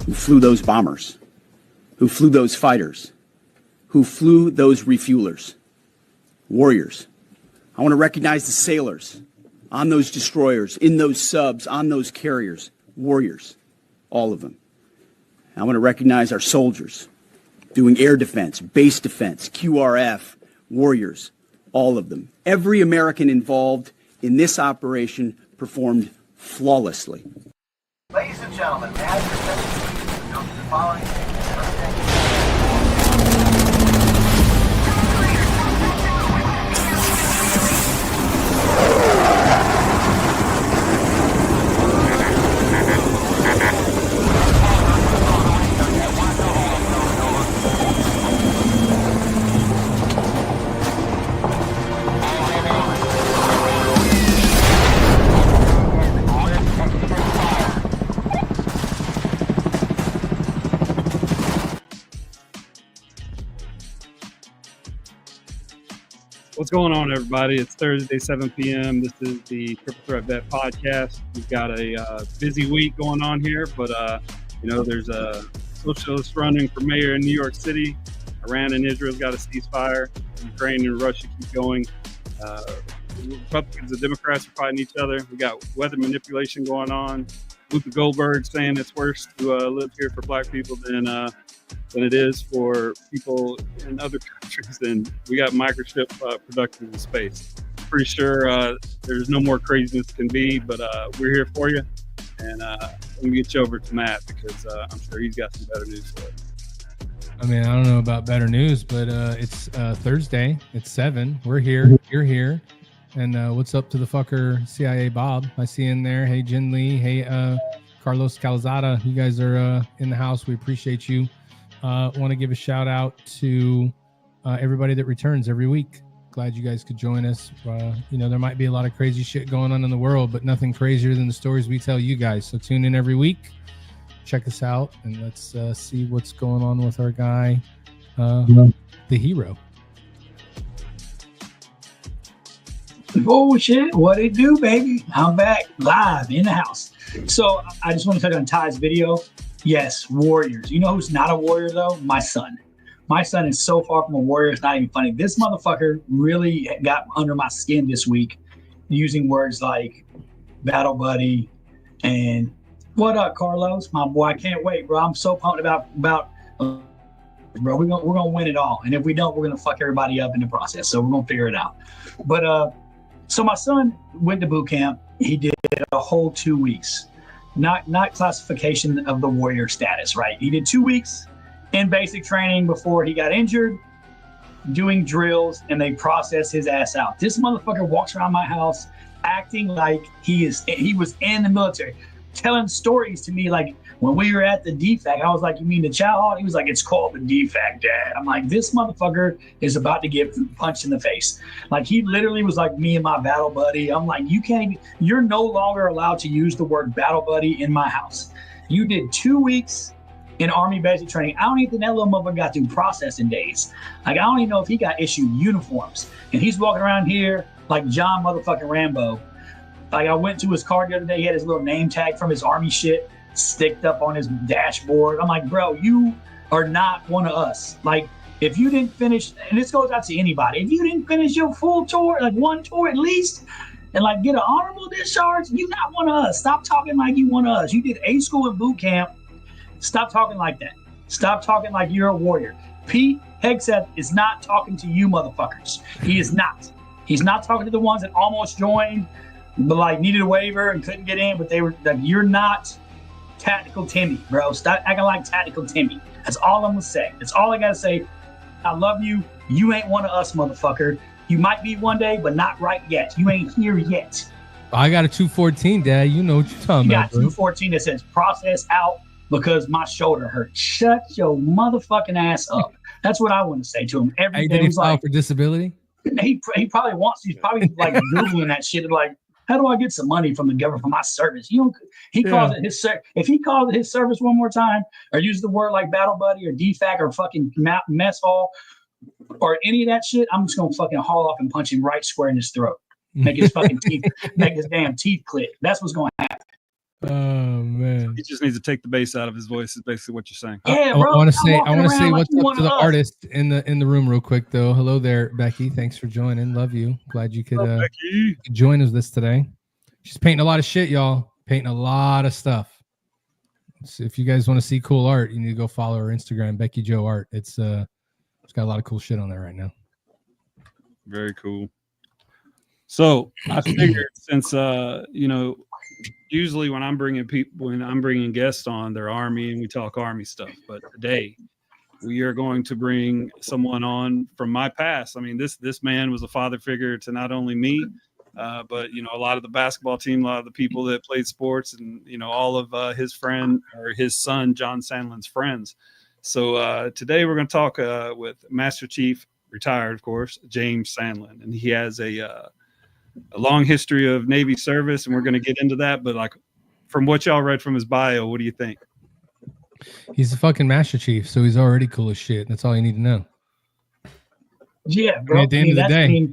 who flew those bombers, who flew those fighters, who flew those refuelers. Warriors. I want to recognize the sailors on those destroyers, in those subs, on those carriers. Warriors. All of them. I want to recognize our soldiers doing air defense, base defense, QRF, warriors, all of them. Every American involved in this operation performed flawlessly. Ladies and gentlemen, may I present you the following What's going on, everybody? It's Thursday, 7 p.m. This is the Triple Threat Vet Podcast. We've got a busy week going on here, but, there's a socialist running for mayor in New York City. Iran and Israel's got a ceasefire. Ukraine and Russia keep going. Republicans and Democrats are fighting each other. We got weather manipulation going on. Whoopi Goldberg saying it's worse to live here for black people than it is for people in other countries. And we got microchip production in space. Pretty sure there's no more craziness can be, but we're here for you. And let me get you over to Matt because I'm sure he's got some better news for us. I mean, I don't know about better news, but it's Thursday. It's 7. We're here. You're here. And what's up to the fucker CIA Bob? I see in there. Hey, Jin Lee. Hey, Carlos Calzada. You guys are in the house. We appreciate you. Want to give a shout out to everybody that returns every week. Glad you guys could join us. There might be a lot of crazy shit going on in the world, but nothing crazier than the stories we tell you guys. So tune in every week. Check us out, and let's see what's going on with our guy, the hero. Oh shit, what it do, baby? I'm back live in the house. So I just want to touch on Ty's video. Yes, warriors. You know who's not a warrior though? My son. My son is so far from a warrior, it's not even funny. This motherfucker really got under my skin this week using words like battle buddy and what up, Carlos? My boy, I can't wait, bro. I'm so pumped about bro. We're gonna win it all. And if we don't, we're gonna fuck everybody up in the process. So we're gonna figure it out. But so my son went to boot camp. He did a whole 2 weeks. Not classification of the warrior status, right? He did 2 weeks in basic training before he got injured, doing drills, and they processed his ass out. This motherfucker walks around my house acting like he was in the military, telling stories to me like when we were at the DFAC. I was like, you mean the chow hall? He was like, it's called the DFAC, Dad. I'm like, this motherfucker is about to get punched in the face. Like he literally was like me and my battle buddy. I'm like, you're no longer allowed to use the word battle buddy in my house. You did 2 weeks in Army basic training. I don't even think that little motherfucker got through processing days. Like, I don't even know if he got issued uniforms. And he's walking around here like John motherfucking Rambo. Like, I went to his car the other day. He had his little name tag from his Army shit sticked up on his dashboard. I'm like, bro, you are not one of us. Like, if you didn't finish, and this goes out to anybody, if you didn't finish your full tour, like one tour at least, and like get an honorable discharge, you not one of us. Stop talking like you one of us. You did A school and boot camp. Stop talking like that. Stop talking like you're a warrior. Pete Hegseth is not talking to you motherfuckers. He is not. He's not talking to the ones that almost joined, but like needed a waiver and couldn't get in, but they were like, you're not Tactical Timmy, bro. Stop acting like Tactical Timmy. That's all I'm gonna say. That's all I gotta say. I love you. You ain't one of us, motherfucker. You might be one day, but not right yet. You ain't here yet. I got a 214, Dad. You know what you're talking about. You got 214 that says process out because my shoulder hurt. Shut your motherfucking ass up. That's what I want to say to him every day. Did he file for disability? He probably wants. He's probably like googling that shit. Like, how do I get some money from the government for my service? He calls it his. If he calls it his service one more time, or use the word like battle buddy or DFAC or fucking mess hall or any of that shit, I'm just gonna fucking haul off and punch him right square in his throat. Make his fucking teeth, make his damn teeth click. That's what's going to happen. Oh man. He just needs to take the bass out of his voice. Is basically what you're saying. Yeah, I bro. want to stop say walking around like what's you up one to of the us. artist in the room real quick though. Hello there, Becky. Thanks for joining. Love you. Glad you could Becky. join us this today. She's painting a lot of shit, y'all. Painting a lot of stuff. So if you guys want to see cool art, you need to go follow her Instagram, Becky Joe Art. It's got a lot of cool shit on there right now. Very cool. So I figured since usually when I'm bringing guests on, they're Army and we talk Army stuff. But today we are going to bring someone on from my past. I mean, this man was a father figure to not only me, but a lot of the basketball team, a lot of the people that played sports, and all of his friend or his son John Sandlin's friends. So today we're going to talk with Master Chief, retired of course, James Sandlin, and he has a long history of Navy service, and we're going to get into that. But like, from what y'all read from his bio, what do you think? He's a fucking Master Chief, so he's already cool as shit. That's all you need to know. Yeah, bro. At the end of the day,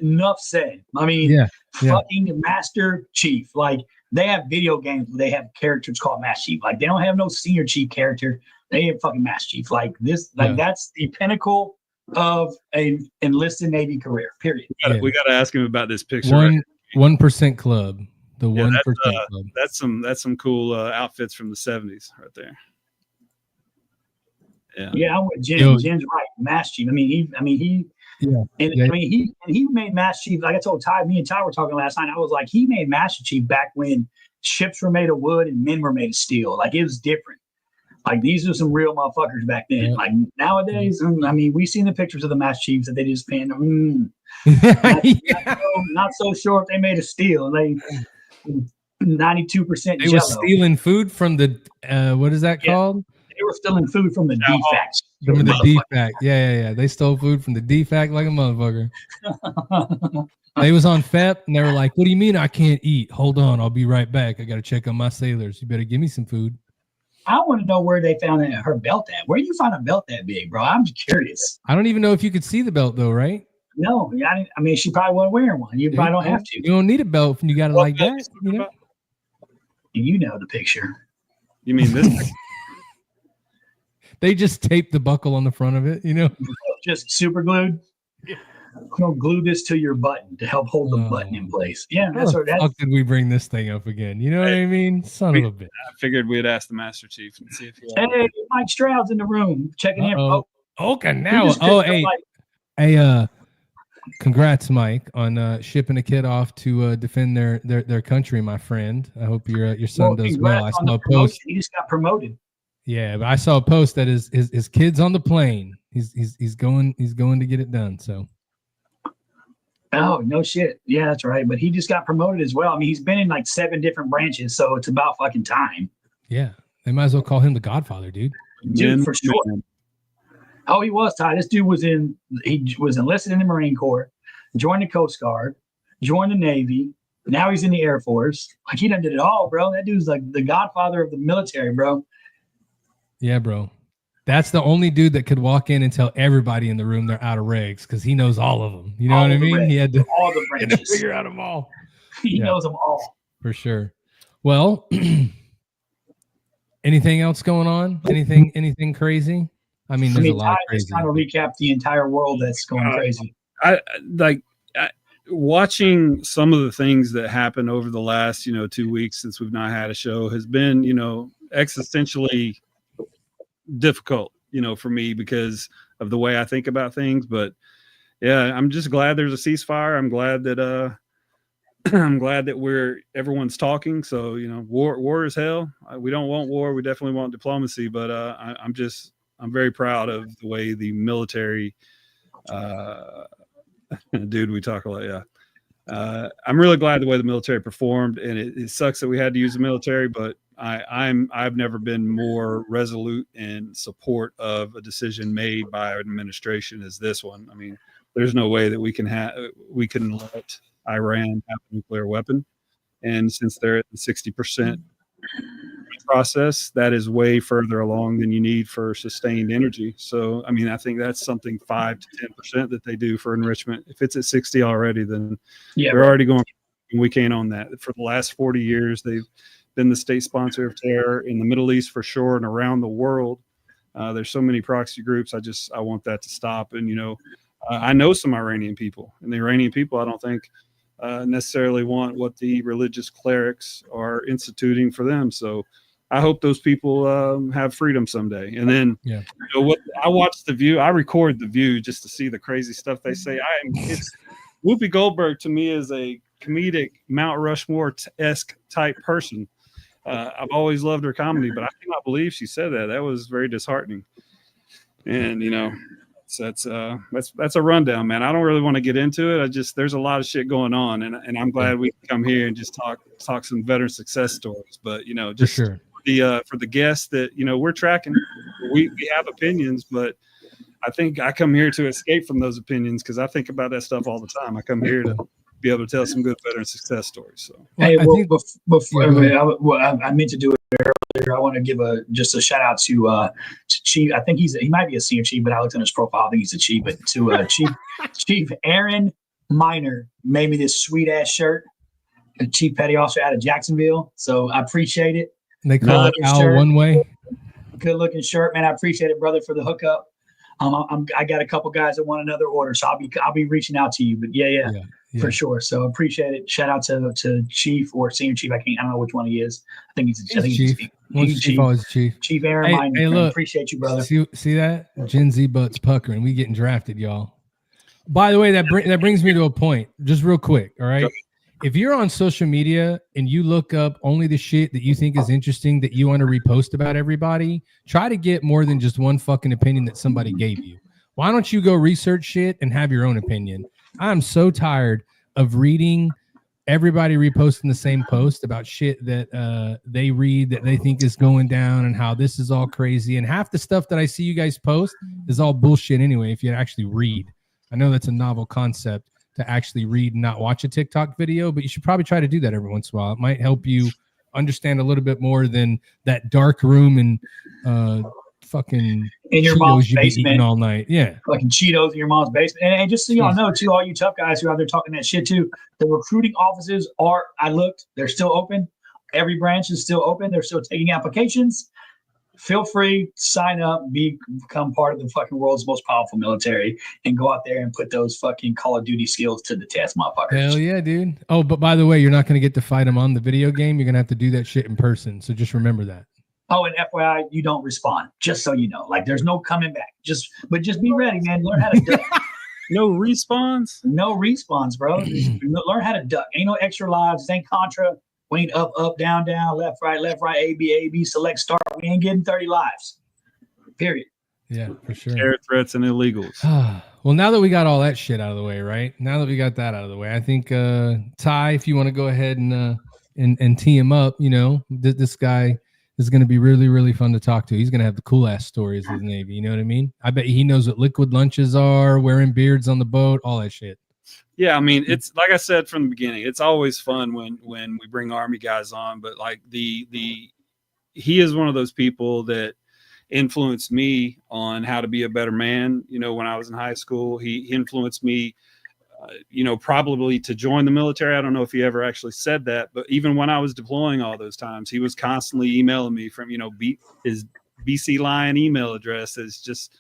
enough said. I mean, yeah. fucking Master Chief. Like, they have video games where they have characters called Master Chief. Like, they don't have no Senior Chief character. They have fucking Master Chief. Like this, that's the pinnacle of an enlisted Navy career. Period. We got to ask him about this picture. 1% Club. The 1% Club. That's some cool outfits from the 70s right there. Yeah, I'm with Jen. Jen's right. Master Chief. I mean, he made Master Chief. Like I told Ty, me and Ty were talking last night. I was like, he made Master Chief back when ships were made of wood and men were made of steel. Like, it was different. Like, these are some real motherfuckers back then. Like, nowadays, I mean, we've seen the pictures of the Master Chiefs that they just pinned. Not so sure if they made of steel. They 92%. They were stealing food from the what is that called? They were stealing food from the defects. From the defact. Yeah. They stole food from the defact like a motherfucker. They was on FEP and they were like, "What do you mean I can't eat? Hold on, I'll be right back. I got to check on my sailors. You better give me some food." I want to know where they found her belt at. Where do you find a belt that big, bro? I'm just curious. I don't even know if you could see the belt though, right? No, I mean, she probably wasn't wearing one. You probably don't have to. You don't need a belt when you got it like that. You know the picture. You mean this? They just taped the buckle on the front of it, Just super glued. I'm gonna glue this to your button to help hold the button in place. Yeah, that's what. How did we bring this thing up again? You know what I mean? Son of a bitch. I figured we'd ask the Master Chief and see if he. Hey, Mike Stroud's in the room checking in. Okay, now. Hey, congrats, Mike, on shipping a kid off to defend their country, my friend. I hope your son does well. I saw a post. He just got promoted. Yeah, but I saw a post that his kid's on the plane. He's going to get it done. So. Oh, no shit. Yeah, that's right. But he just got promoted as well. I mean, he's been in like 7 different branches, so it's about fucking time. Yeah, they might as well call him the Godfather, dude. Dude, for sure. Oh, he was, Ty. This dude was enlisted in the Marine Corps, joined the Coast Guard, joined the Navy. Now he's in the Air Force. Like, he done did it all, bro. That dude's like the Godfather of the military, bro. Yeah, bro. That's the only dude that could walk in and tell everybody in the room they're out of regs because he knows all of them. You know what I mean? Regs. He had to all the branches. Figure out them all. He knows them all for sure. Well, anything else going on? Anything crazy? I mean, there's a lot of crazy. Kind of recap the entire world that's going crazy. Watching some of the things that happened over the last 2 weeks since we've not had a show has been existentially difficult for me because of the way I think about things. But yeah, I'm just glad there's a ceasefire. I'm glad that everyone's talking. So war is hell. We don't want war. We definitely want diplomacy. But I'm very proud of the way the military dude, we talk a lot. Yeah. I'm really glad the way the military performed, and it sucks that we had to use the military, but I've never been more resolute in support of a decision made by an administration as this one. I mean, there's no way that we can let Iran have a nuclear weapon, and since they're at the 60% process, that is way further along than you need for sustained energy. So, I mean, I think that's something 5 to 10% that they do for enrichment. If it's at 60 already, then they're already going. We can't own that. For the last 40 years, they've been the state sponsor of terror in the Middle East for sure and around the world. There's so many proxy groups. I want that to stop. And, I know some Iranian people, and the Iranian people, I don't think necessarily want what the religious clerics are instituting for them. So I hope those people have freedom someday. And then, what I watch The View, I record The View just to see the crazy stuff they say. It's Whoopi Goldberg to me is a comedic Mount Rushmore-esque type person. I've always loved her comedy, but I cannot believe she said that. That was very disheartening. And that's a rundown, man. I don't really want to get into it. There's a lot of shit going on, and I'm glad we can come here and just talk some veteran success stories. But just for the guests that we're tracking, we have opinions, but I think I come here to escape from those opinions because I think about that stuff all the time. I come here to be able to tell some good veteran success stories. So, hey, I meant to do it earlier. I want to give just a shout out to Chief. I think he might be a senior chief, but I looked on his profile. I think he's a chief. But to Chief Aaron Miner made me this sweet ass shirt. A Chief Petty Officer out of Jacksonville. So I appreciate it. They call it Al One Way. Good looking shirt, man. I appreciate it, brother, for the hookup. I got a couple guys that want another order, so I'll be reaching out to you. But yeah. For sure. So appreciate it. Shout out to Chief or Senior Chief. I don't know which one he is. I think he's Chief. Chief. Chief Aaron. Hey, look, appreciate you, brother. See that? Gen Z butts puckering. We getting drafted, y'all. By the way, that brings me to a point. Just real quick. All right. If you're on social media and you look up only the shit that you think is interesting that you want to repost about everybody, try to get more than just one fucking opinion that somebody gave you. Why don't you go research shit and have your own opinion? I'm so tired of reading everybody reposting the same post about shit that they read that they think is going down and how this is all crazy. And half the stuff that I see you guys post is all bullshit anyway, if you actually read. I know that's a novel concept to actually read and not watch a TikTok video, but you should probably try to do that every once in a while. It might help you understand a little bit more than that dark room and fucking in your Cheetos mom's you be basement eating all night. Yeah. Fucking Cheetos in your mom's basement. And just so y'all know, too, all you tough guys who are out there talking that shit, too, the recruiting offices they're still open. Every branch is still open. They're still taking applications. Feel free, sign up, become part of the fucking world's most powerful military, and go out there and put those fucking Call of Duty skills to the test, motherfuckers. Hell yeah, dude. Oh, but by the way, you're not going to get to fight them on the video game. You're going to have to do that shit in person. So just remember that. Oh, and FYI, you don't respond, just so you know. Like, there's no coming back. Just be ready, man. Learn how to duck. No respawns? No respawns, bro. Learn how to duck. Ain't no extra lives. This ain't Contra. We ain't up, down, left, right, A, B, select, start. We ain't getting 30 lives. Period. Yeah, for sure. Terror threats and illegals. Well, now that we got all that shit out of the way, right? Now that we got that out of the way, I think Ty, if you want to go ahead and tee him up, this guy is going to be really, really fun to talk to. He's going to have the cool ass stories of the Navy. You know what I mean? I bet he knows what liquid lunches are, wearing beards on the boat, all that shit. Yeah, I mean, it's like I said from the beginning, it's always fun when we bring Army guys on, but like he is one of those people that influenced me on how to be a better man. When I was in high school, he influenced me, probably to join the military. I don't know if he ever actually said that, but even when I was deploying all those times, he was constantly emailing me from, his BC Lion email address is just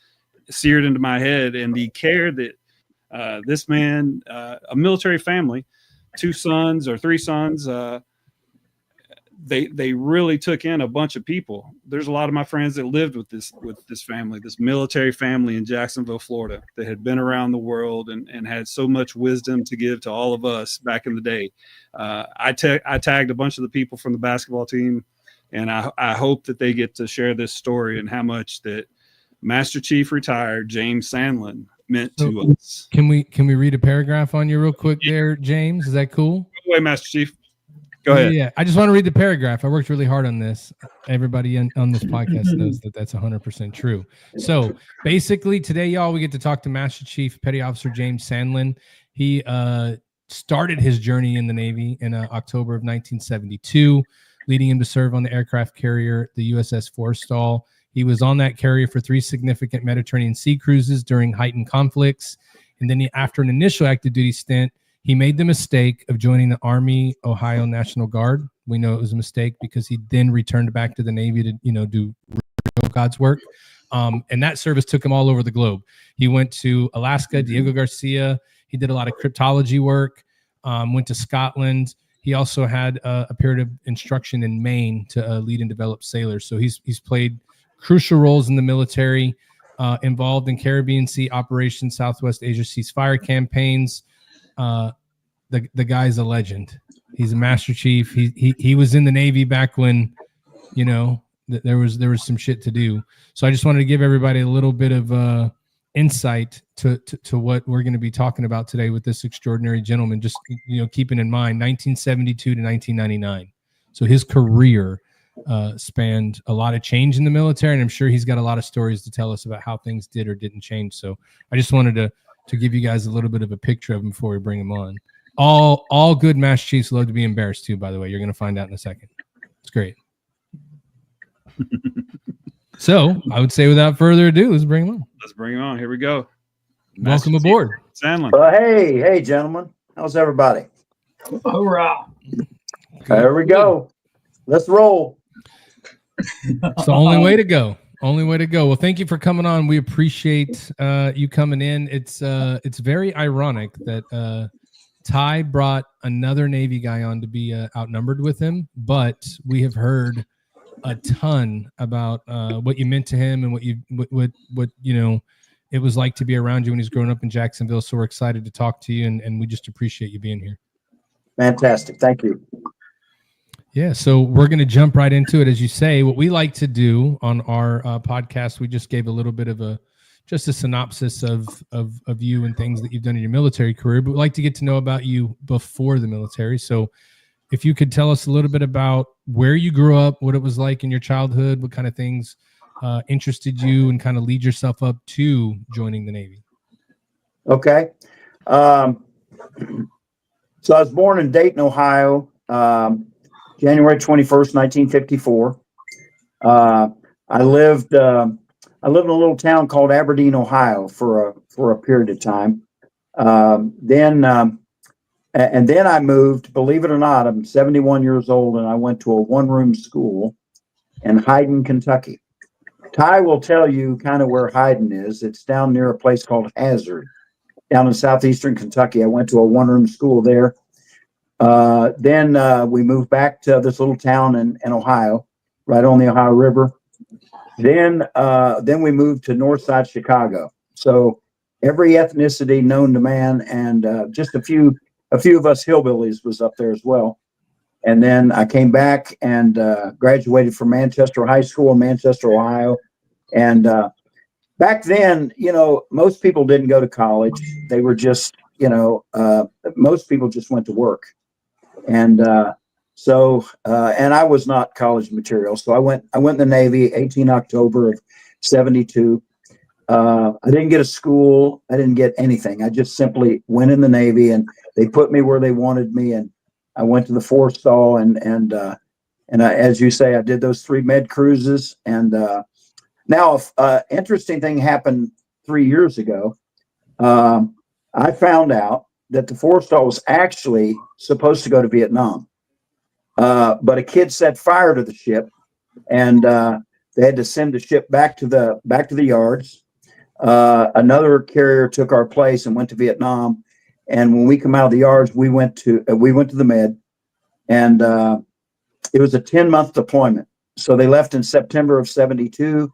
seared into my head. And the care that this man, a military family, 2 sons or 3 sons, they really took in a bunch of people. There's a lot of my friends that lived with this family, this military family in Jacksonville, Florida, that had been around the world and had so much wisdom to give to all of us back in the day. I tagged a bunch of the people from the basketball team, and I hope that they get to share this story and how much that Master Chief retired James Sandlin meant to us. Can we read a paragraph on you real quick there, James? Is that cool? Go away, Master Chief. Go ahead. Yeah, I just want to read the paragraph. I worked really hard on this. Everybody on this podcast knows that that's 100% true. So basically today, y'all, we get to talk to Master Chief Petty Officer James Sandlin. He started his journey in the Navy in October of 1972, leading him to serve on the aircraft carrier, the USS Forrestal. He was on that carrier for 3 significant Mediterranean sea cruises during heightened conflicts. And then after an initial active duty stint, he made the mistake of joining the Army Ohio National Guard We know it was a mistake because he then returned back to the Navy to, do real God's work. And that service took him all over the globe. He went to Alaska, Diego Garcia. He did a lot of cryptology work, went to Scotland. He also had a period of instruction in Maine to lead and develop sailors. So he's played crucial roles in the military, involved in Caribbean Sea operations, Southwest Asia ceasefire campaigns. The guy's a legend. He's a Master Chief. He was in the Navy back when, there was some shit to do. So I just wanted to give everybody a little bit of insight to what we're going to be talking about today with this extraordinary gentleman. Just keeping in mind 1972 to 1999. So his career spanned a lot of change in the military, and I'm sure he's got a lot of stories to tell us about how things did or didn't change. So I just wanted to give you guys a little bit of a picture of him before we bring him on. All good Master Chiefs love to be embarrassed too, by the way. You're going to find out in a second. It's great. So I would say without further ado, let's bring him on. Let's bring him on. Here we go. Welcome aboard. Sandlin. Hey, gentlemen. How's everybody? Hoorah. There we go. Let's roll. It's the only way to go. Only way to go. Well, thank you for coming on. We appreciate you coming in. It's very ironic that Ty brought another Navy guy on to be outnumbered with him, but we have heard a ton about what you meant to him and what it was like to be around you when he's growing up in Jacksonville. So we're excited to talk to you, and we just appreciate you being here. Fantastic. Thank you. Yeah, so we're going to jump right into it. As you say, what we like to do on our podcast, we just gave a little bit of just a synopsis of you and things that you've done in your military career, but we'd like to get to know about you before the military. So if you could tell us a little bit about where you grew up, what it was like in your childhood, what kind of things interested you, and kind of lead yourself up to joining the Navy. Okay. So I was born in Dayton, Ohio, January 21st, 1954. I lived in a little town called Aberdeen, Ohio for a period of time. Then I moved, believe it or not, I'm 71 years old, and I went to a one-room school in Hyden, Kentucky. Ty will tell you kind of where Hyden is. It's down near a place called Hazard, down in southeastern Kentucky. I went to a one-room school there. Then we moved back to this little town in Ohio, right on the Ohio River. Then we moved to Northside Chicago. So every ethnicity known to man, and just a few of us hillbillies was up there as well. And then I came back and graduated from Manchester High School in Manchester, Ohio. And back then, most people didn't go to college. They were just, most people just went to work. And and I was not college material. So I went in the Navy, 18 October of 72. I didn't get a school. I didn't get anything. I just simply went in the Navy, and they put me where they wanted me. And I went to the forestall, and as you say, I did those 3 med cruises. And now, interesting thing happened 3 years ago. I found out that the forestall was actually supposed to go to Vietnam, but a kid set fire to the ship, and they had to send the ship back to the yards. Another carrier took our place and went to Vietnam. And when we come out of the yards, we went to the Med, and it was a 10-month deployment. So they left in September of 72.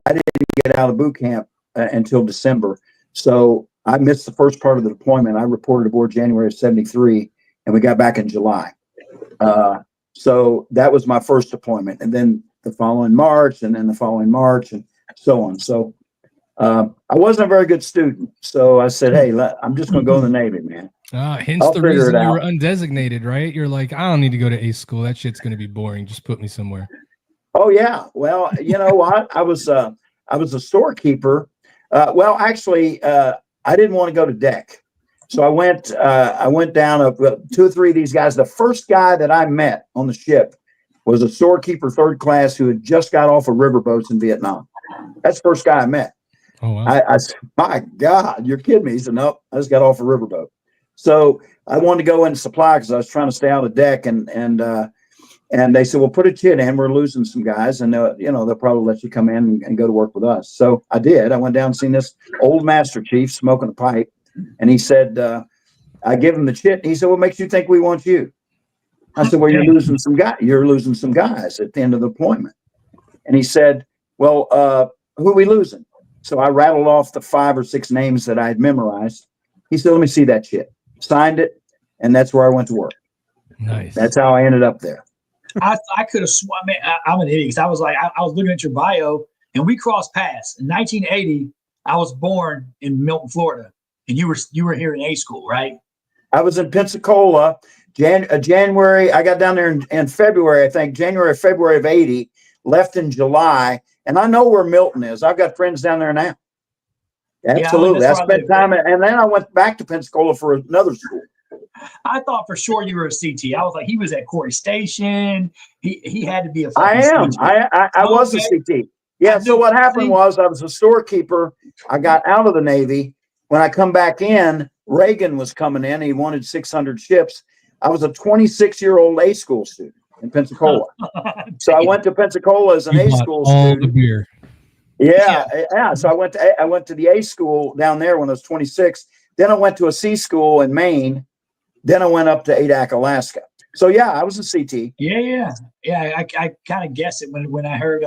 I didn't get out of boot camp until December. So I missed the first part of the deployment. I reported aboard January of 73, and we got back in July. So that was my first deployment. And then the following March, and then the following March, and so on. So I wasn't a very good student. So I said, hey, I'm just going to go in the Navy, man. Hence the reason you were undesignated, right? You're like, I don't need to go to ace school. That shit's going to be boring. Just put me somewhere. Oh, yeah. Well, you know what? I was a storekeeper. Actually, I didn't want to go to deck. So I went down 2 or 3 of these guys. The first guy that I met on the ship was a storekeeper, 3rd class, who had just got off of riverboats in Vietnam. That's the first guy I met. Oh, wow. I said, my God, you're kidding me. He said, nope, I just got off a riverboat. So I wanted to go into supply because I was trying to stay out of deck. And And they said, well, put a chit in. We're losing some guys, and they'll probably let you come in and go to work with us. So I did. I went down and seen this old Master Chief smoking a pipe, and he said, I give him the chit. And he said, what makes you think we want you? I said, well, you're losing some guys. You're losing some guys at the end of the deployment. And he said, well, who are we losing? So I rattled off the 5 or 6 names that I had memorized. He said, let me see that chit. Signed it, and that's where I went to work. Nice. That's how I ended up there. I could have sworn. I'm an idiot because I was like, I was looking at your bio, and we crossed paths. In 1980, I was born in Milton, Florida, and you were here in A school, right? I was in Pensacola, January. I got down there in February, I think, February of 80, left in July. And I know where Milton is. I've got friends down there now. Absolutely. Yeah, I spent time, and then I went back to Pensacola for another school. I thought for sure you were a CT. I was like, he was at Corey Station. He had to be a I am. CT. I was a CT. Yeah. So what happened was I was a storekeeper. I got out of the Navy. When I come back in, Reagan was coming in. He wanted 600 ships. I was a 26-year-old A school student in Pensacola. So I went to Pensacola as an A school student. All the beer. Yeah. So I went to the A school down there when I was 26. Then I went to a C school in Maine. Then I went up to Adak, Alaska. So yeah, I was a CT. Yeah. I kind of guessed it when I heard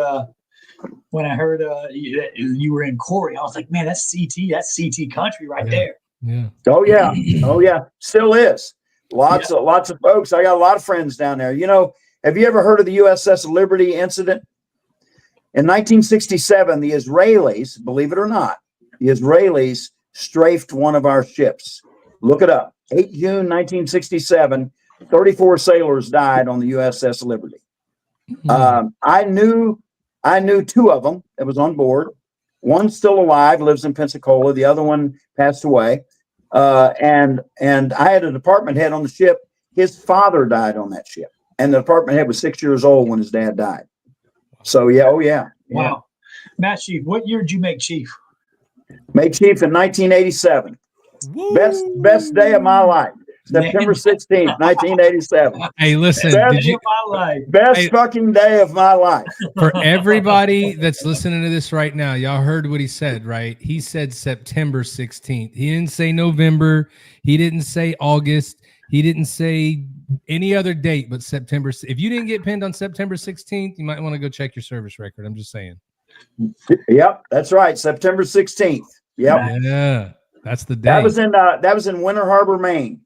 you were in Corey. I was like, man, that's CT. That's CT country right there. Yeah. Oh yeah. Still is. Lots of folks. I got a lot of friends down there. Have you ever heard of the USS Liberty incident? In 1967, the Israelis, believe it or not, strafed one of our ships. Look it up. 8 June 1967, 34 sailors died on the USS Liberty. I knew 2 of them that was on board. One's still alive, lives in Pensacola. The other one passed away. And I had a department head on the ship. His father died on that ship. And the department head was 6 years old when his dad died. So yeah. Wow. Matt Chief, what year did you make Chief? Made Chief in 1987. Woo! Best day of my life. September 16th, 1987. Hey, listen, Best fucking day of my life. For everybody that's listening to this right now, y'all heard what he said, right? He said September 16th. He didn't say November. He didn't say August. He didn't say any other date but September. If you didn't get pinned on September 16th, you might want to go check your service record. I'm just saying. Yep, that's right. September 16th. Yep. Yeah, that's the day. That was in Winter Harbor, Maine.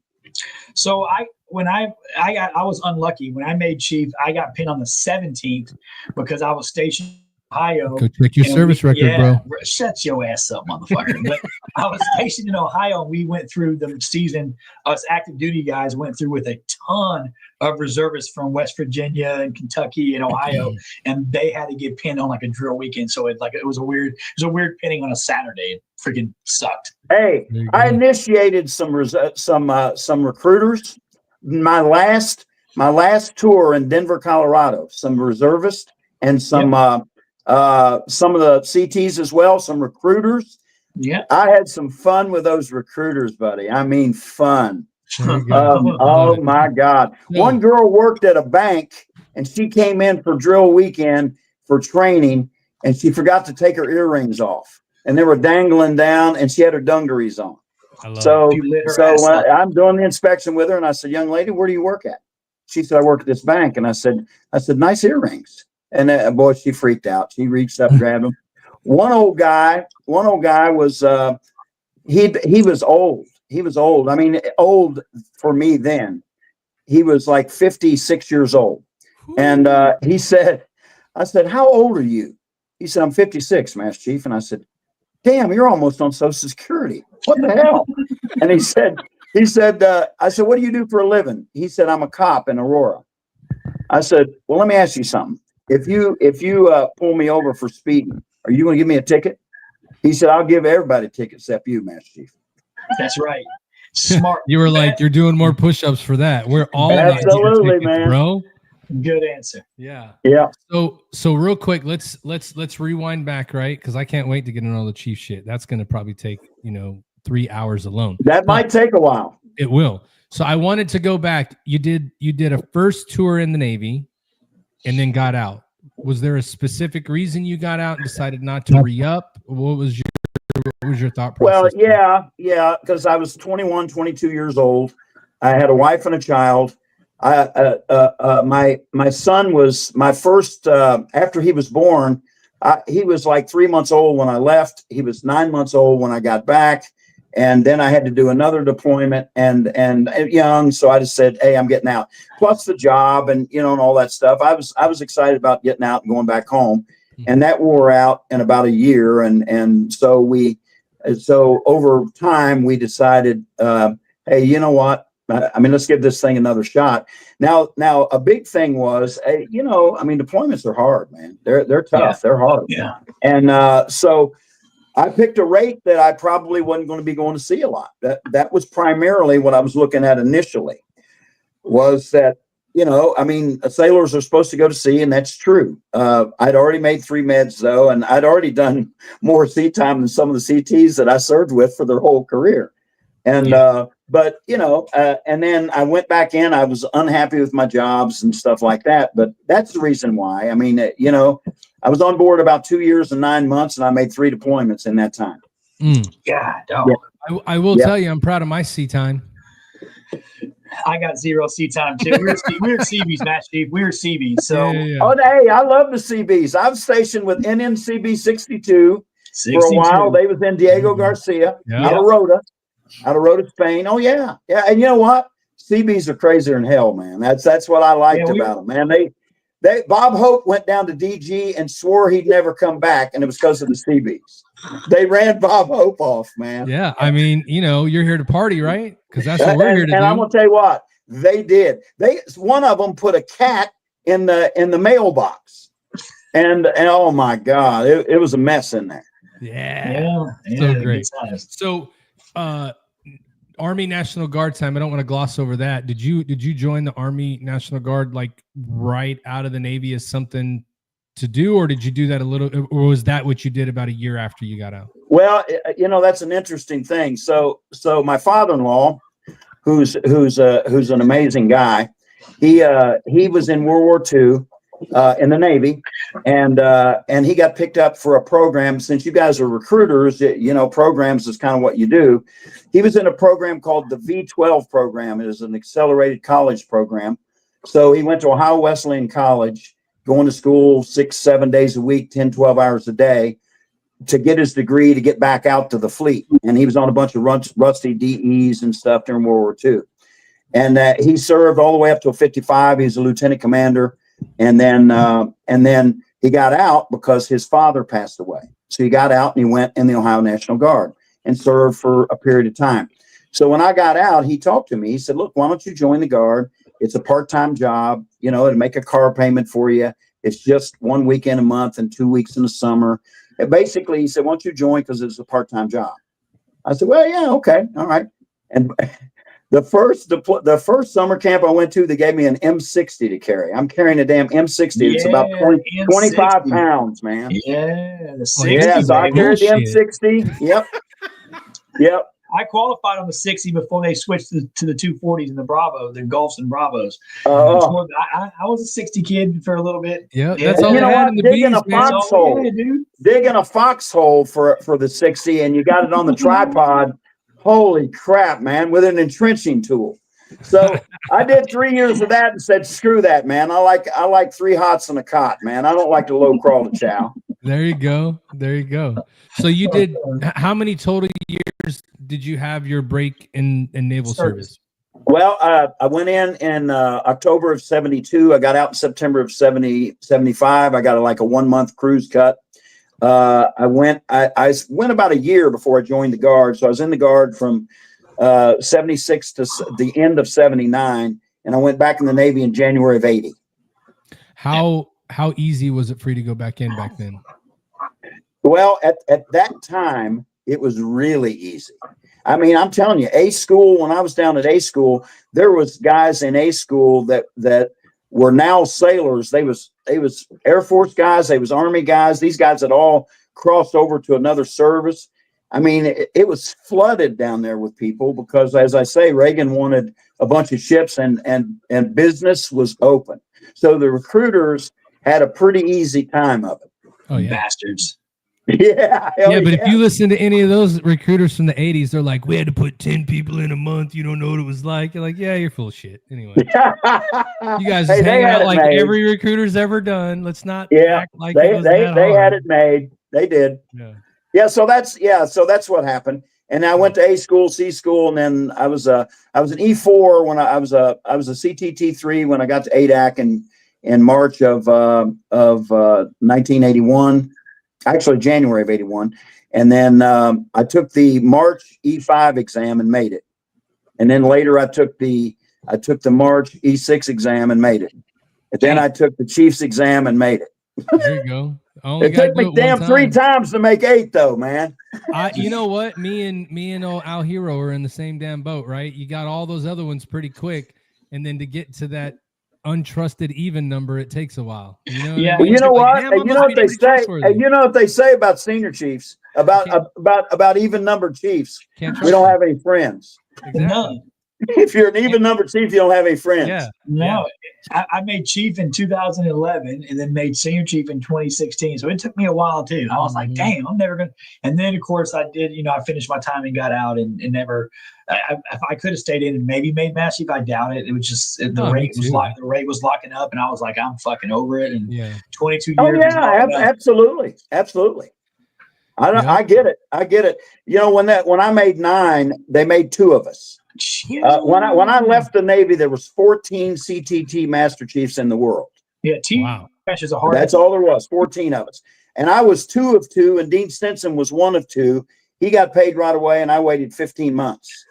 So I was unlucky when I made Chief. I got pinned on the 17th because I was stationed in Ohio. Go check your service record, bro. Shut your ass up, motherfucker. But I was stationed in Ohio, and we went through the season. Us active duty guys went through with a ton of reservists from West Virginia and Kentucky and Ohio, and they had to get pinned on like a drill weekend. So it was a weird pinning on a Saturday. It freaking sucked. Hey, I initiated some recruiters. My last tour in Denver, Colorado. Some reservists and some of the CTs as well. Some recruiters. Yeah, I had some fun with those recruiters, buddy. I mean, fun. Oh my God! One girl worked at a bank, and she came in for drill weekend for training, and she forgot to take her earrings off. And they were dangling down, and she had her dungarees on. So I'm doing the inspection with her, and I said, "Young lady, where do you work at?" She said, "I work at this bank." And I said, "Nice earrings." And boy, she freaked out. She reached up, grabbed them. One old guy was he was old. He was old. I mean, old for me then. He was like 56 years old, and he said, "I said, how old are you?" He said, "I'm 56, Master Chief." And I said, "Damn, you're almost on Social Security. What the hell?" And he said, I said, "What do you do for a living?" He said, "I'm a cop in Aurora." I said, "Well, let me ask you something. If you pull me over for speeding, are you going to give me a ticket?" He said, "I'll give everybody tickets except you, Master Chief." That's right. Smart. You were like, you're doing more push-ups for that. We're all absolutely, man, bro. Good answer. Yeah. So real quick, let's rewind back, right? Because I can't wait to get into all the Chief shit. That's going to probably take 3 hours alone. That might take a while. It will. So I wanted to go back. You did a first tour in the Navy, and then got out. Was there a specific reason you got out and decided not to re-up? What was your thought process? Well, yeah, because I was 21, 22 years old. I had a wife and a child. My son was my first, after he was born, he was like 3 months old when I left. He was 9 months old when I got back. And then I had to do another deployment and young. So I just said, hey, I'm getting out. Plus the job and, and all that stuff. I was excited about getting out and going back home. And that wore out in about a year. And so over time we decided, hey, you know what? I mean, let's give this thing another shot. Now a big thing was, deployments are hard, man. They're tough. Yeah. They're hard. Yeah. And so I picked a rate that I probably wasn't going to be going to see a lot. That was primarily what I was looking at initially, was that, sailors are supposed to go to sea, and that's true. I'd already made 3 meds, though, and I'd already done more sea time than some of the CTs that I served with for their whole career. And, and then I went back in. I was unhappy with my jobs and stuff like that, but that's the reason why. I mean, I was on board about 2 years and 9 months, and I made 3 deployments in that time. God, dog. Yeah. I will tell you, I'm proud of my sea time. I got 0 sea time too. We were Seabees, Matt Chief. We were Seabees. So, Oh, hey, I love the Seabees. I was stationed with NNCB 62 for a while. They was in Diego Garcia, out of Rota, Spain. Oh yeah, yeah. And you know what? Seabees are crazier than hell, man. That's what I liked about them, man. Bob Hope went down to DG and swore he'd never come back, and it was because of the Seabees. They ran Bob Hope off, man. Yeah, I mean, you're here to party, right? Because that's what we're here to do. And I'm gonna tell you what they did. One of them put a cat in the mailbox, and oh my God, it was a mess in there. Yeah, so great. So, Army National Guard time. I don't want to gloss over that. Did you join the Army National Guard like right out of the Navy as something to do, or did you do that or was that what you did about a year after you got out? Well, that's an interesting thing. So my father-in-law, who's an amazing guy, he was in World War II in the Navy, and he got picked up for a program. Since you guys are recruiters, programs is kind of what you do. He was in a program called the V12 program. It is an accelerated college program. So he went to Ohio Wesleyan College, going to school 6-7 days a week, 10-12 hours a day, to get his degree to get back out to the fleet. And he was on a bunch of rusty DEs and stuff during World War II. And he served all the way up to 55. He's a lieutenant commander. And then he got out because his father passed away. So he got out and he went in the Ohio National Guard and served for a period of time. So when I got out, he talked to me. He said, look, why don't you join the Guard? It's a part-time job, it'll make a car payment for you. It's just 1 weekend a month and 2 weeks in the summer. And basically, he said, why don't you join? Because it's a part-time job. I said, well, yeah, okay. All right. And the first summer camp I went to, they gave me an M60 to carry. I'm carrying a damn M60. Yeah, it's about 25 pounds, man. Yeah. The 60, yeah, so I carried the M60. Yep. Yep. I qualified on the 60 before they switched to the 240s and the Bravo, the Golfs and Bravos. I was a 60 kid for a little bit. Yeah, that's all. Digging a foxhole for the 60, and you got it on the tripod. Holy crap, man! With an entrenching tool. So I did 3 years of that and said, "Screw that, man! I like 3 hots and a cot, man. I don't like to low crawl the chow." There you go. So you did. How many total years did you have your break in naval service? Well, I went in October of 72. I got out in September of 75. I got a 1 month cruise cut. I went about a year before I joined the Guard. So I was in the Guard from 76 to the end of 79, and I went back in the Navy in January of 80. How easy was it for you to go back in back then? Well, at that time, it was really easy. I mean, I'm telling you, A school, when I was down at A school, there was guys in A school that were now sailors. They was Air Force guys, they was Army guys. These guys had all crossed over to another service. I mean, it was flooded down there with people because, as I say, Reagan wanted a bunch of ships and business was open. So the recruiters had a pretty easy time of it. Oh yeah. Bastards. Yeah. Yeah, but if you listen to any of those recruiters from the 80s, they're like, we had to put 10 people in a month. You don't know what it was like. You're like, yeah, you're full of shit. Anyway, you guys just hang out like every recruiter's ever done. Let's not act like they it was that they hard. had it made. They did. Yeah. So that's what happened. And I went to A school, C school, and then I was an E4 when I was a CTT3 when I got to ADAC in March of 1981. Actually, January of 81. And then I took the March E5 exam and made it. And then later I took the March E6 exam and made it. And then I took the Chiefs exam and made it. There you go. It took me damn 3 times to make 8 though, man. You know what? Me and old Al Hero are in the same damn boat, right? You got all those other ones pretty quick. And then to get to that untrusted even number, it takes a while. You know? Yeah. Well, you know what? Like, And you know what they say. And you know what they say about senior chiefs, about even numbered chiefs. We don't have any friends. Exactly. None. If you're an even numbered chief, you don't have any friends. Yeah. No, I made chief in 2011 and then made senior chief in 2016. So it took me a while too. I was like, damn, I'm never going to. And then, of course, I did, I finished my time and got out and never. If I could have stayed in and maybe made master chief, I doubt it. It was just the rate was locking up. And I was like, I'm fucking over it. And 22 years. Oh, yeah, absolutely. Absolutely. I get it. I get it. When I made 9, they made 2 of us. When I left the Navy, there was 14 CTT Master Chiefs in the world. Yeah, is a hard. That's all there was, 14 of us. And I was 2 of 2, and Dean Stinson was 1 of 2. He got paid right away, and I waited 15 months.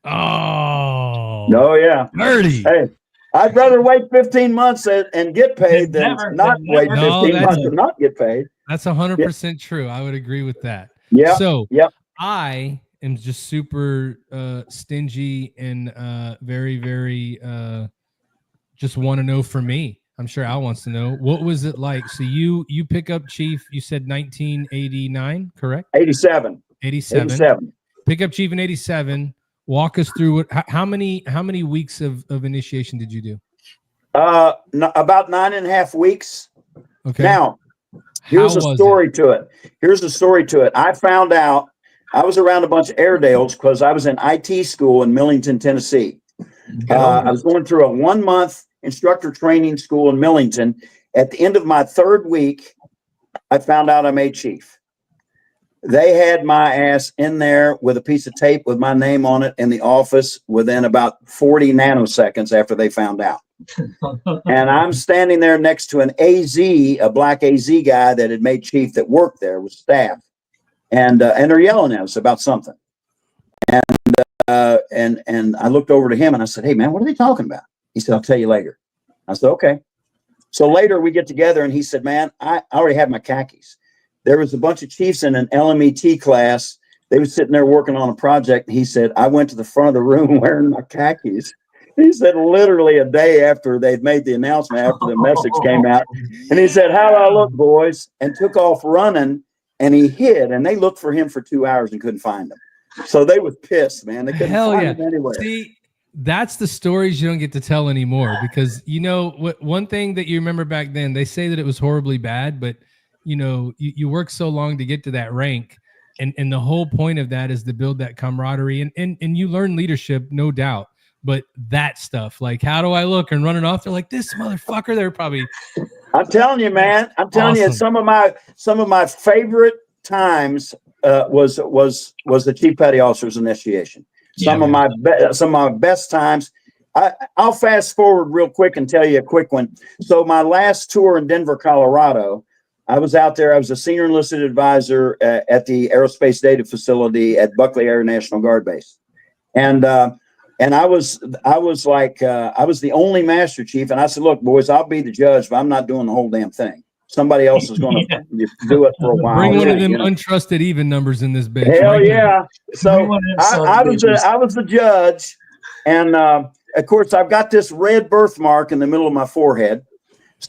Oh, yeah. Nerdy. Hey, I'd rather wait 15 months and get paid than not wait 15 months and not get paid. That's 100% true. I would agree with that. Yeah. So I am just super stingy and very, very just want to know for me. I'm sure Al wants to know, what was it like? So you pick up chief, you said 1989, correct? 87. Pick up chief in 87. Walk us through how many weeks of initiation did you do? About 9.5 weeks. Okay. Now, here's a story to it. I found out I was around a bunch of Airedales because I was in IT school in Millington, Tennessee. I was going through a 1-month instructor training school in Millington. At the end of my 3rd week, I found out I made chief. They had my ass in there with a piece of tape with my name on it in the office within about 40 nanoseconds after they found out. And I'm standing there next to an AZ, a black AZ guy that had made chief that worked there with staff. And they're yelling at us about something. And I looked over to him and I said, hey, man, what are they talking about? He said, I'll tell you later. I said, okay. So later we get together and he said, man, I already have my khakis. There was a bunch of chiefs in an LMET class. They were sitting there working on a project. And he said, I went to the front of the room wearing my khakis. He said, literally a day after they'd made the announcement, after the message came out. And he said, how do I look, boys? And took off running. And he hid, and they looked for him for 2 hours and couldn't find him. So they was pissed, man. They couldn't find him anywhere. See, that's the stories you don't get to tell anymore because, one thing that you remember back then, they say that it was horribly bad, but, you work so long to get to that rank. And the whole point of that is to build that camaraderie and you learn leadership, no doubt. But that stuff, like, how do I look and running off? They're like, this motherfucker. They're probably. I'm telling you, man. I'm telling you, some of my favorite times was the Chief Petty Officer's initiation. Some of my best times. I'll fast forward real quick and tell you a quick one. So my last tour in Denver, Colorado, I was out there. I was a senior enlisted advisor at the Aerospace Data Facility at Buckley Air National Guard Base, and I was the only master chief. And I said, look, boys, I'll be the judge, but I'm not doing the whole damn thing. Somebody else is going to do it for a while. Bring one of them untrusted even numbers in this bitch. Hell yeah. So I was the judge. And of course, I've got this red birthmark in the middle of my forehead.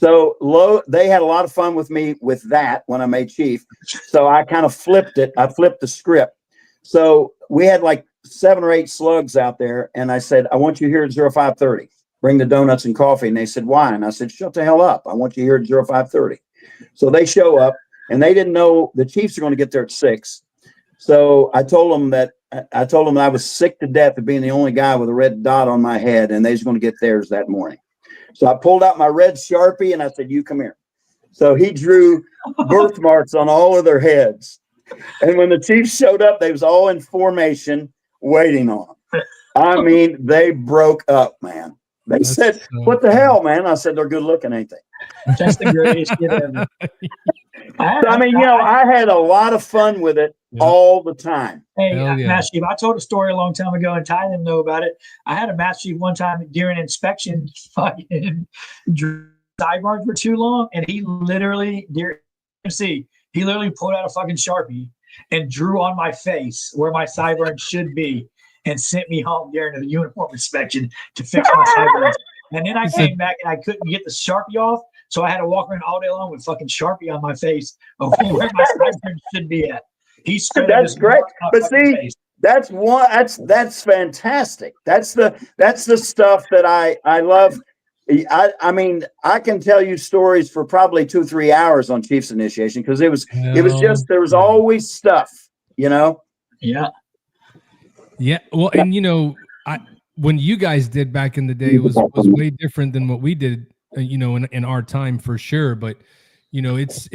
So they had a lot of fun with me with that when I made chief. So I kind of flipped it. I flipped the script. So we had like 7 or 8 slugs out there. And I said, I want you here at 0530. Bring the donuts and coffee. And they said, why? And I said, shut the hell up. I want you here at 0530. So they show up and they didn't know the Chiefs are going to get there at 6. So I told them that I was sick to death of being the only guy with a red dot on my head. And they was going to get theirs that morning. So I pulled out my red Sharpie and I said, you come here. So he drew birthmarks on all of their heads. And when the Chiefs showed up, they was all in formation waiting on them. I mean, they broke up, man. They said, what the hell, man? I said, they're good looking, ain't they? That's the greatest shit ever. I had a lot of fun with it all the time. Hey, Matt Chief, I told a story a long time ago, and Ty didn't know about it. I had a Matt Chief one time during inspection, fucking drew sidebars for too long, and he literally, he literally pulled out a fucking Sharpie and drew on my face where my sideburns should be and sent me home during the uniform inspection to fix my sideburns. And then I came back and I couldn't get the Sharpie off, so I had to walk around all day long with fucking Sharpie on my face of where my sideburns should be at. That's great. But see, face. That's fantastic. That's the stuff that I love. I mean, I can tell you stories for probably 2-3 hours on Chiefs initiation because it was just there was always stuff, you know. Yeah. Yeah. Well, and when you guys did back in the day, it was way different than what we did, in our time for sure. But it's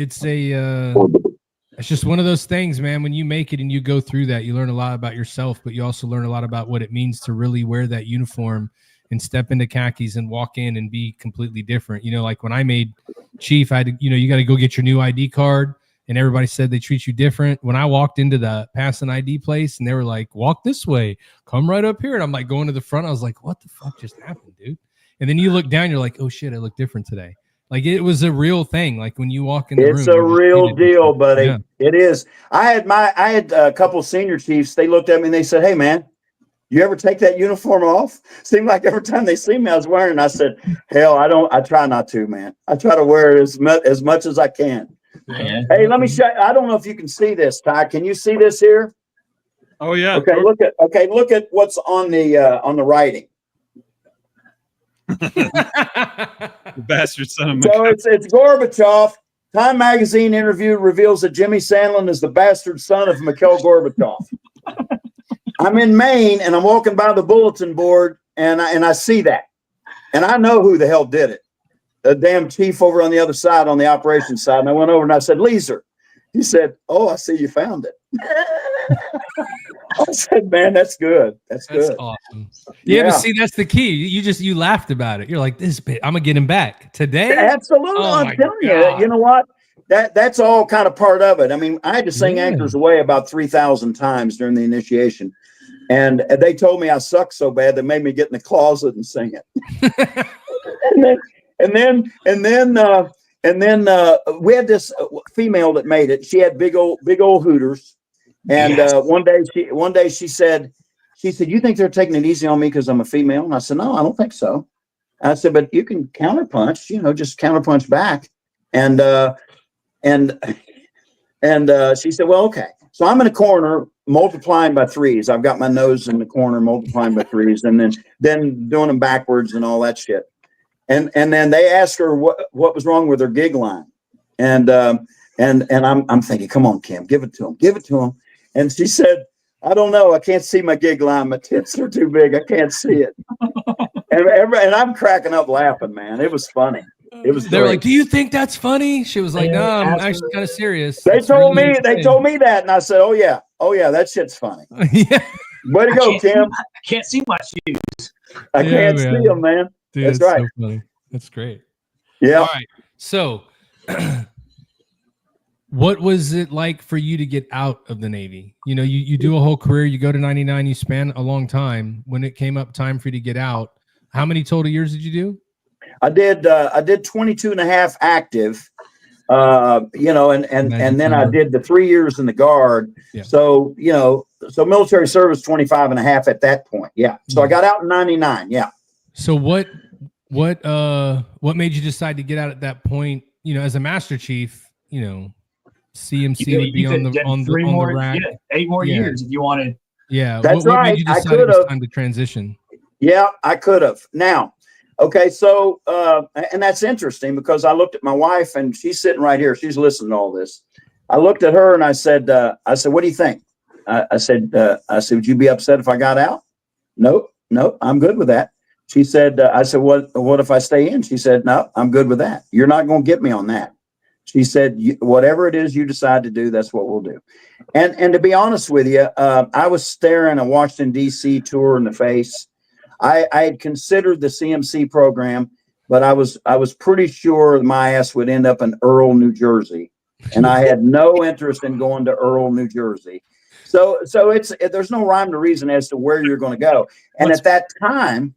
just one of those things, man. When you make it and you go through that, you learn a lot about yourself, but you also learn a lot about what it means to really wear that uniform and step into khakis and walk in and be completely different. Like when I made chief, I had to, you got to go get your new ID card, and everybody said they treat you different. When I walked into the pass an ID place and they were like, walk this way, come right up here. And I'm like going to the front. I was like, what the fuck just happened, dude? And then you look down, you're like, oh shit, I look different today. Like it was a real thing. Like when you walk in the room, it's a real deal, buddy. Yeah. It is. I had a couple senior chiefs. They looked at me and they said, hey man, you ever take that uniform off? Seemed like every time they see me, I was wearing it. I said, hell, I try not to, man. I try to wear it as much as I can. Yeah. Hey, let me show you. I don't know if you can see this, Ty. Can you see this here? Oh yeah. Okay, look at what's on the writing. Bastard son of a So it's Gorbachev. Time magazine interview reveals that Jimmy Sandlin is the bastard son of Mikhail Gorbachev. I'm in Maine and I'm walking by the bulletin board and I see that. And I know who the hell did it. The damn chief over on the other side, on the operations side. And I went over and I said, Leeser. He said, oh, I see you found it. I said, man, that's good. That's good. Awesome. Yeah, but see, that's the key. You laughed about it. You're like, this bit, I'm gonna get him back today. Absolutely. Oh, I'm telling you, you know what? That's all kind of part of it. I mean, I had to sing Anchors Away about 3,000 times during the initiation. And they told me I sucked so bad they made me get in the closet and sing it. and then we had this female that made it. She had big old hooters. And one day she said, you think they're taking it easy on me because I'm a female? And I said, no, I don't think so. I said, but you can counterpunch, just counterpunch back. And she said, well, okay. So I'm in a corner multiplying by threes. I've got my nose in the corner multiplying by threes, and then doing them backwards and all that shit. And then they asked her what was wrong with her gig line. And I'm thinking, come on, Kim, give it to him. And she said, I don't know. I can't see my gig line. My tits are too big. I can't see it. and I'm cracking up laughing, man. It was funny. It was. They're like, do you think that's funny? She was like, no, I'm actually kind of serious. They told me that, and I said, oh yeah, that shit's funny. Yeah. Way to go, Kim. I can't see my shoes. I can't see them, man. Dude, that's right. So funny. That's great. Yeah. All right. So, what was it like for you to get out of the Navy? You do a whole career. You go to 99. You span a long time. When it came up time for you to get out, how many total years did you do? I did 22 and a half active, and then I did the 3 years in the Guard. Yeah. So, so military service 25 and a half at that point. Yeah. So I got out in 99. Yeah. So what What made you decide to get out at that point? You know, as a Master Chief, you know, CMC would be on the rack. Yeah, 8 more years if you wanted. Yeah, That's what right. made you decide it was time to transition? Yeah, I could have. Now, okay, so and that's interesting because I looked at my wife and she's sitting right here. She's listening to all this. I looked at her and I said, "What do you think?" I said, "Would you be upset if I got out?" Nope, I'm good with that. She said, "I said, what if I stay in?" She said, "No, I'm good with that. You're not going to get me on that." She said, "Whatever it is you decide to do, that's what we'll do." And to be honest with you, I was staring a Washington D.C. tour in the face. I had considered the CMC program, but I was pretty sure my ass would end up in Earl, New Jersey, and I had no interest in going to Earl, New Jersey. So there's no rhyme or reason as to where you're going to go. And at that time,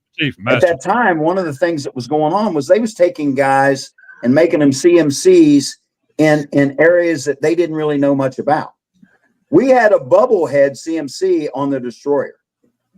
one of the things that was going on was they was taking guys and making them CMCs in areas that they didn't really know much about. We had a bubblehead CMC on the destroyer.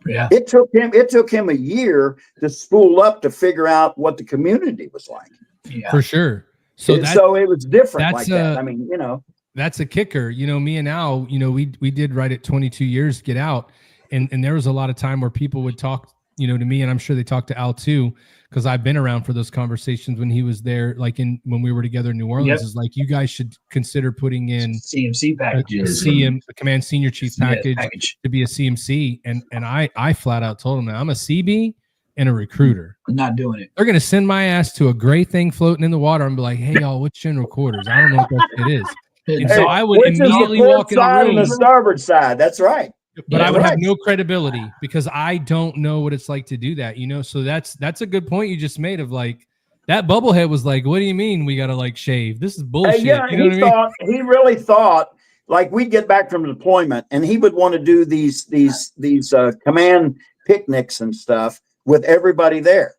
Yeah. It took him a year to spool up to figure out what the community was like. Yeah. For sure. So it was different like that. I mean, you know, that's a kicker. You know, me and Al, you know, we did right at 22 years get out, and there was a lot of time where people would talk, you know, to me, and I'm sure they talked to Al too, because I've been around for those conversations when he was there, like when we were together in New Orleans. Is like, you guys should consider putting in CMC packages, a command senior chief package to be a CMC, and I flat out told him that I'm a CB and a recruiter. I'm not doing it. They're gonna send my ass to a gray thing floating in the water and be like, "Hey y'all, what's general quarters? I don't know what that shit is." And so I would immediately walk in the room. On the starboard side, that's right. But I would have no credibility because I don't know what it's like to do that, you know? So that's a good point you just made of like, that bubblehead was like, what do you mean we got to like shave? This is bullshit. Yeah, you know he really thought like we'd get back from deployment and he would want to do these command picnics and stuff with everybody there.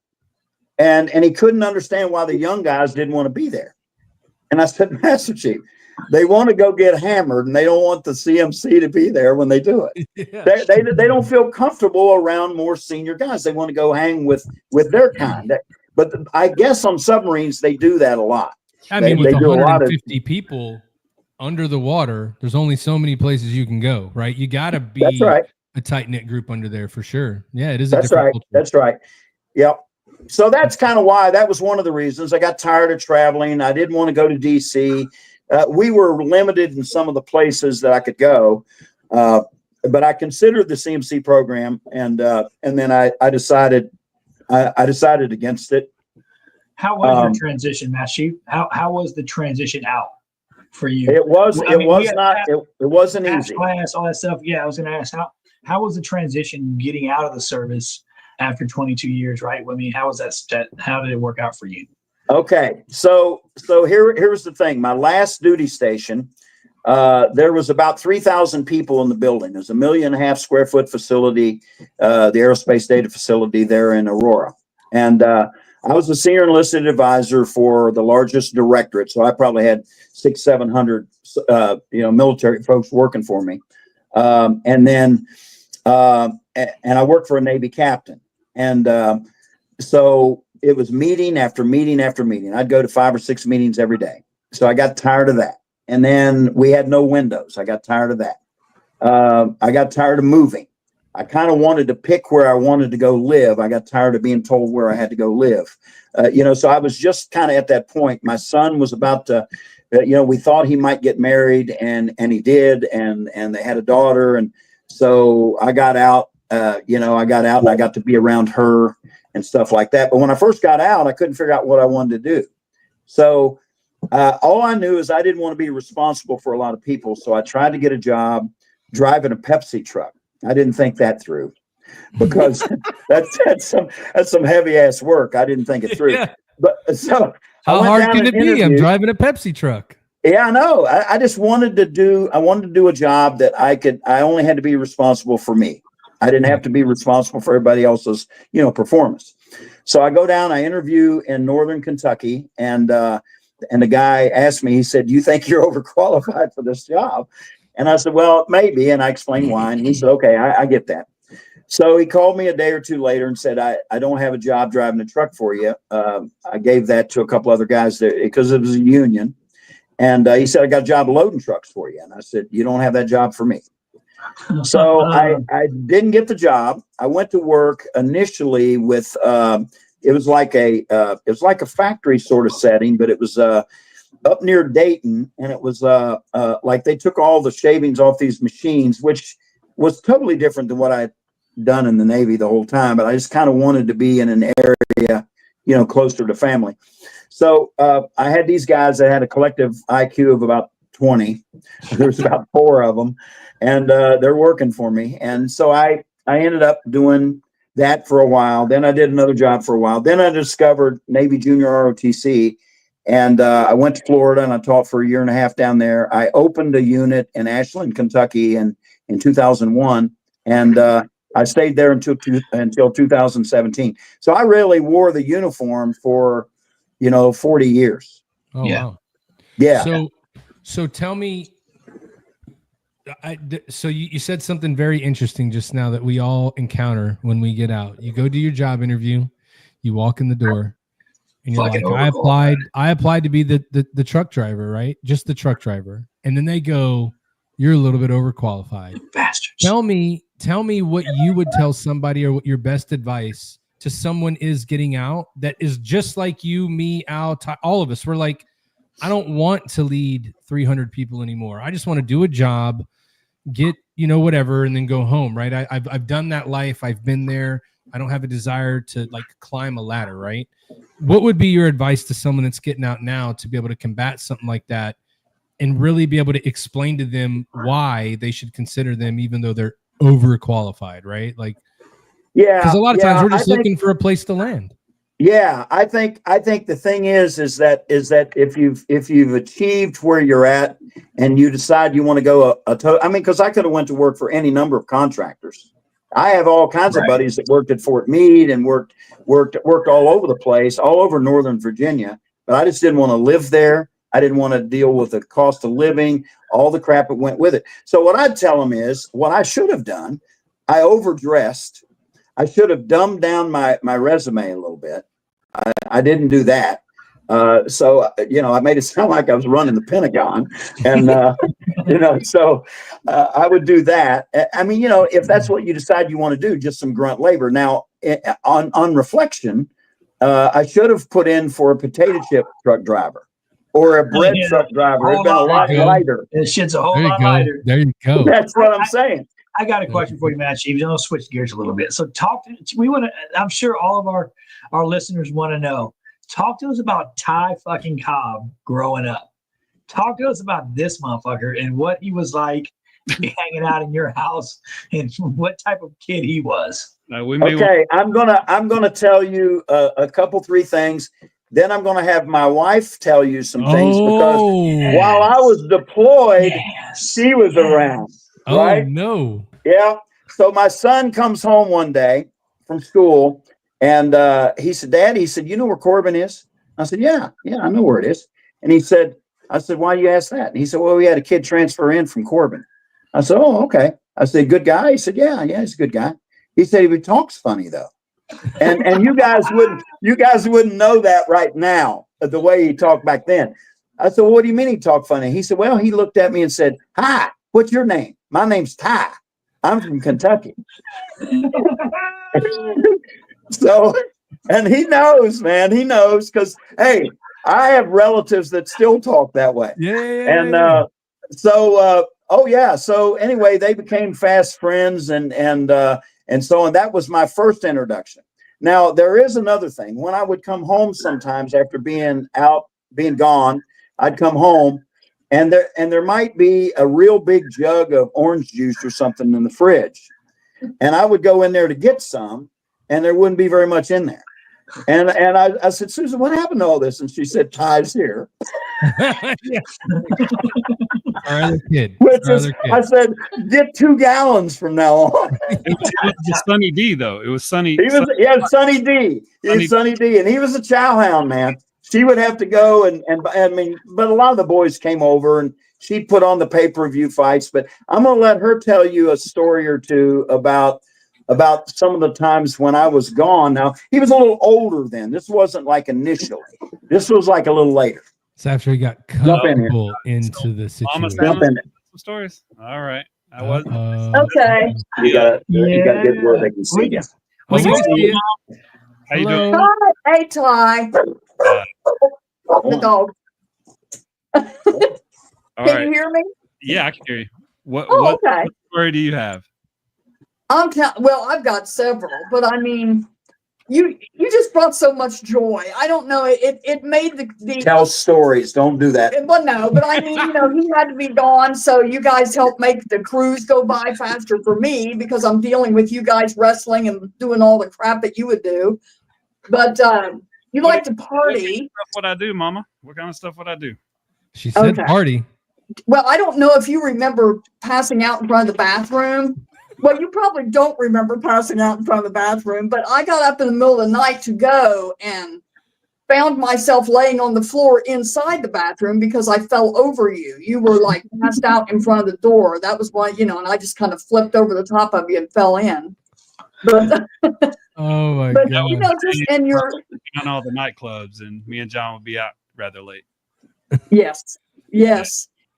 And he couldn't understand why the young guys didn't want to be there. And I said, Master Chief, they want to go get hammered and they don't want the CMC to be there when they do it. Yeah. They don't feel comfortable around more senior guys. They want to go hang with their kind. But I guess on submarines, they do that a lot. I mean, with 150 people under the water, there's only so many places you can go, right? You got to be a tight-knit group under there for sure. Yeah, it is. That's right. Culture. That's right. Yep. So that's kind of why that was one of the reasons I got tired of traveling. I didn't want to go to DC. We were limited in some of the places that I could go, but I considered the CMC program, and then I decided against it. How was your transition, Master Chief? How was the transition out for you? It wasn't easy. Class, all that stuff. Yeah, I was going to ask how was the transition getting out of the service after 22 years? Right. I mean, how was that? How did it work out for you? Okay, so here's the thing. My last duty station, there was about 3,000 people in the building. It was 1.5 million square foot facility, the aerospace data facility there in Aurora. And I was a senior enlisted advisor for the largest directorate, so I probably had 600-700 military folks working for me. And I worked for a Navy captain, and so it was meeting after meeting after meeting. I'd go to 5 or 6 meetings every day. So I got tired of that. And then we had no windows. I got tired of that. I got tired of moving. I kind of wanted to pick where I wanted to go live. I got tired of being told where I had to go live. So I was just kind of at that point. My son was about to, we thought he might get married, and he did. And they had a daughter. And so I got out, and I got to be around her and stuff like that. But when I first got out, I couldn't figure out what I wanted to do. So all I knew is I didn't want to be responsible for a lot of people. So I tried to get a job driving a Pepsi truck. I didn't think that through because that's some heavy ass work. I didn't think it through. Yeah. But so how hard can it be? I'm driving a Pepsi truck. Yeah, I know. I just wanted to do a job that I only had to be responsible for me. I didn't have to be responsible for everybody else's, performance. So I go down, I interview in Northern Kentucky, and the guy asked me, he said, "Do you think you're overqualified for this job?" And I said, "Well, maybe." And I explained why. And he said, "Okay, I get that." So he called me a day or two later and said, I don't have a job driving a truck for you. I gave that to a couple other guys there because it was a union. And he said, I got a job loading trucks for you. And I said, you don't have that job for me. So I didn't get the job. I went to work initially with it was like a factory sort of setting, but it was up near Dayton, and it was like they took all the shavings off these machines, which was totally different than what I'd done in the Navy the whole time. But I just kind of wanted to be in an area, closer to family. So I had these guys that had a collective IQ of about 20. There's about 4 of them, and they're working for me. And so I ended up doing that for a while. Then I did another job for a while. Then I discovered Navy Junior ROTC, and I went to Florida and I taught for a year and a half down there. I opened a unit in Ashland, Kentucky in 2001, and I stayed there until 2017. So I really wore the uniform for 40 years. Oh, Yeah. wow. Yeah. So tell me, so you said something very interesting just now that we all encounter when we get out. You go do your job interview, you walk in the door, and you're Fucking like, I applied to be the truck driver, right? Just the truck driver. And then they go, you're a little bit overqualified. Bastards. Tell me what you would tell somebody, or what your best advice to someone is getting out that is just like you, me, Al, all of us. We're like, I don't want to lead 300 people anymore. I just want to do a job, get, whatever, and then go home, right? I've done that life. I've been there. I don't have a desire to climb a ladder, right? What would be your advice to someone that's getting out now to be able to combat something like that and really be able to explain to them why they should consider them, even though they're overqualified, right? Yeah. Because a lot of times we're just looking for a place to land. Yeah, I think the thing is that if you've achieved where you're at and you decide you want to go because I could have went to work for any number of contractors. I have all kinds of buddies that worked at Fort Meade and worked all over the place, all over Northern Virginia. But I just didn't want to live there. I didn't want to deal with the cost of living, all the crap that went with it. So what I'd tell them is what I should have done. I overdressed. I should have dumbed down my resume a little bit. I didn't do that. So I made it sound like I was running the Pentagon, and so I would do that. I mean, if that's what you decide you want to do, just some grunt labor. Now, on reflection, I should have put in for a potato chip truck driver or a bread truck driver. It'd been a lot lighter. This shit's a whole lot lighter. There you go. That's what I'm saying. I got a question for you, Matt Sheaves. I'll switch gears a little bit. So I'm sure all of our listeners want to know. Talk to us about Ty fucking Cobb growing up. Talk to us about this motherfucker and what he was like hanging out in your house and what type of kid he was. I'm gonna tell you a couple, 3 things. Then I'm gonna have my wife tell you some things because while I was deployed, she was around. Right? Oh, no. Yeah. So my son comes home one day from school, and he said, Dad, you know where Corbin is? I said, yeah, I know where it is. And I said, why you ask that? And he said, well, we had a kid transfer in from Corbin. I said, oh, okay. I said, good guy? He said, yeah, he's a good guy. He said, he talks funny though. And you guys wouldn't know that right now, the way he talked back then. I said, well, what do you mean he talked funny? He said, well, he looked at me and said, hi, what's your name? My name's Ty. I'm from Kentucky. So, and he knows, man. He knows because, hey, I have relatives that still talk that way. Yeah. And so anyway, they became fast friends, and so on. That was my first introduction. Now there is another thing. When I would come home sometimes after being gone, I'd come home. And there might be a real big jug of orange juice or something in the fridge. And I would go in there to get some, and there wouldn't be very much in there. And I said, Susan, what happened to all this? And she said, Ty's here. Our other kid. I said, get 2 gallons from now on. It was Sunny D, though. It was Sunny. Sunny D. He's Sunny D. And he was a chow hound, man. She would have to go but a lot of the boys came over and she'd put on the pay-per-view fights. But I'm going to let her tell you a story or two about about some of the times when I was gone. Now, he was a little older then. This wasn't like initially. This was like a little later. It's after he got Jump in here. comfortable into the Mama situation. Jump in. some stories. All right. I was. Okay. You got to get where they can see you. Oh, we can see you. How you Hello. doing? Hi, hey, Ty. The dog. All Can right. you hear me? Yeah, I can hear you. What Oh, what okay. story do you have? Well, I've got several, but I mean, you just brought so much joy. I don't know. It made the Tell stories. Don't do that. well, no, but I mean, he had to be gone, so you guys helped make the cruise go by faster for me because I'm dealing with you guys wrestling and doing all the crap that you would do. But you like to party. What I do, Mama? What kind of stuff would I do? She said Okay. party. Well, I don't know if you remember passing out in front of the bathroom. Well, you probably don't remember passing out in front of the bathroom, but I got up in the middle of the night to go and found myself laying on the floor inside the bathroom because I fell over you. You were like passed out in front of the door. That was why, and I just kind of flipped over the top of you and fell in. But, Oh my but god. just and you're On all the nightclubs, and me and John would be out rather late. yes.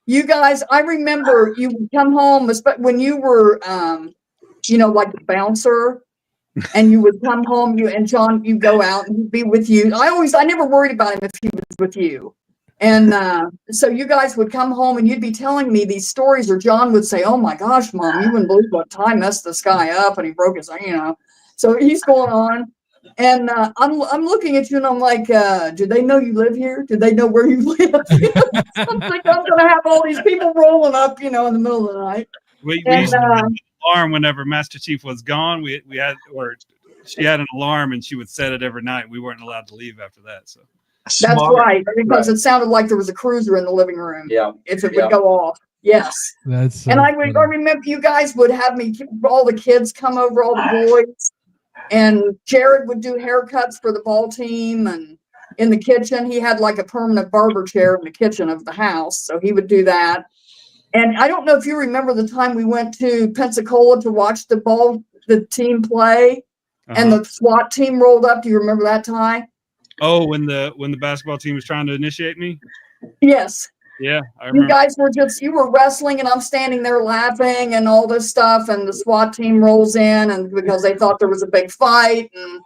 You guys, I remember you would come home, when you were, like the bouncer, and you would come home, you and John, you go out and he'd be with you. I never worried about him if he was with you. And so you guys would come home and you'd be telling me these stories, or John would say, "Oh my gosh, Mom, you wouldn't believe what Ty messed this guy up and he broke his, So he's going on. And I'm looking at you and I'm like, do they know you live here? Do they know where you live? I'm like, I'm going to have all these people rolling up, in the middle of the night. We And, used to have an alarm whenever Master Chief was gone. She had an alarm and she would set it every night. We weren't allowed to leave after that. So That's right, because it sounded like there was a cruiser in the living room. Yeah. If it would go off. Yes. That's so And I funny. remember you guys would have all the kids come over, all the boys. And Jared would do haircuts for the ball team. And in the kitchen, he had like a permanent barber chair in the kitchen of the house. So he would do that. And I don't know if you remember the time we went to Pensacola to watch the team play, and the SWAT team rolled up. Do you remember that, Ty? Oh, when the basketball team was trying to initiate me? Yes. Yeah, I remember. You guys you were wrestling and I'm standing there laughing and all this stuff, and the SWAT team rolls in, and because they thought there was a big fight, and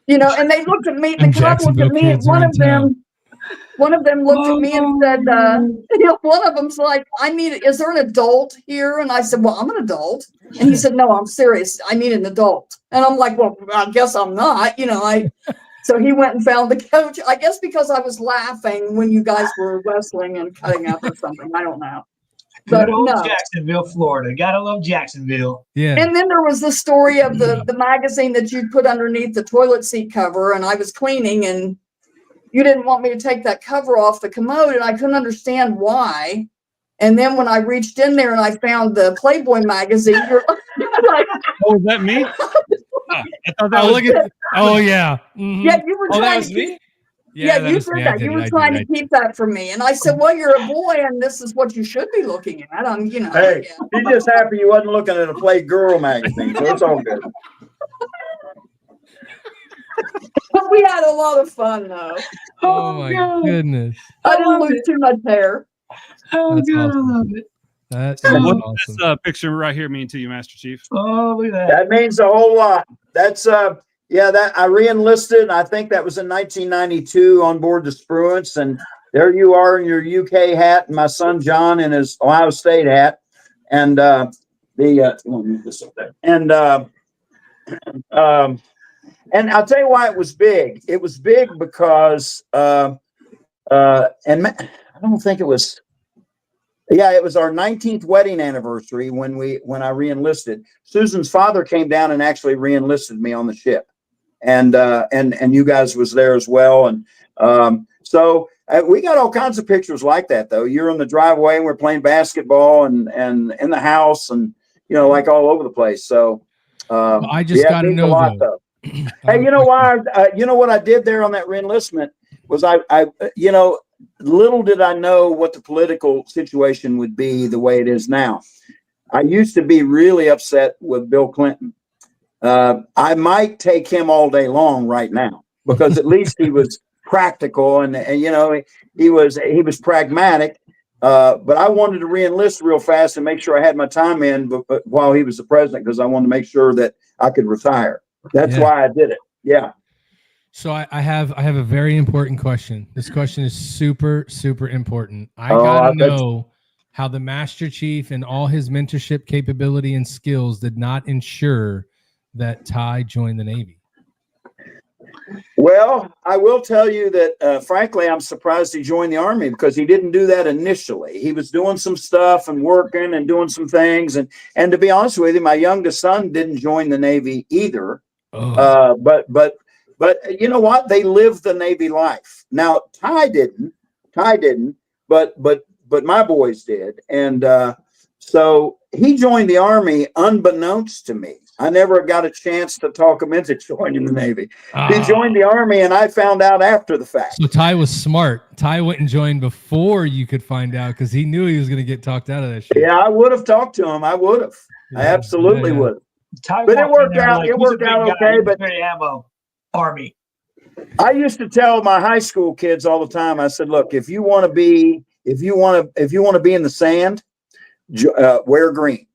and they looked at me, the cop looked at me, and one of them looked at me and said, one of them's like, is there an adult here? And I said, well, I'm an adult. And he said, no, I'm serious. I need an adult. And I'm like, well, I guess I'm not, So he went and found the coach, I guess because I was laughing when you guys were wrestling and cutting up or something. I don't know. But Good old no. Jacksonville, Florida. Gotta love Jacksonville. Yeah. And then there was the story of the magazine that you put underneath the toilet seat cover, and I was cleaning, and you didn't want me to take that cover off the commode, and I couldn't understand why. And then when I reached in there and I found the Playboy magazine, you're like, oh, was that me? I thought that was Oh yeah. Mhm. yeah, you were Oh, that trying was to me? Yeah, that you was did me. I that. did You it. were I trying did to it. keep that from me. And I said, well, you're a boy and this is what you should be looking at. Hey, she's just happy you wasn't looking at a Playgirl magazine, so it's all good. But we had a lot of fun, though. Oh my goodness. I didn't lose too much hair. Oh, That's God, awesome. I love it. That is What awesome. does this picture right here mean to you, Master Chief? Oh, look at that. That means a whole lot. That's that I re-enlisted. I think that was in 1992 on board the Spruance, and there you are in your UK hat, and my son John in his Ohio State hat, and let me move this up there. And I'll tell you why it was big. It was big because I don't think it was. Yeah, it was our 19th wedding anniversary when I re-enlisted. Susan's father came down and actually re-enlisted me on the ship, and you guys was there as well, and so we got all kinds of pictures like that. Though you're in the driveway and we're playing basketball, and in the house, and like all over the place. So I just got to know though. Hey, you know why? You know what I did there on that re-enlistment was I little did I know what the political situation would be the way it is now. I used to be really upset with Bill Clinton, I might take him all day long right now because at least he was practical and you know, he was pragmatic. But I wanted to reenlist real fast and make sure I had my time in but while he was the president because I wanted to make sure that I could retire. That's why I did it. Yeah. So I have a very important question. This question is super, super important. I gotta know how the Master Chief and all his mentorship capability and skills did not ensure that Ty joined the Navy. Well, I will tell you that, frankly, I'm surprised he joined the Army because he didn't do that initially. He was doing some stuff and working and doing some things. And to be honest with you, my youngest son didn't join the Navy either. Oh. But you know what? They lived the Navy life. Now, Ty didn't, but my boys did. And so he joined the Army unbeknownst to me. I never got a chance to talk him into joining the Navy. He joined the Army, and I found out after the fact. So Ty was smart. Ty went and joined before you could find out because he knew he was going to get talked out of that shit. Yeah, I would have talked to him. I would have. Yeah, I absolutely would. Ty But it walked in worked there out. like, It "Who's a worked big out guy? okay. He's But ready to have a Army." I used to tell my high school kids all the time. I said, "Look, if you want to be in the sand, wear green.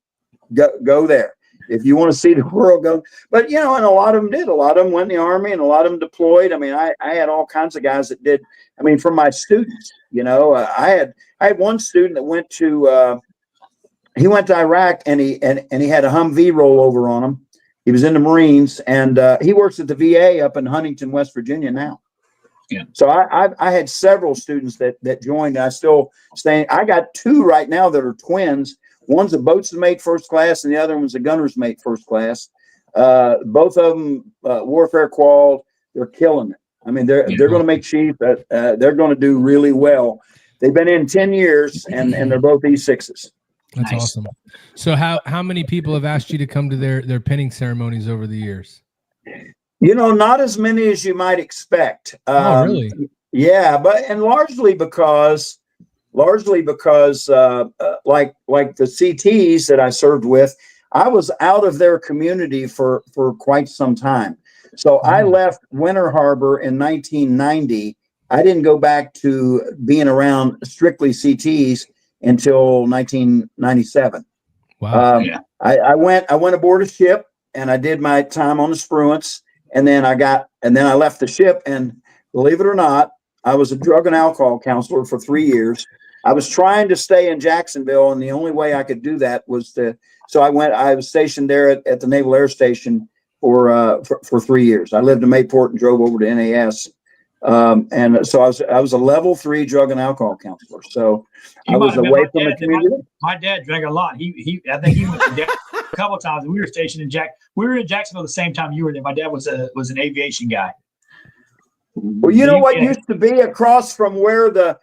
Go there. If you want to see the world, go." But you know, and a lot of them did. A lot of them went in the Army, and a lot of them deployed. I mean, I had all kinds of guys that did. I mean, from my students, you know, I had one student that went to Iraq, and he had a Humvee rollover on him. He was in the Marines, and he works at the VA up in Huntington, West Virginia now. Yeah. So I had several students that joined. And I still stay. I got two right now that are twins. One's a boatswain's mate first class, and the other one's a gunner's mate first class. Both of them warfare qualified. They're killing it. I mean, they're going to make chief. They're going to do really well. They've been in 10 years, and they're both E6s. That's Nice. awesome. So how many people have asked you to come to their pinning ceremonies over the years? You know, not as many as you might expect. Oh, really? Yeah, but largely because like the CTs that I served with, I was out of their community for quite some time. So I left Winter Harbor in 1990. I didn't go back to being around strictly CTs until 1997. Wow. Yeah. I went aboard a ship and I did my time on the Spruance, and then I left the ship, and believe it or not, I was a drug and alcohol counselor for 3 years. I was trying to stay in Jacksonville, and the only way I could do that was I was stationed there at the Naval Air Station for 3 years. I lived in Mayport and drove over to NAS. And so I was a level 3 drug and alcohol counselor. So I was away from the community. My dad drank a lot. I think he went to Jack a couple of times. We were stationed in We were in Jacksonville the same time you were there. My dad was an aviation guy. Well, you know what used to be across from where the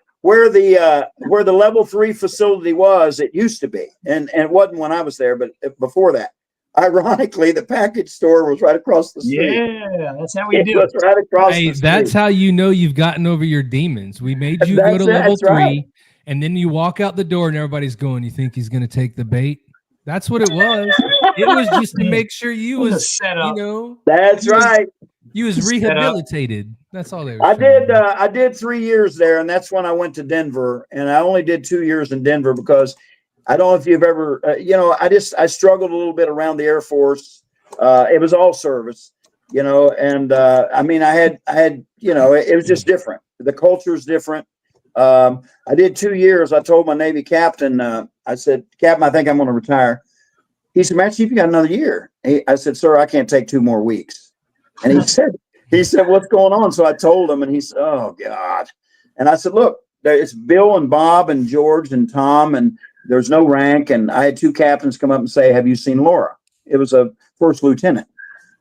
level 3 facility was. It used to be, and it wasn't when I was there, but before that. Ironically, the package store was right across the street. Yeah, that's how we do it. Was right across the street. That's how you know you've gotten over your demons. We made you go to level 3, right. And then you walk out the door and everybody's going, "You think he's going to take the bait?" That's what it was. It was just to make sure you was set up. You know. That's right. You was rehabilitated. That's all they were. I did 3 years there, and that's when I went to Denver, and I only did 2 years in Denver because I don't know if you've ever, I struggled a little bit around the Air Force. It was all service, and I mean, I had, it was just different. The culture is different. I did 2 years. I told my Navy captain, I said, "Captain, I think I'm going to retire." He said, "Master Chief, you got another year." I said, "Sir, I can't take 2 more weeks." And he said, "What's going on?" So I told him, and he said, "Oh God." And I said, "Look, it's Bill and Bob and George and Tom, and there's no rank." And I had 2 captains come up and say, "Have you seen Laura?" It was a first lieutenant.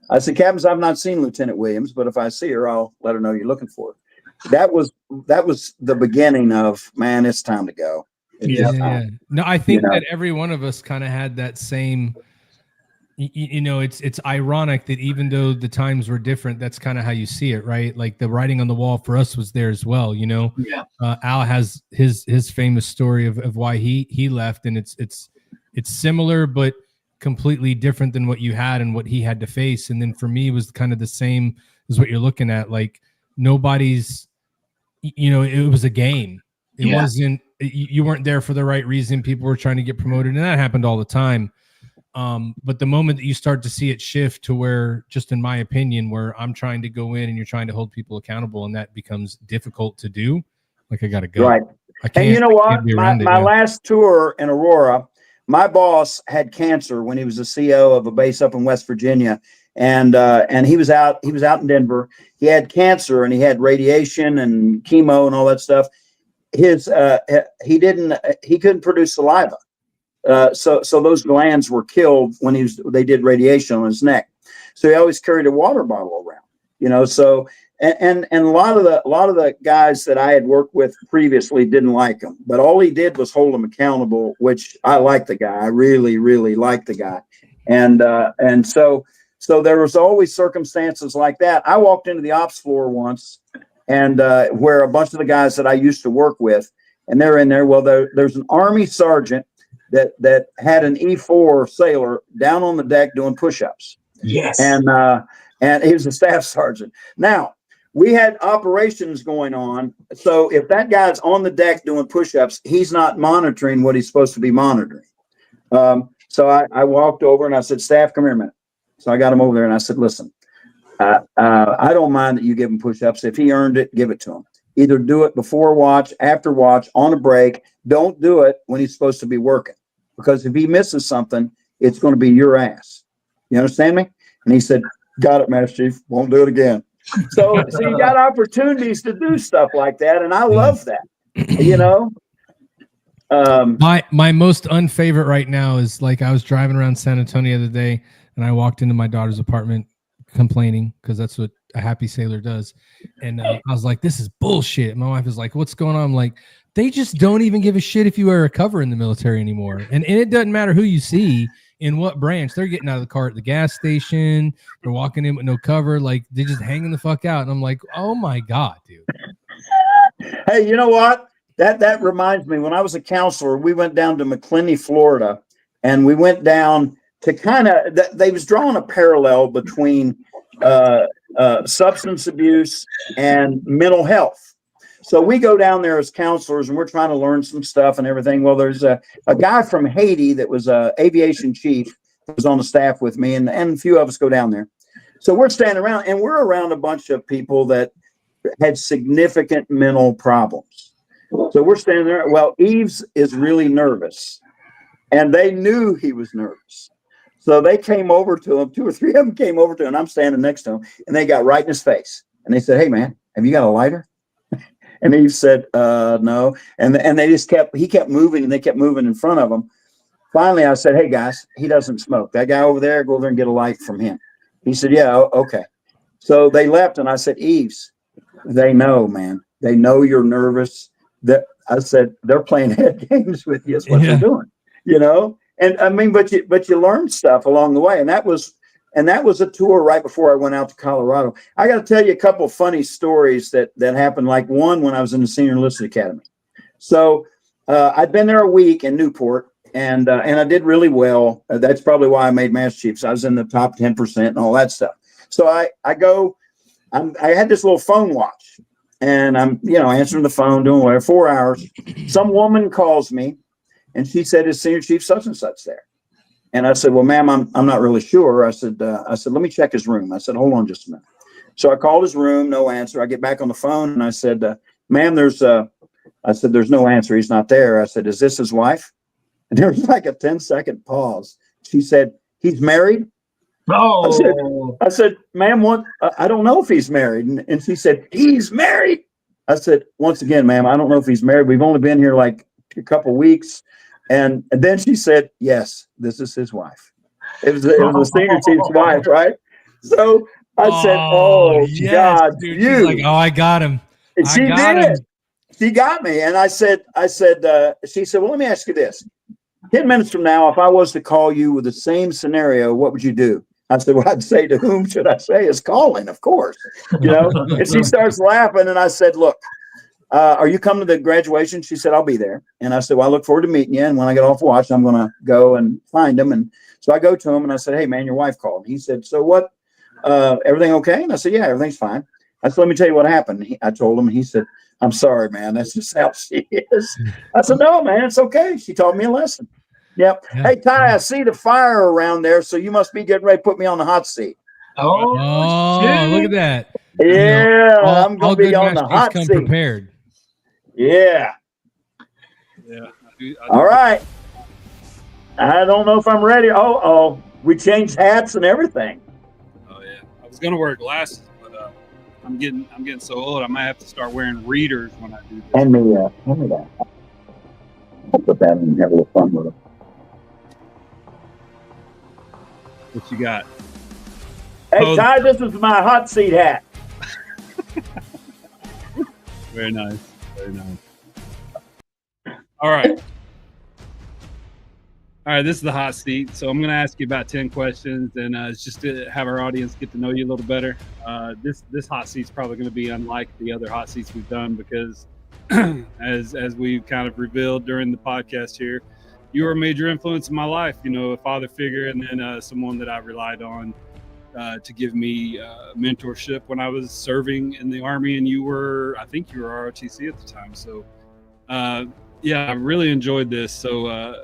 I said, "Captains, I've not seen Lieutenant Williams, but if I see her, I'll let her know you're looking for her." That was the beginning of, man, it's time to go. Yeah. No, I think that every one of us kind of had that same, it's ironic that even though the times were different, that's kind of how you see it, right? Like the writing on the wall for us was there as well, Yeah. Al has his famous story of why he left, and it's similar, but completely different than what you had and what he had to face. And then for me, it was kind of the same as what you're looking at. Like nobody's, it was a game. It wasn't, you weren't there for the right reason. People were trying to get promoted, and that happened all the time. But the moment that you start to see it shift to where, just in my opinion, where I'm trying to go in and you're trying to hold people accountable, and that becomes difficult to do, like I got to go. Right. And you know what? My last tour in Aurora, my boss had cancer when he was the CEO of a base up in West Virginia. And he was out in Denver. He had cancer and he had radiation and chemo and all that stuff. He couldn't produce saliva. So those glands were killed when they did radiation on his neck. So he always carried a water bottle around, so, and a lot of the guys that I had worked with previously didn't like him, but all he did was hold him accountable, which I like the guy. I really, really like the guy. And so there was always circumstances like that. I walked into the ops floor once and where a bunch of the guys that I used to work with, and they're in there. Well, there's an Army sergeant that had an E4 sailor down on the deck doing push-ups. Yes. And he was a staff sergeant. Now, we had operations going on. So if that guy's on the deck doing push-ups, he's not monitoring what he's supposed to be monitoring. So I walked over and I said, staff, come here a minute. So I got him over there and I said, listen, I don't mind that you give him push-ups. If he earned it, give it to him. Either do it before watch, after watch, on a break. Don't do it when he's supposed to be working. Because if he misses something, it's going to be your ass. You understand me? And he said, got it, Master Chief. Won't do it again. So you got opportunities to do stuff like that. And I love that, My most unfavorite right now is, like, I was driving around San Antonio the other day and I walked into my daughter's apartment complaining, because that's what a happy sailor does. And I was like, this is bullshit. My wife is like, what's going on? I'm like, they just don't even give a shit if you wear a cover in the military anymore. And it doesn't matter who you see in what branch. They're getting out of the car at the gas station. They're walking in with no cover. Like, they're just hanging the fuck out. And I'm like, oh my God, dude. Hey, you know what? That reminds me, when I was a counselor, we went down to McClinney, Florida, and we went down to they was drawing a parallel between substance abuse and mental health. So we go down there as counselors and we're trying to learn some stuff and everything. Well, there's a guy from Haiti that was an aviation chief that was on the staff with me, and a few of us go down there. So we're standing around and we're around a bunch of people that had significant mental problems. So we're standing there. Well, Eves is really nervous, and they knew he was nervous. So they came over to him, 2 or 3 of them came over to him, and I'm standing next to him, and they got right in his face. And they said, hey, man, have you got a lighter? And he said, no. And he kept moving, and they kept moving in front of him. Finally, I said, hey, guys, he doesn't smoke. That guy over there, go over there and get a light from him. He said, yeah, okay. So they left, and I said, Eves, they know, man. They know you're nervous. I said, they're playing head games with you. That's what they're doing, And I mean, but you learn stuff along the way. And that was a tour right before I went out to Colorado. I got to tell you a couple of funny stories that happened. Like one when I was in the Senior Enlisted Academy. So I'd been there a week in Newport, and I did really well. That's probably why I made Master Chiefs. I was in the top 10% and all that stuff. So I had this little phone watch, and I'm answering the phone, doing whatever, 4 hours. Some woman calls me. And she said, is Senior Chief such and such there? And I said, well, ma'am, I'm not really sure. I said, let me check his room. I said, hold on just a minute. So I called his room, no answer. I get back on the phone and I said, ma'am, there's no answer. He's not there. I said, is this his wife? And there was like a 10-second pause. She said, he's married. Oh, I said, ma'am, what? I don't know if he's married. And she said, he's married. I said, once again, ma'am, I don't know if he's married. We've only been here like a couple of weeks. And then she said, yes, this is his wife. It was the Senior Chief's wife, right? So I said, yes, God, dude. She's like, oh, I got him. And she did. She got me. And she said, well, let me ask you this. 10 minutes from now, if I was to call you with the same scenario, what would you do? I said, well, I'd say, to whom should I say is calling, of course. And she starts laughing. And I said, look, are you coming to the graduation? She said, I'll be there. And I said, well, I look forward to meeting you. And when I get off watch, I'm going to go and find him. And so I go to him and I said, hey, man, your wife called. He said, so what? Everything okay? And I said, yeah, everything's fine. I said, let me tell you what happened. I told him, he said, I'm sorry, man. That's just how she is. I said, no, man, it's okay. She taught me a lesson. Yep. Yeah. Hey, Ty, I see the fire around there. So you must be getting ready to put me on the hot seat. Oh, Oh, look at that. Yeah, All- I'm all going to be good on the masterpiece hot come seat. prepared. Yeah. Yeah. I do. All right. I don't know if I'm ready. Oh, we changed hats and everything. Oh yeah. I was gonna wear glasses, but I'm getting so old. I might have to start wearing readers when I do this. Hand me that. I'll put that in and have a little fun with it. What you got? Hey, Oh. Ty, this is my hot seat hat. Very nice. Very nice. All right. All right, this is the hot seat. So I'm going to ask you about 10 questions, and it's just to have our audience get to know you a little better. This hot seat's probably going to be unlike the other hot seats we've done because, as we've kind of revealed during the podcast here, you were a major influence in my life. You know, a father figure, and then someone that I relied on to give me mentorship when I was serving in the Army, and I think you were ROTC at the time. So, yeah, I really enjoyed this. So,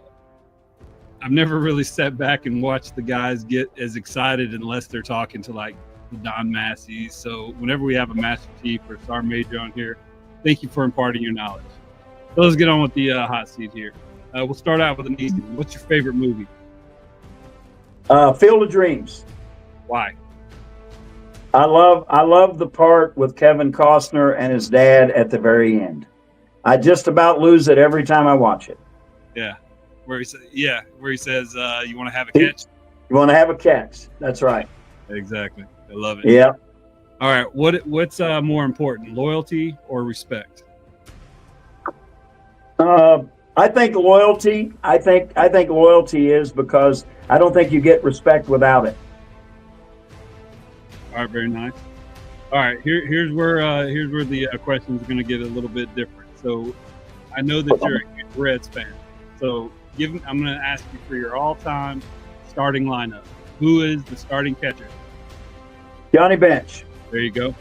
I've never really sat back and watched the guys get as excited unless they're talking to like the Don Masseys. So whenever we have a Master Chief or Sergeant Major on here, thank you for imparting your knowledge. So let's get on with the hot seat here. We'll start out with an easy one. What's your favorite movie? Field of Dreams. Why? I love the part with Kevin Costner and his dad at the very end. I just about lose it every time I watch it. Yeah. Where he says, you want to have a catch? You want to have a catch. That's right. Exactly. I love it. Yeah. All right. What's more important, loyalty or respect? I think loyalty. I think loyalty is because I don't think you get respect without it. All right. Very nice. All right. Here's where the questions are going to get a little bit different. So I know that you're a huge Reds fan. So I'm going to ask you for your all-time starting lineup. Who is the starting catcher? Johnny Bench. There you go.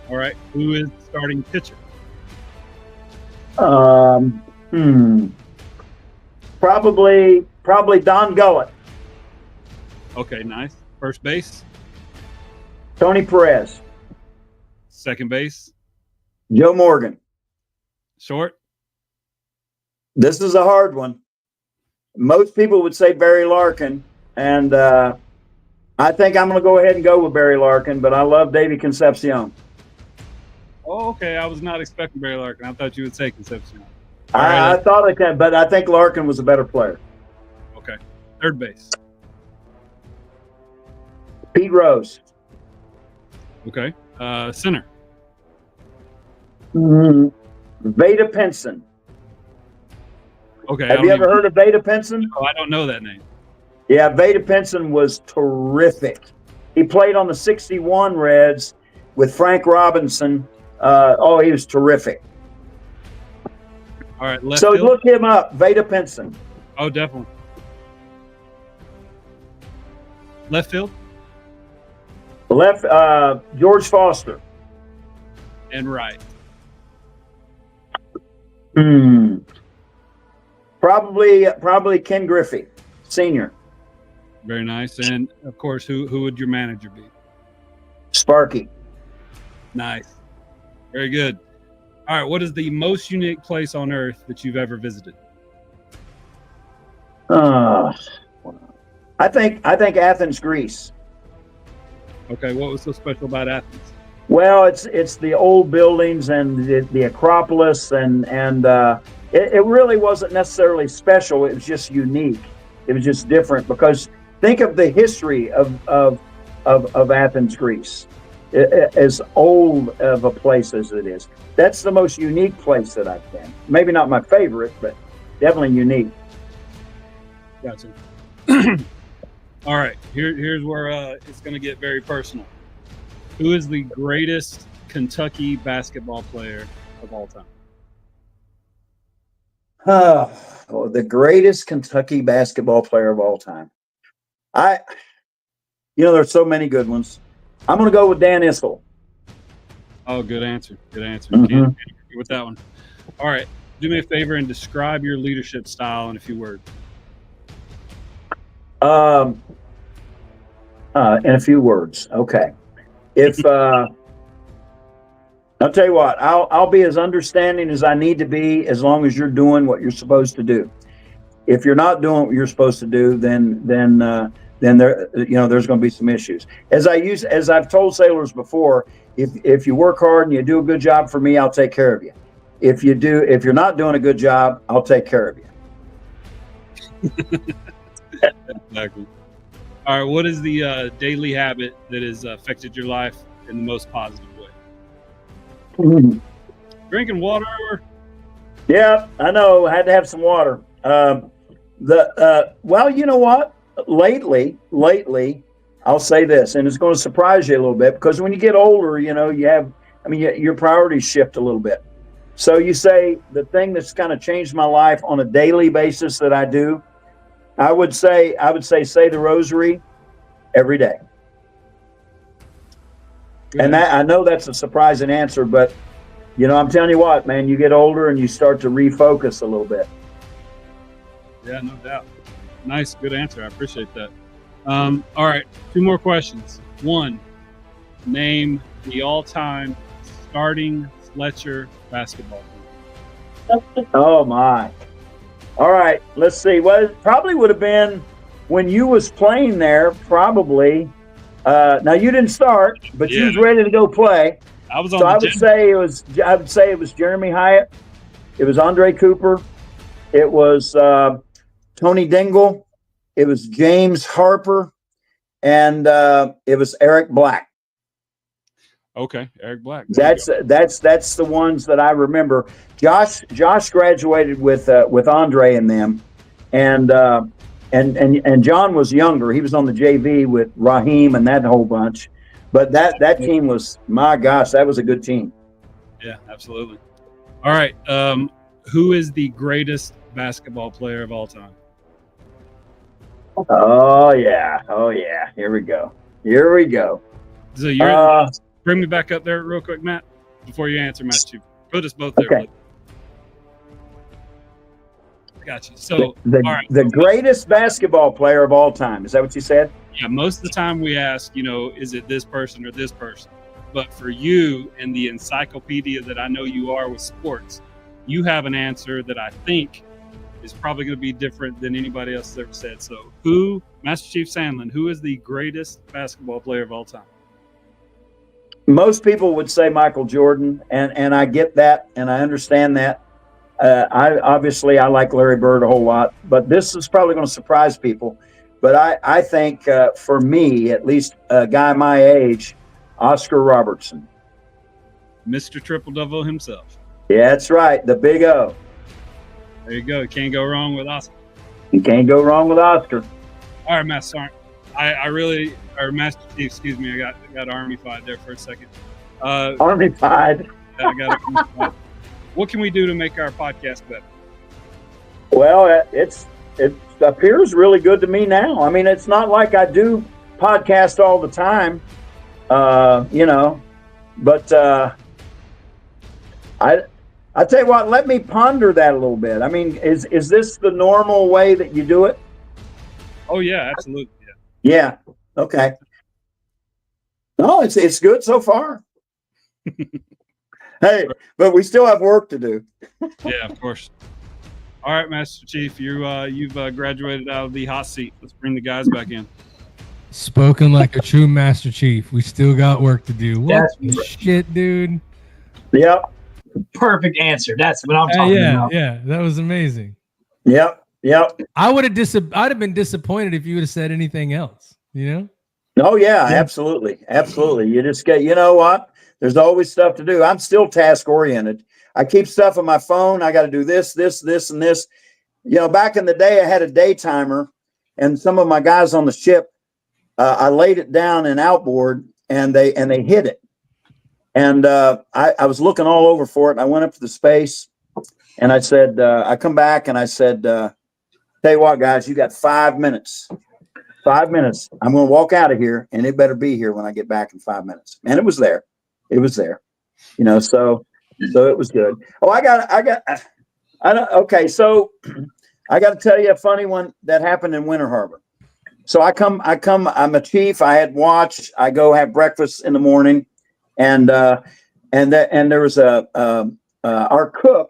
All right. Who is the starting pitcher? Probably Don Gullett. Okay, nice. First base? Tony Perez. Second base? Joe Morgan. Short? This is a hard one. Most people would say Barry Larkin, and I think I'm going to go ahead and go with Barry Larkin, but I love Davey Concepcion. Oh, okay. I was not expecting Barry Larkin. I thought you would say Concepcion. I thought I could, but I think Larkin was a better player. Okay. Third base? Pete Rose. Okay. Center? Veda Pinson. Okay. Have you ever heard of Veda Pinson? Oh, I don't know that name. Yeah, Veda Pinson was terrific. He played on the 61 Reds with Frank Robinson. He was terrific. All right. Left So field? look him up, Veda Pinson. Oh, definitely. Left field? Left, George Foster. And right. Probably Ken Griffey, Sr. Very nice. And, of course, who would your manager be? Sparky. Nice. Very good. All right. What is the most unique place on Earth that you've ever visited? I think Athens, Greece. Okay. What was so special about Athens? Well, it's the old buildings and the Acropolis, and it really wasn't necessarily special. It was just unique. It was just different because think of the history of Athens, Greece. As old of a place as it is, that's the most unique place that I've been. Maybe not my favorite, but definitely unique. Gotcha. All right. Here's where it's going to get very personal. Who is the greatest Kentucky basketball player of all time? The greatest Kentucky basketball player of all time. There's so many good ones. I'm going to go with Dan Issel. Oh, good answer. Good answer. Mhm. Can't agree with that one. All right. Do me a favor and describe your leadership style in a few words. In a few words. Okay. If I'll tell you what, I'll be as understanding as I need to be as long as you're doing what you're supposed to do. If you're not doing what you're supposed to do, then there, there's going to be some issues. As I've told sailors before, if you work hard and you do a good job for me, I'll take care of you. If you're not doing a good job, I'll take care of you. Exactly. All right. What is the daily habit that has affected your life in the most positive way? Drinking water. Yeah, I know. I had to have some water. Well, you know what? Lately, I'll say this, and it's going to surprise you a little bit because when you get older, your priorities shift a little bit. So you say the thing that's kind of changed my life on a daily basis that I do, I would say the rosary every day. And that, I know that's a surprising answer, but I'm telling you what, man, you get older and you start to refocus a little bit. Yeah, no doubt. Nice, good answer. I appreciate that. All right, 2 more questions. 1, name the all-time starting Fletcher basketball team. Oh my! All right, let's see. Well, it probably would have been when you was playing there. Probably. Now you didn't start, but you was ready to go play. I was on. So I would say it was Jeremy Hyatt. It was Andre Cooper. It was Tony Dingle. It was James Harper, and it was Eric Black. Okay, Eric Black. That's the ones that I remember. Josh graduated with Andre and them, and John was younger. He was on the JV with Raheem and that whole bunch. But that team was, my gosh, that was a good team. Yeah, absolutely. All right, who is the greatest basketball player of all time? Oh yeah. Here we go. So you're bring me back up there real quick, Matt, before you answer, Matt. Too. Put us both there. Okay. Gotcha. So the greatest basketball player of all time. Is that what you said? Yeah. Most of the time we ask, is it this person or this person? But for you and the encyclopedia that I know you are with sports, you have an answer that I think is probably going to be different than anybody else has ever said. So Master Chief Sandlin, who is the greatest basketball player of all time? Most people would say Michael Jordan, and I get that, and I understand that. I like Larry Bird a whole lot, but this is probably going to surprise people. But I think for me, at least a guy my age, Oscar Robertson. Mr. Triple Double himself. Yeah, that's right. The Big O. There you go. Can't go wrong with Oscar. You can't go wrong with Oscar. All right, Master Chief, excuse me. I got Army-fied there for a second. Army-fied. I got Army-fied. What can we do to make our podcast better? Well, it appears really good to me now. I mean, it's not like I do podcast all the time, but I tell you what, let me ponder that a little bit. I mean, is this the normal way that you do it? Oh yeah, absolutely. Yeah. Okay. No, it's good so far. Hey, but we still have work to do. Yeah, of course. All right, Master Chief, you've graduated out of the hot seat. Let's bring the guys back in. Spoken like a true Master Chief. We still got work to do. What the shit, dude? Yep. Perfect answer. That's what I'm talking about. Yeah, that was amazing. Yep. I'd have been disappointed if you would have said anything else, Oh yeah, absolutely. You just get, you know what? There's always stuff to do. I'm still task oriented. I keep stuff on my phone. I got to do this, and this. Back in the day, I had a day timer, and some of my guys on the ship, I laid it down in outboard, and they hit it. And I was looking all over for it. And I went up to the space, and I said, I come back and I said, tell you what, guys, you got 5 minutes. 5 minutes. I'm going to walk out of here, and it better be here when I get back in 5 minutes. And it was there. It was there. You know, so it was good. Oh, I don't, okay. So I got to tell you a funny one that happened in Winter Harbor. So I'm a chief. I had watch. I go have breakfast in the morning, and there was our cook,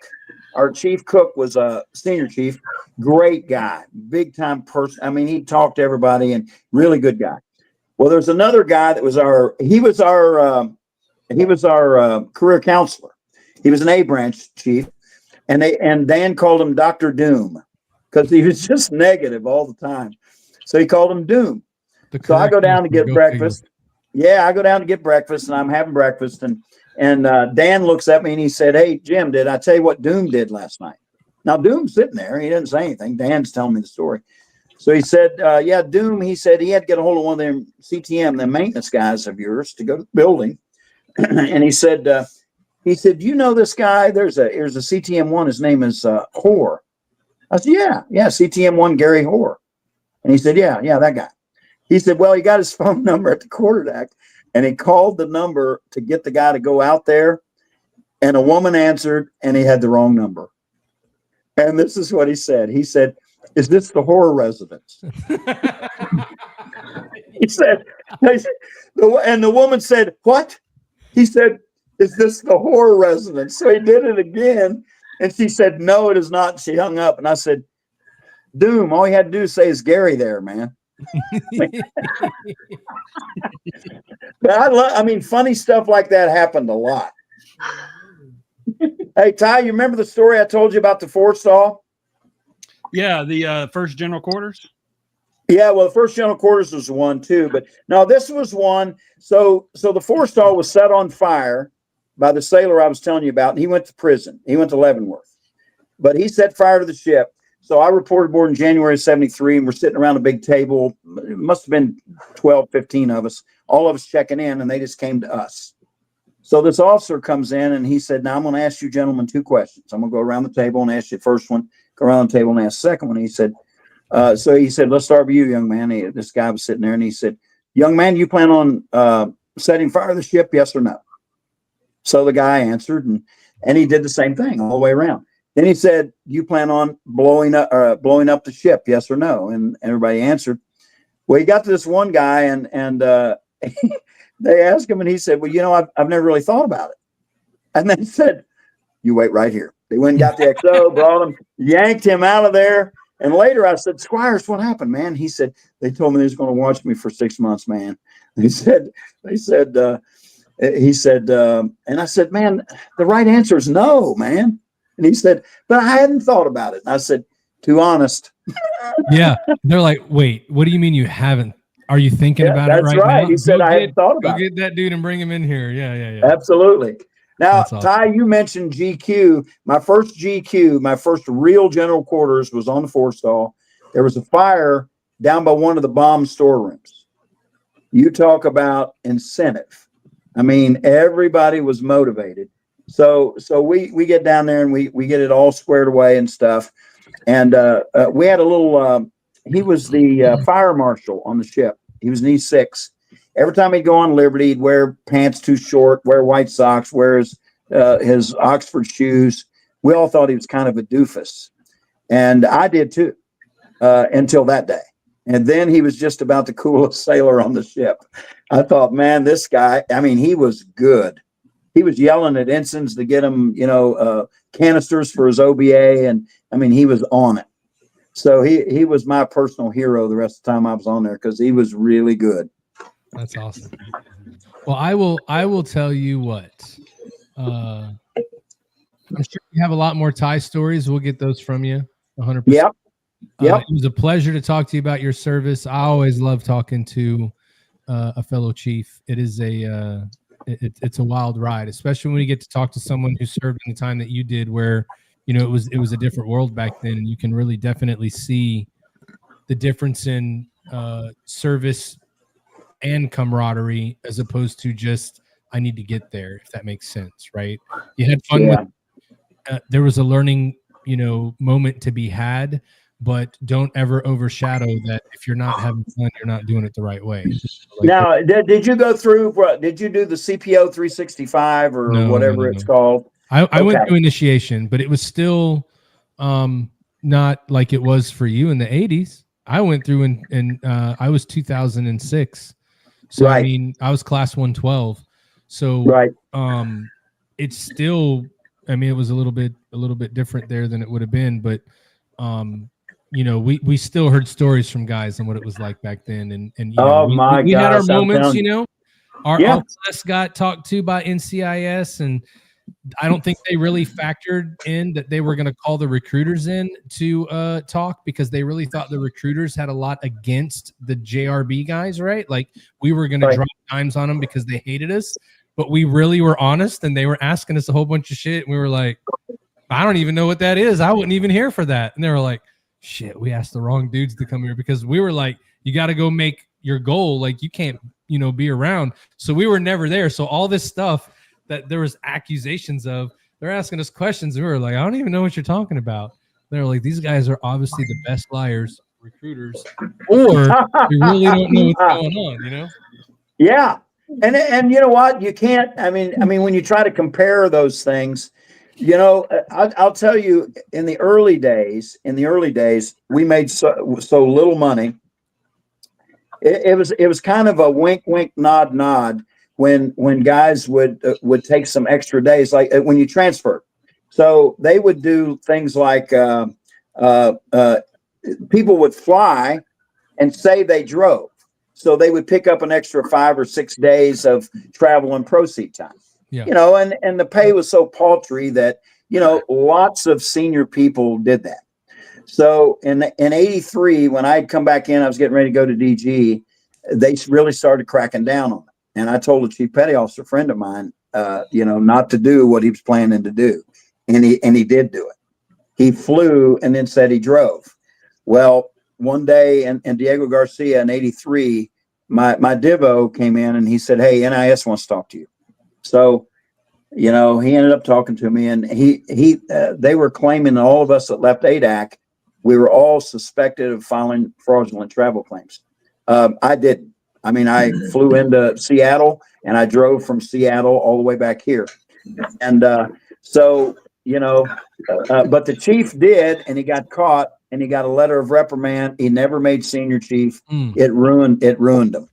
our chief cook was a senior chief, great guy, big time person. I mean, he talked to everybody and really good guy. Well, there's another guy that was our career counselor. He was an A branch chief, and Dan called him Dr. Doom because he was just negative all the time. So he called him Doom. So I go down to get breakfast. Yeah, I go down to get breakfast, and I'm having breakfast, and Dan looks at me and he said, "Hey, Jim, did I tell you what Doom did last night?" Now, Doom's sitting there. He didn't say anything. Dan's telling me the story. So he said, yeah, Doom, he said he had to get a hold of one of them CTM, the maintenance guys of yours, to go to the building. And he said, you know this guy? There's a CTM one. His name is Hoare. I said, yeah, CTM one, Gary Hoare. And he said, yeah, that guy. He said, well, he got his phone number at the quarterdeck, and he called the number to get the guy to go out there, and a woman answered, and he had the wrong number. And this is what he said. He said, is this the horror residence? He said, and the woman said, what? He said, is this the horror residence? So he did it again, and she said, no, it is not. She hung up, and I said, Doom, all you had to do is say, is Gary there, man? But I mean, funny stuff like that happened a lot. Hey, Ty, you remember the story I told you about the forestall? Yeah, the first general quarters. Yeah, well, the first general quarters was one too, but no, this was one. So the forestall was set on fire by the sailor I was telling you about, and he went to prison. He went to Leavenworth, but he set fire to the ship. So I reported aboard in January of 73, and we're sitting around a big table. It must have been 12, 15 of us, all of us checking in, and they just came to us. So this officer comes in, and he said, now I'm going to ask you gentlemen 2 questions. I'm going to go around the table and ask you the first one, go around the table and ask the second one. He said, let's start with you, young man. This guy was sitting there, and he said, young man, you plan on setting fire to the ship, yes or no? So the guy answered, and he did the same thing all the way around. Then he said, you plan on blowing up the ship, yes or no? And everybody answered. Well, he got to this one guy, and they asked him, and he said, well, you know, I've never really thought about it. And they said, you wait right here. They went and got the XO, brought him, yanked him out of there. And later I said, Squires, what happened, man? He said, they told me they was going to watch me for 6 months, man. And I said, man, the right answer is no, man. And he said, but I hadn't thought about it. And I said, too honest. Yeah. They're like, wait, what do you mean you haven't? Are you thinking about it right now? He said, I hadn't thought about it. Go get that dude and bring him in here. Yeah. Absolutely. Now, awesome. Ty, you mentioned GQ. My first real general quarters was on the forestall. There was a fire down by one of the bomb storerooms. You talk about incentive. I mean, everybody was motivated. So we get down there and we get it all squared away and stuff. And we had a little, he was the fire marshal on the ship. He was an E6. Every time he'd go on Liberty, he'd wear pants too short, wear white socks, wear his Oxford shoes. We all thought he was kind of a doofus. And I did too, until that day. And then he was just about the coolest sailor on the ship. I thought, man, this guy, I mean, he was good. He was yelling at ensigns to get him, canisters for his OBA. And I mean, he was on it. So he was my personal hero the rest of the time I was on there because he was really good. That's awesome. Well, I will tell you what. I'm sure you have a lot more Thai stories. We'll get those from you 100%. Yep. It was a pleasure to talk to you about your service. I always love talking to a fellow chief. It is it's a wild ride, especially when you get to talk to someone who served in the time that you did, where it was a different world back then, and you can really definitely see the difference in service and camaraderie as opposed to just I need to get there, if that makes sense, right? You had fun Yeah. with there was a learning, moment to be had, but don't ever overshadow that. If you're not having fun, you're not doing it the right way. Like, Now, did you go through what? Did you do the CPO 365 or No, whatever it's called? I went Okay. through initiation, but it was still not like it was for you in the 80s. I went through and I was 2006. So I Right. mean, I was class 112. So Right. it's still, I mean, it was a little bit different there than it would have been, but we still heard stories from guys on what it was like back then, and Oh my we had our gosh, I'm moments. telling Our Yeah. class got talked to by NCIS, and I don't think they really factored in that they were going to call the recruiters in to talk, because they really thought the recruiters had a lot against the JRB guys, right? Like we were going to drop dimes on them because they hated us, but we really were honest, and they were asking us a whole bunch of shit, and we were like, I don't even know what that is. I wouldn't even here for that. And they were like, shit, we asked the wrong dudes to come here, because we were like, you got to go make your goal. Like you can't, be around. So we were never there. So all this stuff that there was accusations of, they're asking us questions, and we were like, I don't even know what you're talking about. They're like, these guys are obviously the best liars, recruiters, or we really don't know what's going on, Yeah. And you know what? You can't, I mean, when you try to compare those things, I'll tell you, in the early days, we made so little money. It was kind of a wink, wink, nod, nod when guys would take some extra days, like when you transfer. So they would do things like people would fly and say they drove. So they would pick up an extra 5 or 6 days of travel and proceed time. Yeah. And the pay was so paltry that, lots of senior people did that. So in 83, when I had come back in, I was getting ready to go to DG, they really started cracking down on it. And I told a chief petty officer friend of mine, not to do what he was planning to do. And he did do it. He flew and then said he drove. Well, one day, and Diego Garcia in 83, my Divo came in and he said, hey, NIS wants to talk to you. So, he ended up talking to me, and they were claiming that all of us that left ADAC, we were all suspected of filing fraudulent travel claims. I didn't. I mean, I flew into Seattle and I drove from Seattle all the way back here. And but the chief did, and he got caught, and he got a letter of reprimand. He never made senior chief. It ruined him.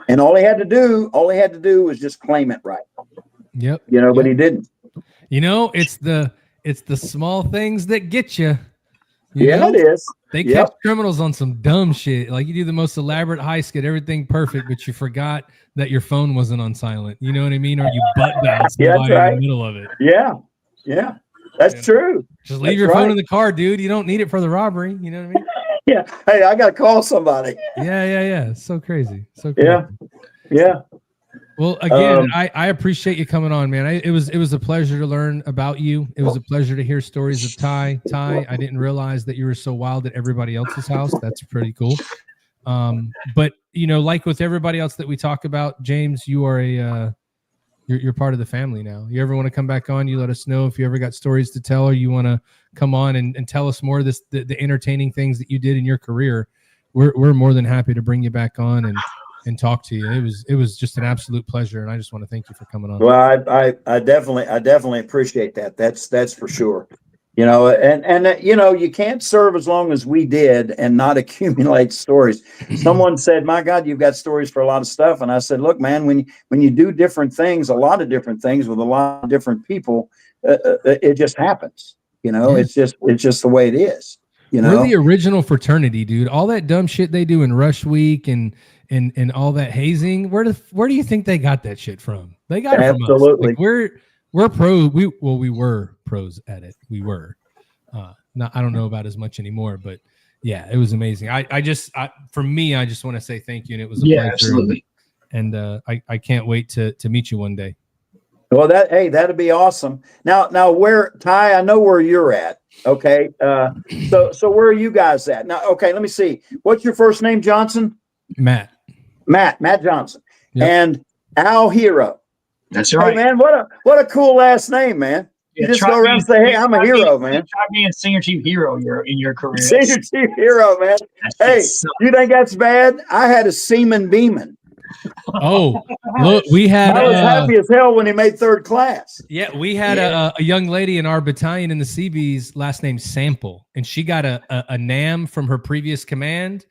And all he had to do was just claim it right. Yep. But he didn't. It's the small things that get you. It is. They catch criminals on some dumb shit. Like you do the most elaborate heist, get everything perfect, but you forgot that your phone wasn't on silent. You know what I mean? Or you butt dialed somebody in the middle of it. Yeah. Yeah. That's true. Just leave your phone in the car, dude. You don't need it for the robbery. You know what I mean? Yeah. Hey, I got to call somebody. Yeah. It's so crazy. So crazy. Yeah. Well, again, I appreciate you coming on, man. It was a pleasure to learn about you. It was a pleasure to hear stories of Ty. I didn't realize that you were so wild at everybody else's house. That's pretty cool. But like with everybody else that we talk about, James, you are you're part of the family now. You ever want to come back on, you let us know. If you ever got stories to tell, or you want to come on and tell us more of the entertaining things that you did in your career, we're more than happy to bring you back on and talk to you. It was just an absolute pleasure, and I just want to thank you for coming on. Well, I definitely appreciate that. That's for sure. You can't serve as long as we did and not accumulate stories. Someone said, my God, you've got stories for a lot of stuff. And I said, look, man, when you do different things, a lot of different things with a lot of different people, it just happens. It's just the way it is. We're the original fraternity, dude. All that dumb shit they do in Rush Week and all that hazing. Where do you think they got that shit from? They got it from us. Like, we're pro. We were pros at it. We were. I don't know about as much anymore, but yeah, it was amazing. For me, I just want to say thank you, and it was a pleasure. Absolutely. And I can't wait to meet you one day. Well, that'd be awesome. Now, where Ty? I know where you're at. Okay. So where are you guys at now? Okay, let me see. What's your first name, Johnson? Matt Johnson. Yep. Al Hero. That's Hey right. man, what a cool last name, man. You just try go around and say, "Hey, I'm a hero, man." Try being Senior Chief Hero in your career. Senior Chief Hero, man. Hey, you think that's bad? I had a Seaman Beeman. Oh, look, we had. I was happy as hell when he made third class. Yeah, we had a young lady in our battalion in the Seabees, last name Sample, and she got a NAM from her previous command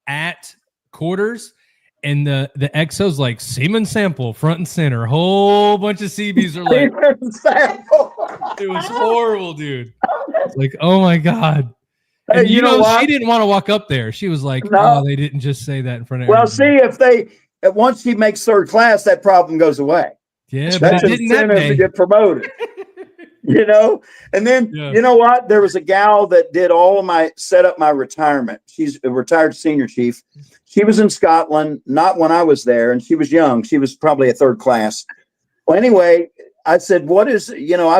at quarters, and the XO's like Seaman Sample front and center. A whole bunch of Seabees are like, it was horrible, dude. Like, oh my god. And Hey, you know what? she didn't want to walk up there. She was like, No. "Oh, they didn't just say that in front of." Well, everybody. see, once he makes third class, that problem goes away. Yeah, but That's it didn't that incentive day. to get promoted. And then you know what? There was a gal that did set up my retirement. She's a retired senior chief. She was in Scotland, not when I was there, and she was young. She was probably a third class. Well, anyway, I said, I was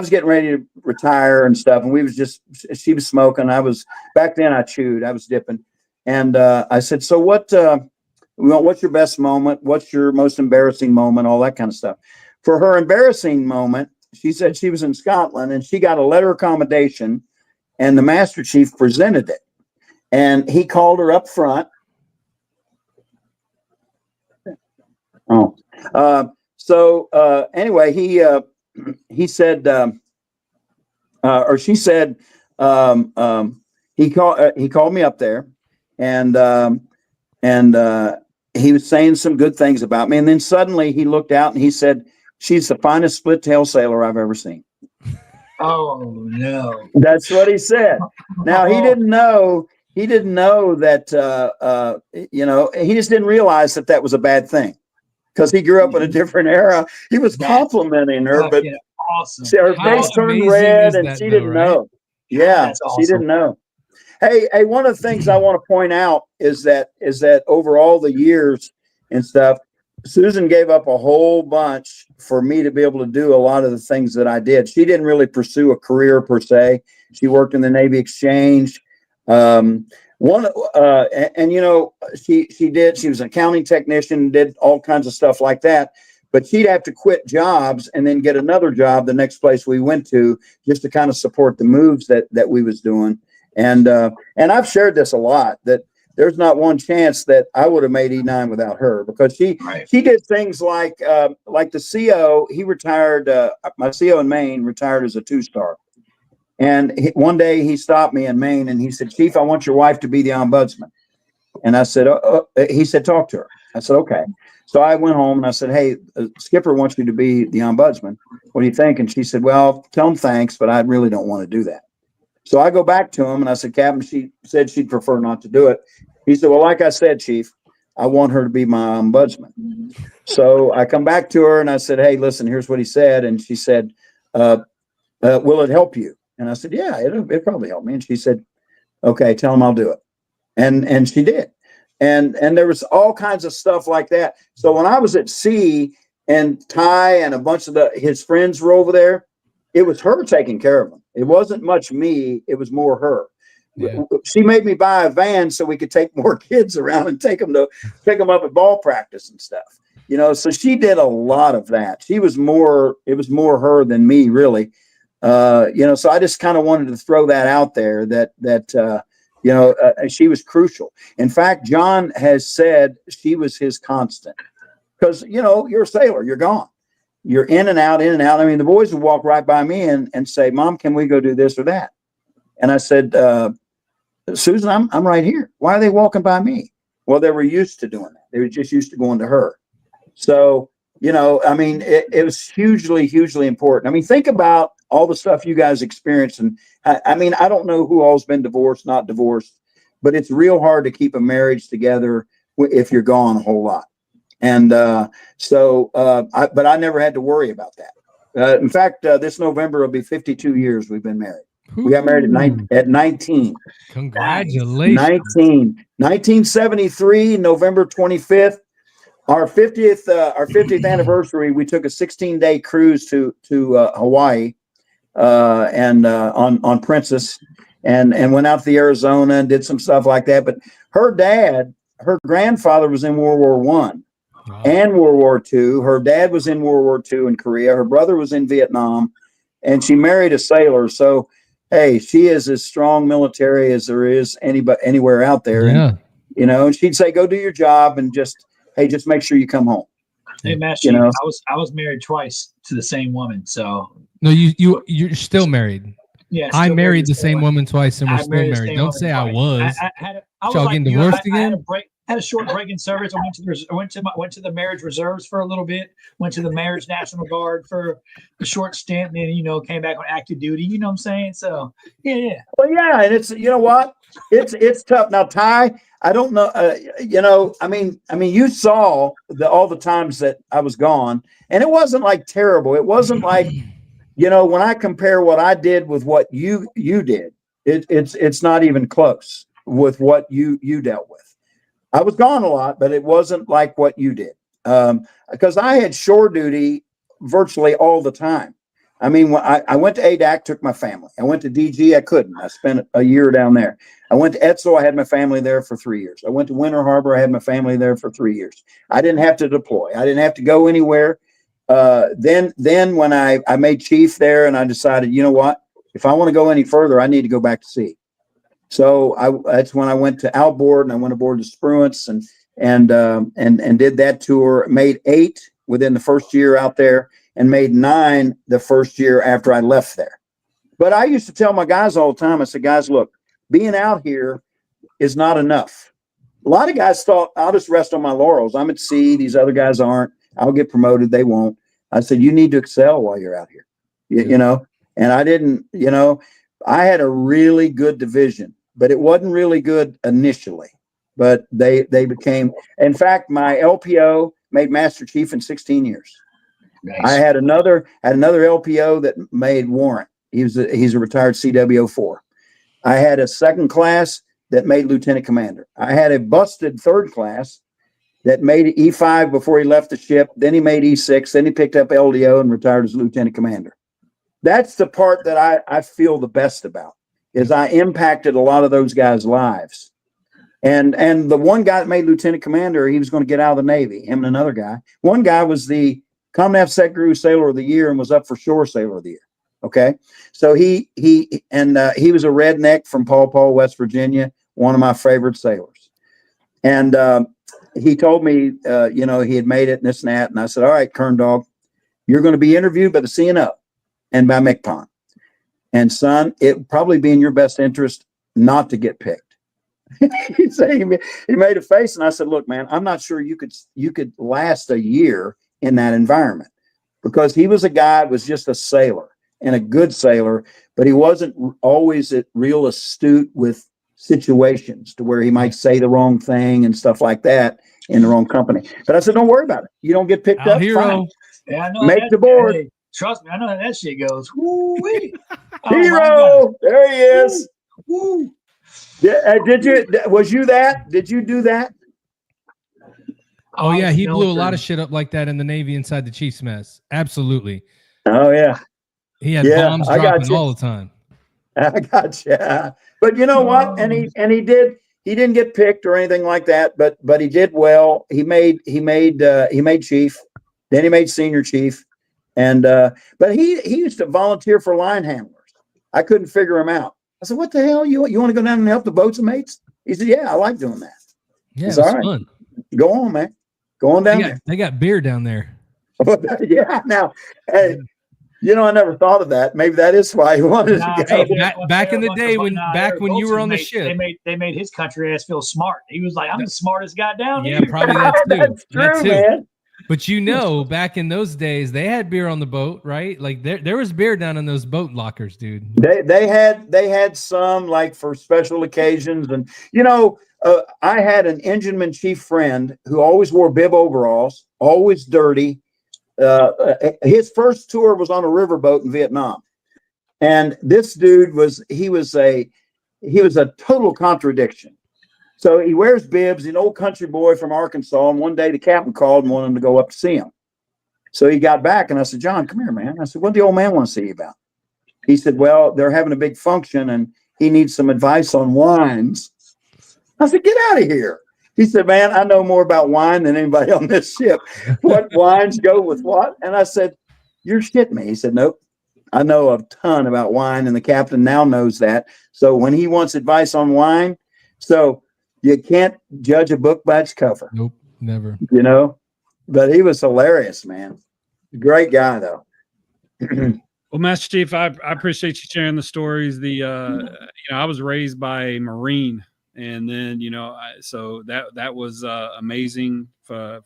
getting ready to retire and stuff, and she was smoking. Back then I chewed, I was dipping. And I said, so what's your best moment? What's your most embarrassing moment? All that kind of stuff. For her embarrassing moment, she said she was in Scotland and she got a letter of commendation and the Master Chief presented it. And he called her up front. Anyway, he said, or she said, he called me up there and he was saying some good things about me. And then suddenly he looked out and he said, "She's the finest split tail sailor I've ever seen." Oh no. That's what he said. Now he didn't know that, he just didn't realize that was a bad thing. Because he grew up in a different era. He was complimenting her, but awesome. Her face turned red and she didn't know. Yeah, awesome. she didn't know. Hey, one of the things I want to point out is that over all the years and stuff, Susan gave up a whole bunch for me to be able to do a lot of the things that I did. She didn't really pursue a career per se. She worked in the Navy Exchange. She was an accounting technician, did all kinds of stuff like that, but she'd have to quit jobs and then get another job the next place we went to just to kind of support the moves that we was doing. And I've shared this a lot, that there's not one chance that I would have made E9 without her, because she did things like the CO. He retired, my CO in Maine retired as a 2-star. And one day he stopped me in Maine and he said, "Chief, I want your wife to be the ombudsman." And I said, he said, "Talk to her." I said, "Okay." So I went home and I said, "Hey, Skipper wants you to be the ombudsman. What do you think?" And she said, "Well, tell him thanks, but I really don't want to do that." So I go back to him and I said, "Captain, she said she'd prefer not to do it." He said, "Well, like I said, Chief, I want her to be my ombudsman." So I come back to her and I said, "Hey, listen, here's what he said." And she said, "Will it help you?" And I said, "Yeah, it'll probably help me." And she said, "Okay, tell him I'll do it." And she did. And there was all kinds of stuff like that. So when I was at sea and Ty and a bunch of his friends were over there, it was her taking care of them. It wasn't much me. It was more her. Yeah. She made me buy a van so we could take more kids around and pick them up at ball practice and stuff. So she did a lot of that. It was more her than me, really. So I just kind of wanted to throw that out there that she was crucial. In fact, John has said she was his constant, because, you're a sailor, you're gone. You're in and out. I mean, the boys would walk right by me and say, "Mom, can we go do this or that?" And I said, "Susan, I'm right here. Why are they walking by me?" Well, they were used to doing that. They were just used to going to her. So, I mean, it was hugely, hugely important. I mean, think about all the stuff you guys experienced. And I mean, I don't know who all's been divorced, not divorced, but it's real hard to keep a marriage together if you're gone a whole lot. And but I never had to worry about that. In fact, this November will be 52 years we've been married. We got married at 19. Congratulations. 1973, November 25th. Our 50th anniversary, we took a 16-day cruise to Hawaii and on Princess and went out to the Arizona and did some stuff like that. But her grandfather was in World War I. and World War II. Her dad was in World War II in Korea. Her brother was in Vietnam, and she married a sailor. So, hey, she is as strong military as there is anywhere out there. Yeah. And, and she'd say, go do your job and just make sure you come home. Hey, Master, I was married twice to the same woman. So no, you're still married. Yeah, I married the same woman twice, and we're still married. Don't say I was. I was y'all like, getting divorced again? Had a short break in service. I went to the marriage reserves for a little bit. Went to the marriage National Guard for a short stint, and then came back on active duty. You know what I'm saying? So yeah. Well, yeah, and it's what it's tough now, Ty. I don't know. I mean, you saw all the times that I was gone, and it wasn't like terrible. It wasn't like when I compare what I did with what you did, it's not even close with what you dealt with. I was gone a lot, but it wasn't like what you did. Because I had shore duty virtually all the time. I mean, when I went to ADAC, took my family. I went to DG, I couldn't. I spent a year down there. I went to Etzel, I had my family there for 3 years. I went to Winter Harbor, I had my family there for 3 years. I didn't have to deploy. I didn't have to go anywhere. Then when I made chief there, and I decided, you know what? If I want to go any further, I need to go back to sea. So that's when I went to outboard, and I went aboard the Spruance and did that tour. Made 8 within the first year out there, and made 9 the first year after I left there. But I used to tell my guys all the time, I said, guys, look, being out here is not enough. A lot of guys thought I'll just rest on my laurels. I'm at sea. These other guys aren't. I'll get promoted. They won't. I said, you need to excel while you're out here, and I didn't, I had a really good division, but it wasn't really good initially, but they became, in fact, my LPO made Master Chief in 16 years. Nice. I had another LPO that made warrant. He's a retired CW04. I had a second class that made lieutenant commander. I had a busted third class that made E5 before he left the ship. Then he made E6. Then he picked up LDO and retired as lieutenant commander. That's the part that I feel the best about, is I impacted a lot of those guys' lives. And the one guy that made lieutenant commander, he was going to get out of the Navy, him and another guy. One guy was the Comnav Second Crew Sailor of the Year and was up for Shore Sailor of the Year. Okay. So he was a redneck from Paw Paw, West Virginia, one of my favorite sailors. And he told me, he had made it and this and that. And I said, all right, Kern Dog, you're going to be interviewed by the CNO and by MCPON. And son, it would probably be in your best interest not to get picked. He made a face, and I said, look, man, I'm not sure you could last a year in that environment, because he was a guy that was just a sailor and a good sailor, but he wasn't always real astute with situations to where he might say the wrong thing and stuff like that in the wrong company. But I said, don't worry about it. You don't get picked up. Fine. Yeah, I know. Make the board. Hey, trust me, I know how that shit goes. Woo-wee. Hero, there he is. Woo. Did you do that? Oh yeah, he blew a lot of shit up like that in the Navy inside the Chiefs mess. Absolutely. Oh yeah. He had bombs dropping all the time. I got you. But you know what? And he didn't get picked or anything like that, but he did well. He made chief, then he made senior chief. And but he used to volunteer for line handlers. I couldn't figure him out. I said, what the hell? You want to go down and help the boats and mates? He said, yeah, I like doing that. Yeah, it's all right. Fun. Go on, man. Go on down there. They got beer down there. Yeah. Now, hey, I never thought of that. Maybe that is why he wanted to go. Hey, back in the day when you were on the ship, they made his country ass feel smart. He was like, I'm the smartest guy down here. Yeah, probably that too. That's true, man. But back in those days, they had beer on the boat, right? Like there was beer down in those boat lockers, dude. They had some like for special occasions, and I had an engineman chief friend who always wore bib overalls, always dirty. His first tour was on a riverboat in Vietnam, and this dude was a total contradiction. So he wears bibs, an old country boy from Arkansas. And one day the captain called and wanted him to go up to see him. So he got back and I said, John, come here, man. I said, what did the old man want to see you about? He said, well, they're having a big function and he needs some advice on wines. I said, get out of here. He said, man, I know more about wine than anybody on this ship. What wines go with what? And I said, you're shitting me. He said, nope. I know a ton about wine, and the captain now knows that. So when he wants advice on wine, so you can't judge a book by its cover. Nope, never. You know, but he was hilarious, man. Great guy, though. Well, Master Chief, I appreciate you sharing the stories. I was raised by a Marine, and then so that was amazing for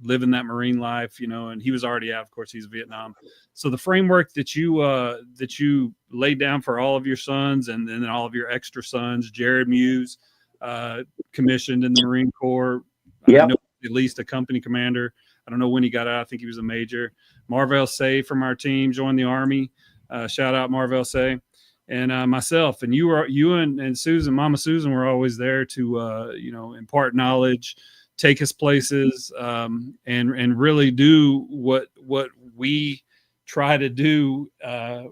living that Marine life, and he was already out. Of course, he's Vietnam. So the framework that you laid down for all of your sons, and then all of your extra sons, Jared Muse, commissioned in the Marine Corps. Yeah, at least a company commander. I don't know when he got out. I think he was a major. Marvell Say from our team joined the Army. Shout out Marvell Say. And myself, and you and Susan, Mama Susan, were always there to impart knowledge, take us places, and really do what we try to do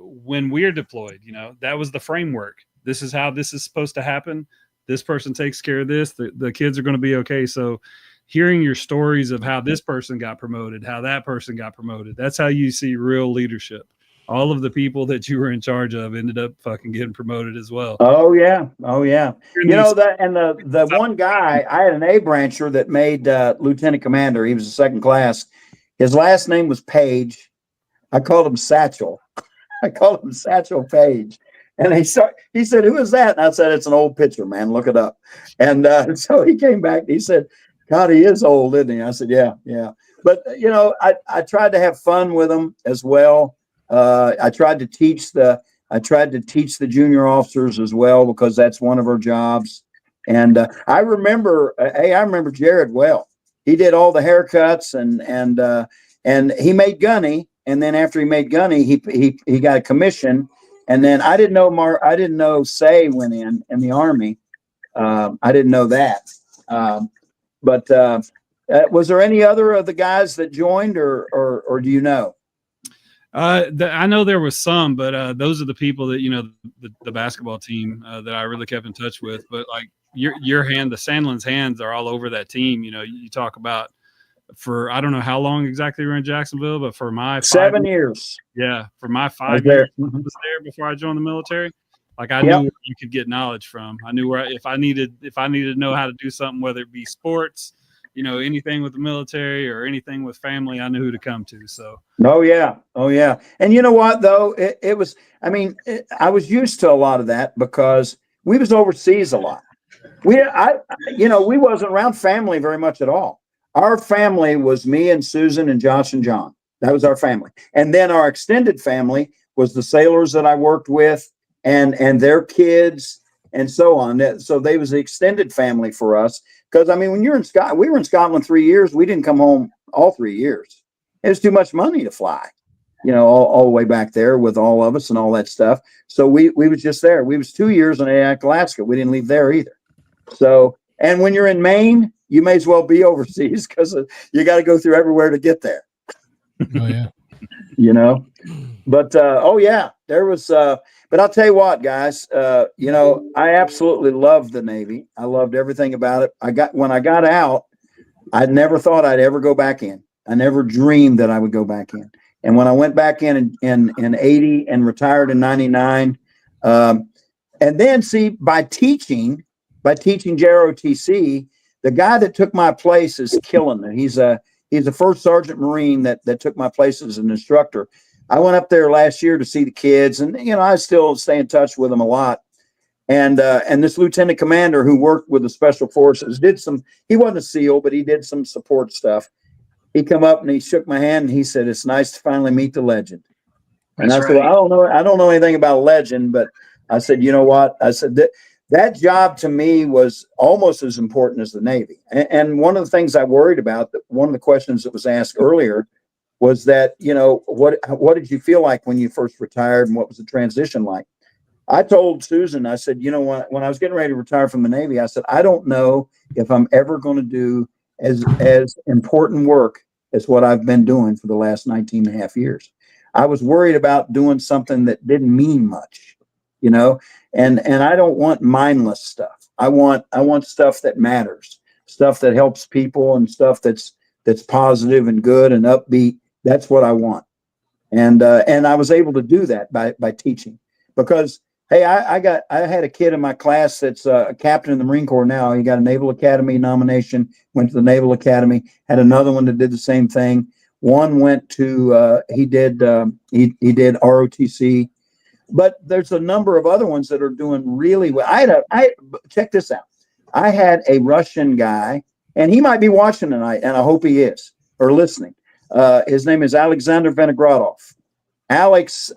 when we're deployed. That was the framework. This is how this is supposed to happen. This person takes care of this. The kids are going to be okay. So hearing your stories of how this person got promoted, how that person got promoted, that's how you see real leadership. All of the people that you were in charge of ended up fucking getting promoted as well. Oh yeah. That, and the one guy, I had an A brancher that made lieutenant commander. He was a second class. His last name was Page. I called him Satchel. I called him Satchel Page. And he said, who is that? And I said, it's an old pitcher, man. Look it up. And so he came back. He said, God, he is old, isn't he? I said, yeah. But I tried to have fun with him as well. I tried to teach the junior officers as well, because that's one of our jobs. And I remember Jared well. He did all the haircuts and he made gunny. And then after he made gunny, he got a commission. And then I didn't know Say went in the Army. I didn't know that. But was there any other of the guys that joined, or do you know? I know there was some, but those are the people that the basketball team that I really kept in touch with. But like the Sandlin's hands are all over that team. You talk about for I don't know how long exactly we were in Jacksonville, but for my 7 years. Yeah, for my 5 years I was there before I joined the military. Like I knew where you could get knowledge from. I knew where if I needed to know how to do something, whether it be sports, anything with the military or anything with family, I knew who to come to. So. Oh yeah. And you know what though? It was. I mean, I was used to a lot of that because we was overseas a lot. We wasn't around family very much at all. Our family was me and Susan and Josh and John. That was our family. And then our extended family was the sailors that I worked with and their kids and so on. So they was the extended family for us. Because, I mean, when you're in Scotland, we were in Scotland 3 years. We didn't come home all 3 years. It was too much money to fly, all the way back there with all of us and all that stuff. So we was just there. We was 2 years in Alaska. We didn't leave there either. So, and when you're in Maine, you may as well be overseas because you got to go through everywhere to get there. Oh yeah. But there was. But I'll tell you what, guys. I absolutely loved the Navy. I loved everything about it. When I got out, I never thought I'd ever go back in. I never dreamed that I would go back in. And when I went back in 80 and retired in 99, and then by teaching JROTC, the guy that took my place is killing it. He's a first sergeant Marine that took my place as an instructor. I went up there last year to see the kids, and I still stay in touch with them a lot. And this lieutenant commander who worked with the special forces he wasn't a SEAL, but he did some support stuff. He come up and he shook my hand and he said, "It's nice to finally meet the legend." And I said, "Well, I don't know anything about legend, but I said, you know what? I said that job to me was almost as important as the Navy." And one of the things I worried about, one of the questions that was asked earlier, was that, what did you feel like when you first retired and what was the transition like? I told Susan, I said, when I was getting ready to retire from the Navy, I said, I don't know if I'm ever going to do as important work as what I've been doing for the last 19 and a half years. I was worried about doing something that didn't mean much, and I don't want mindless stuff. I want stuff that matters. stuff that helps people and stuff that's positive and good and upbeat. That's what I want. And I was able to do that by teaching, because hey, I had a kid in my class that's a captain in the Marine Corps now. He got a Naval Academy nomination, went to the Naval Academy, had another one that did the same thing. One went to he did ROTC, but there's a number of other ones that are doing really well. I check this out. I had a Russian guy, and he might be watching tonight, and I hope he is, or listening. His name is Alexander Vinogradov. Alex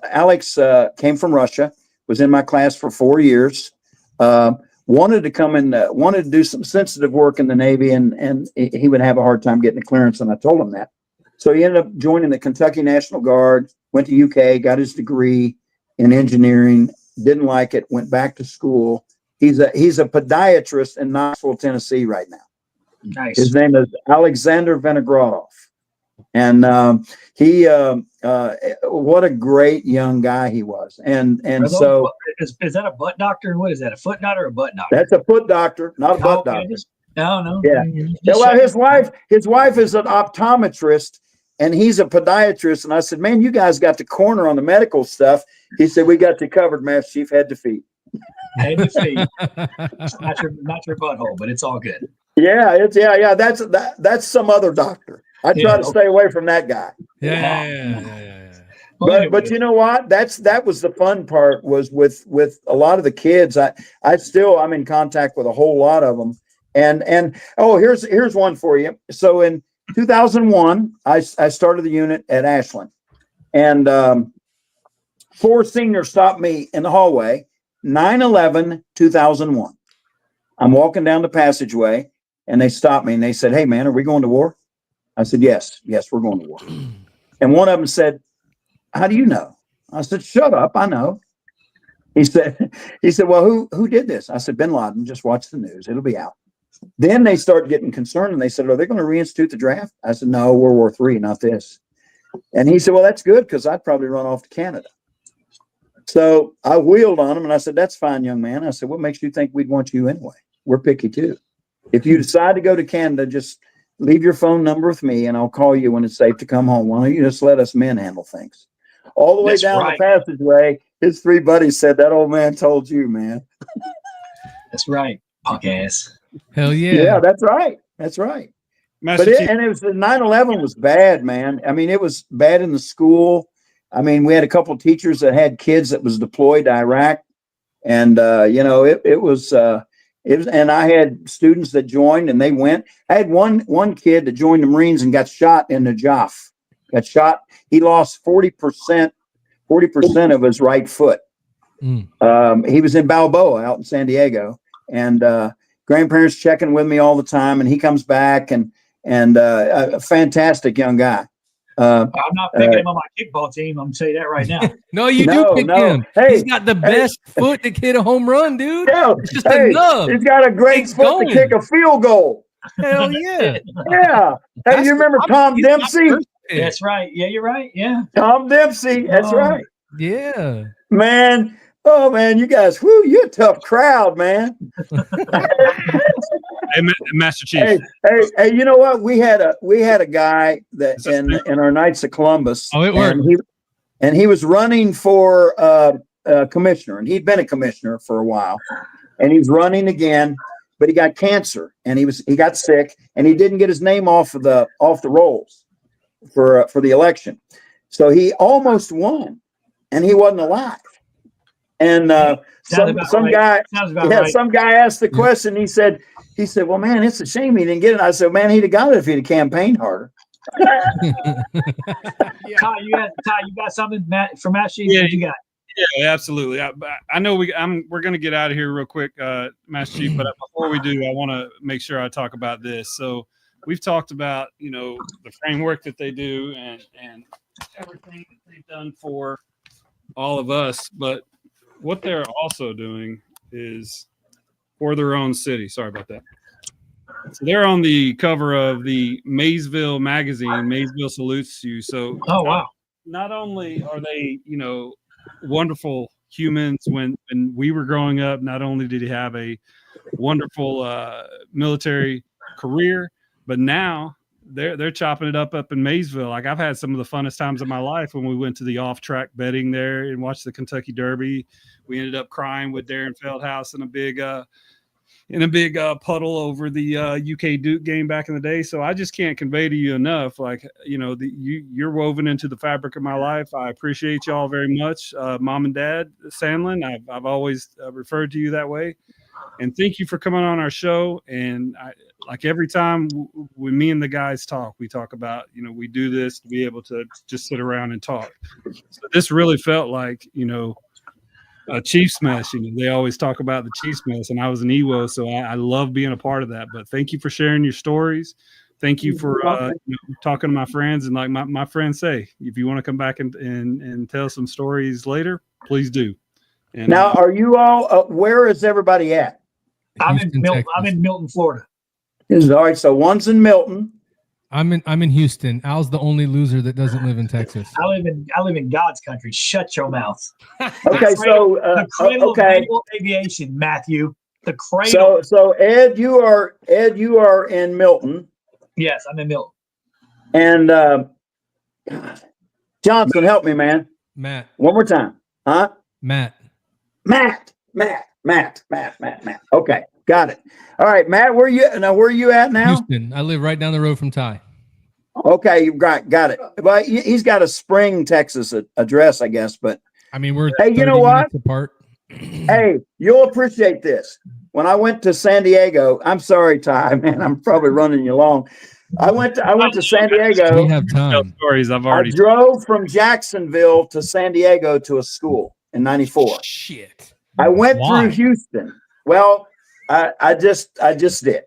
came from Russia, was in my class for 4 years, wanted to come in, wanted to do some sensitive work in the Navy, and he would have a hard time getting a clearance, and I told him that. So he ended up joining the Kentucky National Guard, went to UK, got his degree in engineering, didn't like it, went back to school. He's a podiatrist in Knoxville, Tennessee right now. Nice. His name is Alexander Vinogradov. And he what a great young guy he was. And so is that a butt doctor? What is that? A foot doctor or a butt doctor? that's a foot doctor, not a butt doctor. No. Yeah. Well, his wife is an optometrist and he's a podiatrist. And I said, man, you guys got the corner on the medical stuff. He said, we got you covered, Master Chief, head to feet. Head to feet. not your butthole, but it's all good. Yeah, that's some other doctor. I try to stay away from that guy. Yeah. But you know what? That was the fun part, was with a lot of the kids. I'm in contact with a whole lot of them. And here's one for you. So in 2001, I started the unit at Ashland, and 4 seniors stopped me in the hallway. 9/11/2001. I'm walking down the passageway, and they stopped me and they said, "Hey man, are we going to war?" I said, yes, we're going to war. And one of them said, "How do you know?" I said, "Shut up, I know." He said, "Well, who did this?" I said, "Bin Laden. Just watch the news. It'll be out." Then they started getting concerned and they said, "Are they going to reinstitute the draft?" I said, "No, World War III, not this." And he said, "Well, that's good, because I'd probably run off to Canada." So I wheeled on him and I said, "That's fine, young man." I said, "What makes you think we'd want you anyway? We're picky too. If you decide to go to Canada, just leave your phone number with me and I'll call you when it's safe to come home. Why don't you just let us men handle things?" All the way down the passageway, his 3 buddies said, "That old man told you, man." That's right, punk ass. Hell yeah. Yeah, that's right. That's right. Master Chief, It was 9/11 was bad, man. I mean, it was bad in the school. I mean, we had a couple of teachers that had kids that was deployed to Iraq, and it was, and I had students that joined and they went. I had one kid that joined the Marines and got shot in the Jaff. Got shot. He lost 40% of his right foot. He was in Balboa out in San Diego, and grandparents checking with me all the time. And he comes back and a fantastic young guy. I'm not picking him on my kickball team. I'm gonna tell you that right now. No, you do pick him. Hey, he's got the best foot to hit a home run, dude. Yeah, it's just enough. He's got a great foot to kick a field goal. Hell yeah. Yeah. Hey, you remember Tom Dempsey? That's right. Yeah, you're right. Yeah. Tom Dempsey. That's right. Yeah. Man. Oh man, you guys, you're a tough crowd, man. hey, Master Chief. Hey, you know what? We had a guy that in our Knights of Columbus. Oh, it worked. And he was running for commissioner, and he'd been a commissioner for a while, and he's running again, but he got cancer, and he got sick, and he didn't get his name off the rolls for the election, so he almost won, and he wasn't alive. And some guy asked the question. He said, "Well, man, it's a shame he didn't get it." I said, "Man, he'd have got it if he'd have campaigned harder." Ty, you got something for Matt Chief? Yeah, what you got? Yeah, absolutely. I know we're going to get out of here real quick, Master Chief. But before we do, I want to make sure I talk about this. So we've talked about the framework that they do and everything that they've done for all of us, but what they're also doing is for their own city. Sorry about that. So they're on the cover of the Maysville magazine. Maysville salutes you. So, wow. Not only are they, wonderful humans when we were growing up, not only did he have a wonderful military career, but now they're chopping it up in Maysville. Like I've had some of the funnest times of my life when we went to the off-track betting there and watched the Kentucky Derby. We ended up crying with Darren Feldhouse in a big puddle over the UK Duke game back in the day. So I just can't convey to you enough, like, you're woven into the fabric of my life. I appreciate y'all very much. Mom and Dad, Sandlin, I've always referred to you that way. And thank you for coming on our show. And like every time when me and the guys talk, we talk about, we do this to be able to just sit around and talk. So this really felt like, a Chiefs mess. They always talk about the Chiefs mess, and I was an EWO, so I love being a part of that. But thank you for sharing your stories. Thank you for talking to my friends. And like my friends say, if you want to come back and tell some stories later, please do. And now, are you all, where is everybody at? I'm in Milton, Florida. All right, so one's in Milton. I'm in Houston. Al's the only loser that doesn't live in Texas. I live in God's country. Shut your mouth. Okay, so the cradle of naval aviation, Matthew. The cradle. So Ed, you are in Milton. Yes, I'm in Milton. And Johnson, help me, man. Matt. One more time. Huh? Matt. Okay, got it. All right, Matt, where are you at now? Houston. I live right down the road from Ty. Okay, you got it. But he's got a Spring, Texas address, I guess. But I mean, we're hey, you know what? Apart. Hey, you'll appreciate this. When I went to San Diego, I'm sorry, Ty, man, I'm probably running you long. I went to San Diego. We have time. Stories I drove from Jacksonville to San Diego to a school in '94. Shit. I went through Houston. Well, I just did.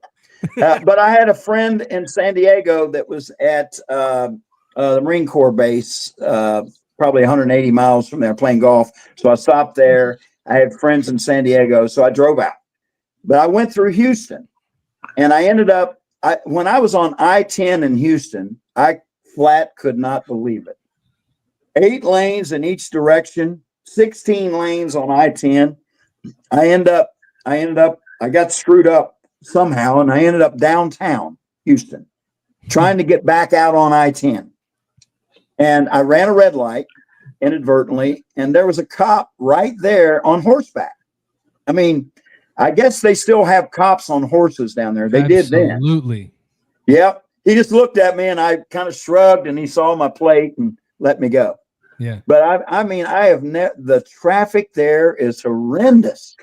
But I had a friend in San Diego that was at the Marine Corps base, probably 180 miles from there, playing golf. So I stopped there. I had friends in San Diego, so I drove out. But I went through Houston, and I ended up, when I was on I-10 in Houston, I flat could not believe it. 8 lanes in each direction, 16 lanes on I-10. I got screwed up somehow, and I ended up downtown Houston trying to get back out on I-10. And I ran a red light inadvertently, and there was a cop right there on horseback. I mean, I guess they still have cops on horses down there. They did then. Absolutely. Yep. He just looked at me, and I kind of shrugged, and he saw my plate and let me go. Yeah. But I mean, the traffic there is horrendous.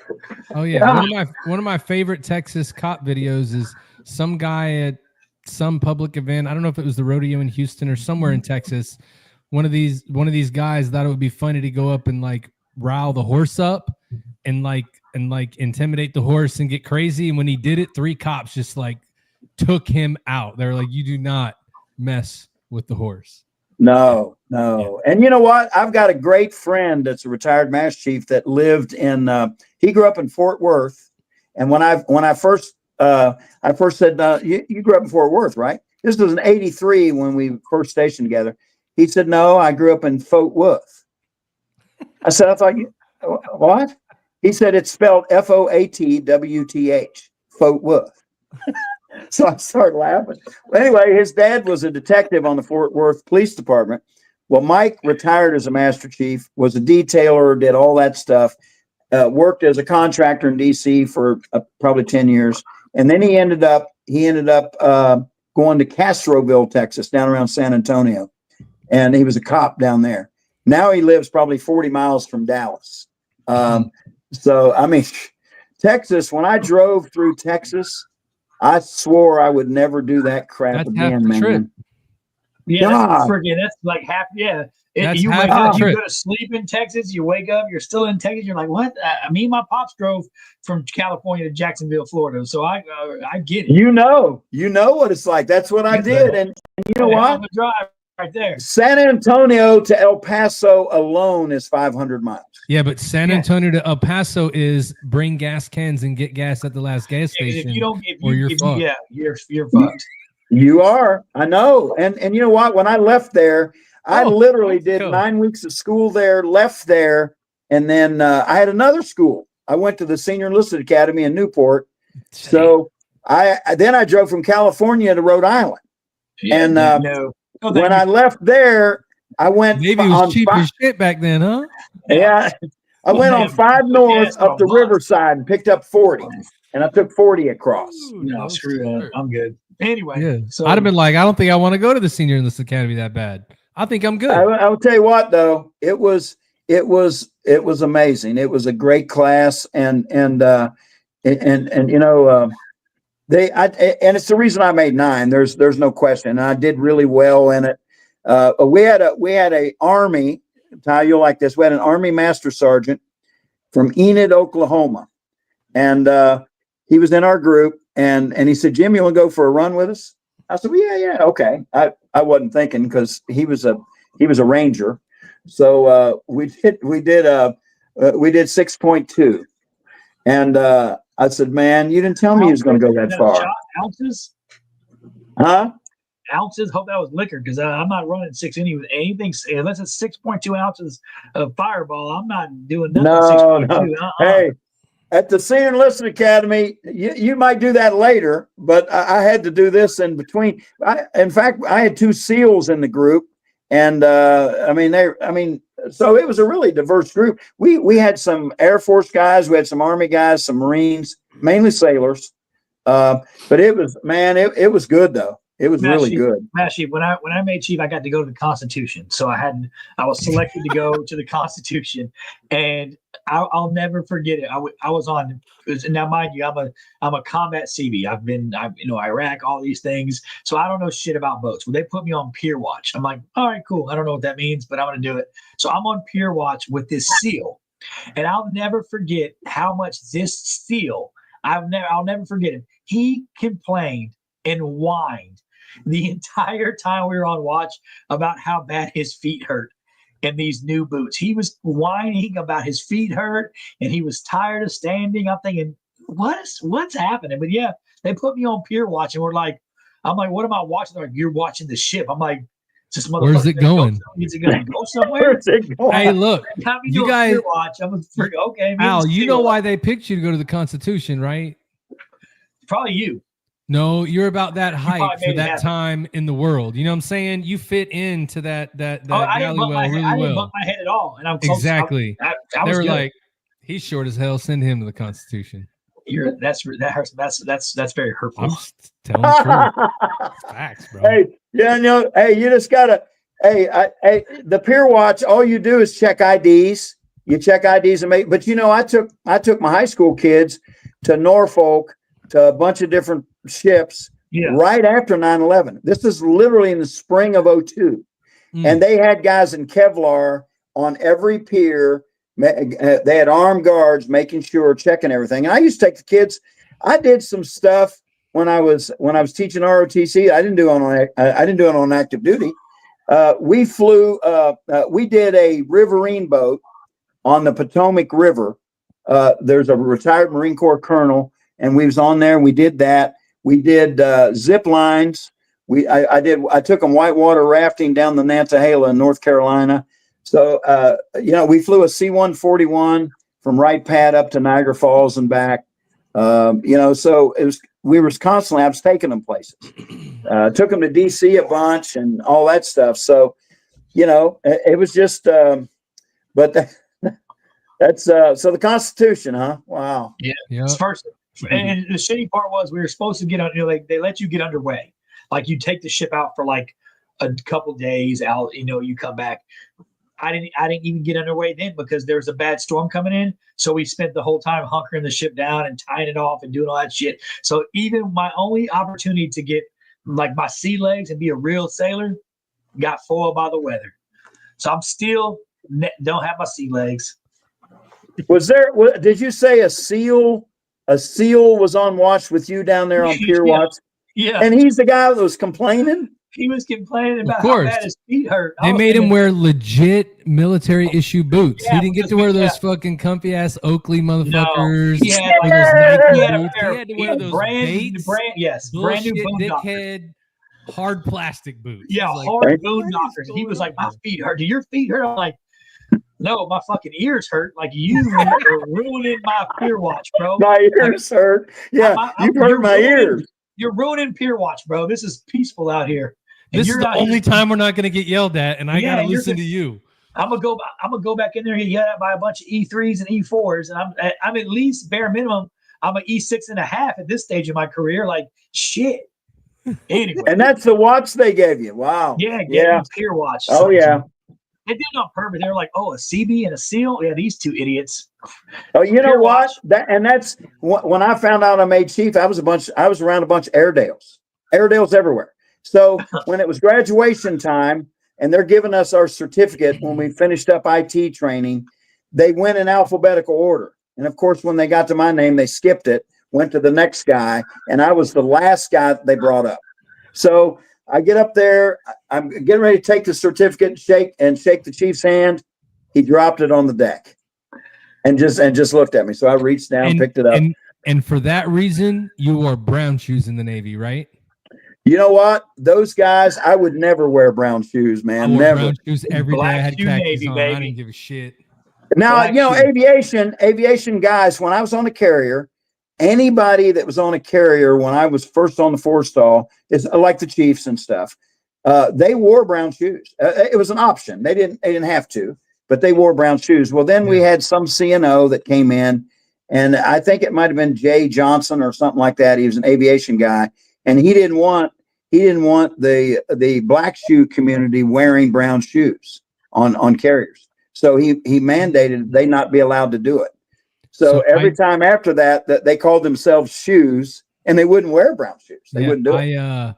Oh yeah. One of my favorite Texas cop videos is some guy at some public event. I don't know if it was the rodeo in Houston or somewhere in Texas. One of these guys thought it would be funny to go up and like rile the horse up and intimidate the horse and get crazy. And when he did it, 3 cops just like took him out. They're like, you do not mess with the horse. No. And you know what? I've got a great friend that's a retired mass chief that lived in, he grew up in Fort Worth. And when I first said, you grew up in Fort Worth, right? This was in '83 when we first stationed together. He said, no, I grew up in Fort Worth. I said, I thought what? He said, it's spelled FOATWTH, Fort Worth. So I started laughing. Well, anyway, his dad was a detective on the Fort Worth Police Department. Well, Mike retired as a master chief, was a detailer, did all that stuff, worked as a contractor in D.C. for probably 10 years. And then he ended up going to Castroville, Texas, down around San Antonio. And he was a cop down there. Now he lives probably 40 miles from Dallas. So, I mean, Texas, when I drove through Texas, I swore I would never do that crap again, man. Trip. Yeah, that's like half. Yeah, you wake up, you go to sleep in Texas, you wake up, you're still in Texas. You're like, what? Me and my pops drove from California to Jacksonville, Florida, so I get it. You know what it's like. That's what I did, and you know what? Drive right there. San Antonio to El Paso alone is 500 miles. Yeah, but San Antonio to El Paso is bring gas cans and get gas at the last gas station. If you don't, you're fucked. You're fucked. You are. I know. And you know what? When I left there, I literally did 9 weeks of school there, left there, and then I had another school. I went to the Senior Enlisted Academy in Newport. So then I drove from California to Rhode Island. And no. Oh, when I left there, I went Navy was cheap as shit back then, huh? Yeah. I went on 5 north up to Riverside and picked up 40. And I took 40 across. No, screw that. I'm good. Anyway, Yeah. so I'd have been like, I don't think I want to go to the Senior Enlisted Academy that bad. I think I'm good. I will tell you what, though, it was amazing. It was a great class, and you know, and it's the reason I made 9. There's no question. And I did really well in it. We had a Army. Ty, you'll like this. We had an Army Master Sergeant from Enid, Oklahoma, and he was in our group. And he said, "Jim, you want to go for a run with us?" I said, "Well, yeah, okay." I wasn't thinking because he was a Ranger, so we did 6.2, and I said, "Man, you didn't tell me he was going to go that far." Ounces? Huh? Ounces? Hope that was liquor because I'm not running 6 anything unless it's 6.2 ounces of Fireball. I'm not doing nothing. No. 6.2. Hey, at the Senior Enlisted Academy, you might do that later, but I had to do this in between. In fact, I had 2 SEALs in the group, and so it was a really diverse group. We had some Air Force guys, we had some Army guys, some Marines, mainly sailors. But it was good though. It was really good. Mashi, when I made chief, I got to go to the Constitution. So I was selected to go to the Constitution, and I'll never forget it. I was on. Now, mind you, I'm a combat CB. I've Iraq, all these things. So I don't know shit about boats. When they put me on pier watch, I'm like, all right, cool. I don't know what that means, but I'm gonna do it. So I'm on pier watch with this SEAL, and I'll never forget how much this SEAL. I'll never forget him. He complained and whined the entire time we were on watch about how bad his feet hurt in these new boots. He was whining about his feet hurt and he was tired of standing. I'm thinking, what's happening? But yeah, they put me on pier watch and I'm like, what am I watching? They're like, you're watching the ship. I'm like, this motherfucker. Where's it going? Is it going to go somewhere? Where's it going? Hey, look, you guys, pier watch. I'm okay. Al, you know why they picked you to go to the Constitution, right? Probably you. No, you're about that hype for that happen. time in the world. You know what I'm saying? You fit into that I didn't bump my head at all, and I'm close. Exactly. I they were good. like, he's short as hell. Send him to the Constitution. That hurts. That's very hurtful. I'm just telling the truth. Facts, bro. Hey, yeah, hey, you just gotta. Hey, the pier watch. All you do is check IDs. You check IDs and but I took my high school kids to Norfolk to a bunch of different ships right after 9/11. This is literally in the spring of 2002. And they had guys in Kevlar on every pier. They had armed guards making sure, checking everything. And I used to take the kids. I did some stuff when I was teaching ROTC. I didn't do it on active duty. We did a riverine boat on the Potomac River. There's a retired Marine Corps colonel, and we was on there. And we did that. We did zip lines. I took them whitewater rafting down the Nantahala in North Carolina. So we flew a C-141 from Wright Pat up to Niagara Falls and back. So I was taking them places. Took them to DC a bunch and all that stuff. So, it was just, but that's so the Constitution, huh? Wow. Yeah. It's first. And the shitty part was we were supposed to get on. They let you get underway. Like you take the ship out for like a couple days out. You come back. I didn't even get underway then because there was a bad storm coming in. So we spent the whole time hunkering the ship down and tying it off and doing all that shit. So even my only opportunity to get like my sea legs and be a real sailor got foiled by the weather. So I'm still don't have my sea legs. Did you say a SEAL? A SEAL was on watch with you down there on pier watch. Yeah, and he's the guy that was complaining. He was complaining about how bad his feet hurt. They made him wear legit military issue boots. Yeah, he didn't get to wear those fucking comfy ass Oakley motherfuckers. No, he had to wear those brand new dickhead hard plastic boots. Yeah, hard boondockers. He was like, my feet hurt. Do your feet hurt? I'm like, No, my fucking ears hurt. Like you are ruining my Pier Watch, bro. My ears hurt. Yeah, you've hurt my ears. You're ruining Pier Watch, bro. This is peaceful out here. And This is you're the out only here. time we're not going to get yelled at, and I got to listen to you. I'm gonna go back in there and get yelled at by a bunch of E3s and E4s, and I'm at least bare minimum. I'm an E6.5 at this stage of my career. Like shit. Anyway, And that's the watch they gave you. Wow. Yeah. Pier Watch. Oh yeah. They did it on purpose. They were like, "Oh, a CB and a seal." Yeah, these two idiots. Oh, you know Pier what? Watch. That's when I found out I made chief. I was around a bunch of Airedales everywhere. So when it was graduation time and they're giving us our certificate when we finished up IT training, they went in alphabetical order. And of course, when they got to my name, they skipped it, went to the next guy, and I was the last guy they brought up. So I get up there, I'm getting ready to take the certificate, shake the chief's hand. He dropped it on the deck and just looked at me. So I reached down, picked it up. And for that reason, you wore brown shoes in the Navy, right? You know what? Those guys, I would never wear brown shoes, man. I wore Never. brown shoes every day. I had Shoe khakis Navy, on. baby. I didn't give a shit. Now, Black shoe. aviation guys, when I was on a carrier, anybody that was on a carrier when I was first on the forestall is like the Chiefs and stuff. They wore brown shoes. It was an option. They didn't have to, but they wore brown shoes. Well, then we had some CNO that came in, and I think it might have been Jay Johnson or something like that. He was an aviation guy, and he didn't want the black shoe community wearing brown shoes on carriers. So he mandated they not be allowed to do it. So every time after that they called themselves shoes, and they wouldn't wear brown shoes. They wouldn't do it.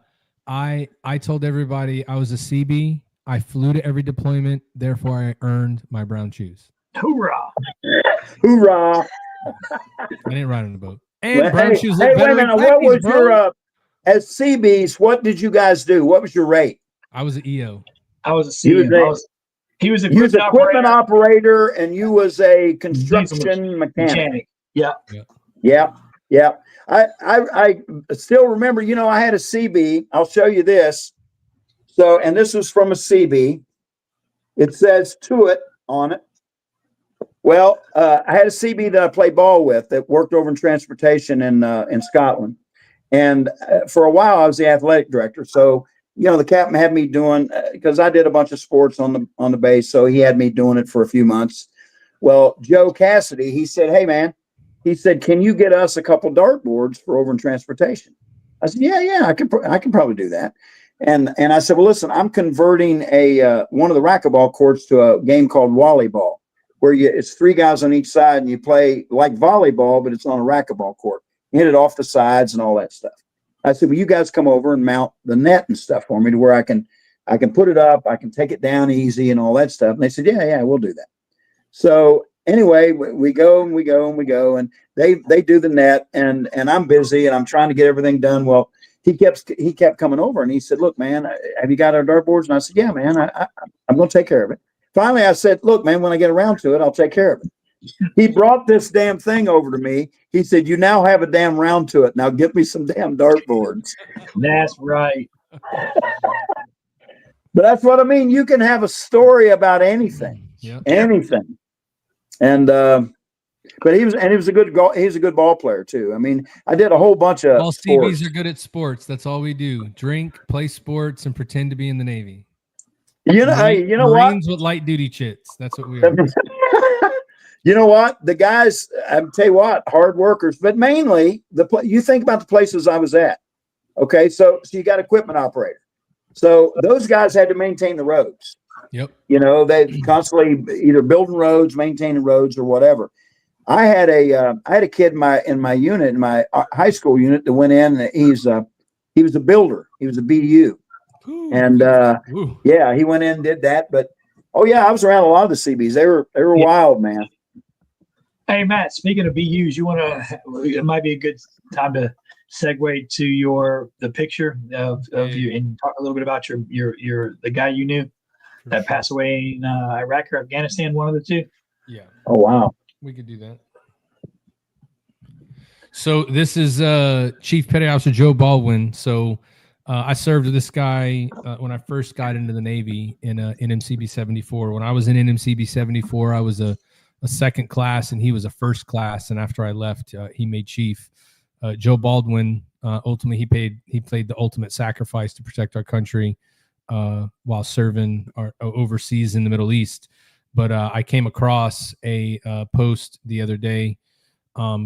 I told everybody I was a CB. I flew to every deployment. Therefore, I earned my brown shoes. Hoorah! Hoorah! I didn't ride on the boat. And brown hey, shoes hey, look wait better a minute. than What khakis, was bro. your as CBs? What did you guys do? What was your rate? I was an EO. I was a CM. He was equipment operator, and you was a construction mechanic. Yeah. I still remember, I had a CB. I'll show you this. So, and this was from a CB. It says "to it" on it. Well, I had a CB that I played ball with that worked over in transportation in Scotland. And for a while, I was the athletic director. So, the captain had me doing, because I did a bunch of sports on the base. So he had me doing it for a few months. Well, Joe Cassidy, he said, "Hey, man," he said, "can you get us a couple dartboards for over in transportation?" I said, yeah, I can probably do that. And I said, "Well, listen, I'm converting one of the racquetball courts to a game called volleyball, where it's three guys on each side and you play like volleyball, but it's on a racquetball court. You hit it off the sides and all that stuff." I said, "Well, you guys come over and mount the net and stuff for me to where I can put it up, I can take it down easy and all that stuff." And they said, yeah, we'll do that. So anyway, we go, and they do the net, and I'm busy and I'm trying to get everything done. Well, he kept coming over and he said, "Look, man, have you got our dartboards?" And I said, "Yeah, man, I'm going to take care of it." Finally, I said, "Look, man, when I get around to it, I'll take care of it." He brought this damn thing over to me. He said, "You now have a damn round to it. Now get me some damn dartboards." That's right. But that's what I mean. You can have a story about anything, anything. And but he was a good ball player too. I mean, I did a whole bunch of all sports. CBs are good at sports. That's all we do: drink, play sports, and pretend to be in the Navy. Marines with light duty chits. That's what we are. You know what? The guys, I'm tell you what, hard workers, but mainly you think about the places I was at. Okay, so you got equipment operator. So those guys had to maintain the roads. Yep. They constantly either building roads, maintaining roads, or whatever. I had a kid in my unit, in my high school unit, that went in. And he was a builder. He was a BDU, and he went in and did that. But I was around a lot of the CBs. They were wild, man. Hey, Matt, speaking of BUs, it might be a good time to segue to the picture of you and talk a little bit about the guy you knew that passed away in Iraq or Afghanistan, one of the two. Yeah. Oh, wow. We could do that. So this is Chief Petty Officer Joe Baldwin. So I served with this guy when I first got into the Navy in NMCB 74. When I was in NMCB 74, I was a second class and he was a first class. And after I left, he made chief. Joe Baldwin, ultimately, he played the ultimate sacrifice to protect our country while serving overseas in the Middle East. But I came across a post the other day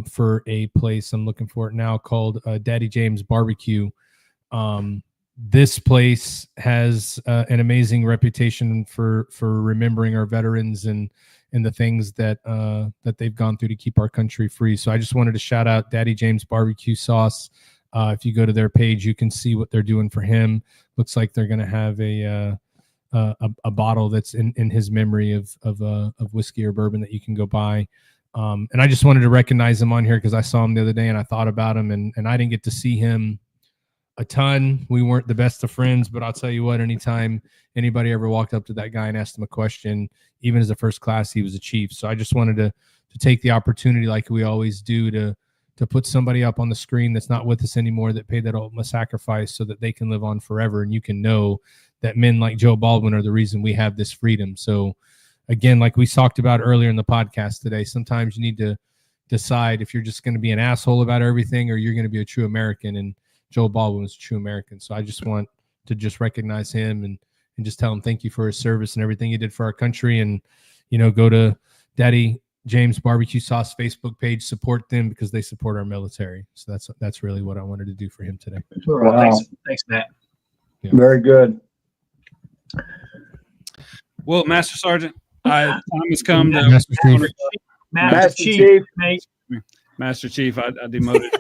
for a place, I'm looking for it now, called Daddy James Barbecue. This place has an amazing reputation for remembering our veterans and the things that they've gone through to keep our country free. So I just wanted to shout out Daddy James Barbecue Sauce. If you go to their page, you can see what they're doing for him. Looks like they're going to have a bottle that's in his memory of whiskey or bourbon that you can go buy. And I just wanted to recognize him on here because I saw him the other day and I thought about him, and I didn't get to see him a ton. We weren't the best of friends, but I'll tell you what, anytime anybody ever walked up to that guy and asked him a question, even as a first class, he was a chief. So I just wanted to take the opportunity, like we always do, to put somebody up on the screen that's not with us anymore, that paid that ultimate sacrifice so that they can live on forever. And you can know that men like Joe Baldwin are the reason we have this freedom. So again, like we talked about earlier in the podcast today, sometimes you need to decide if you're just going to be an asshole about everything or you're going to be a true American. And Joe Baldwin was a true American. So I just want to just recognize him and just tell him thank you for his service and everything he did for our country. And, go to Daddy James Barbecue Sauce Facebook page, support them because they support our military. So that's really what I wanted to do for him today. Wow. Thanks, Matt. Yeah. Very good. Well, Master Sergeant, time has come to Master Chief. Master Chief, Chief. mate. Master Chief. I demoted.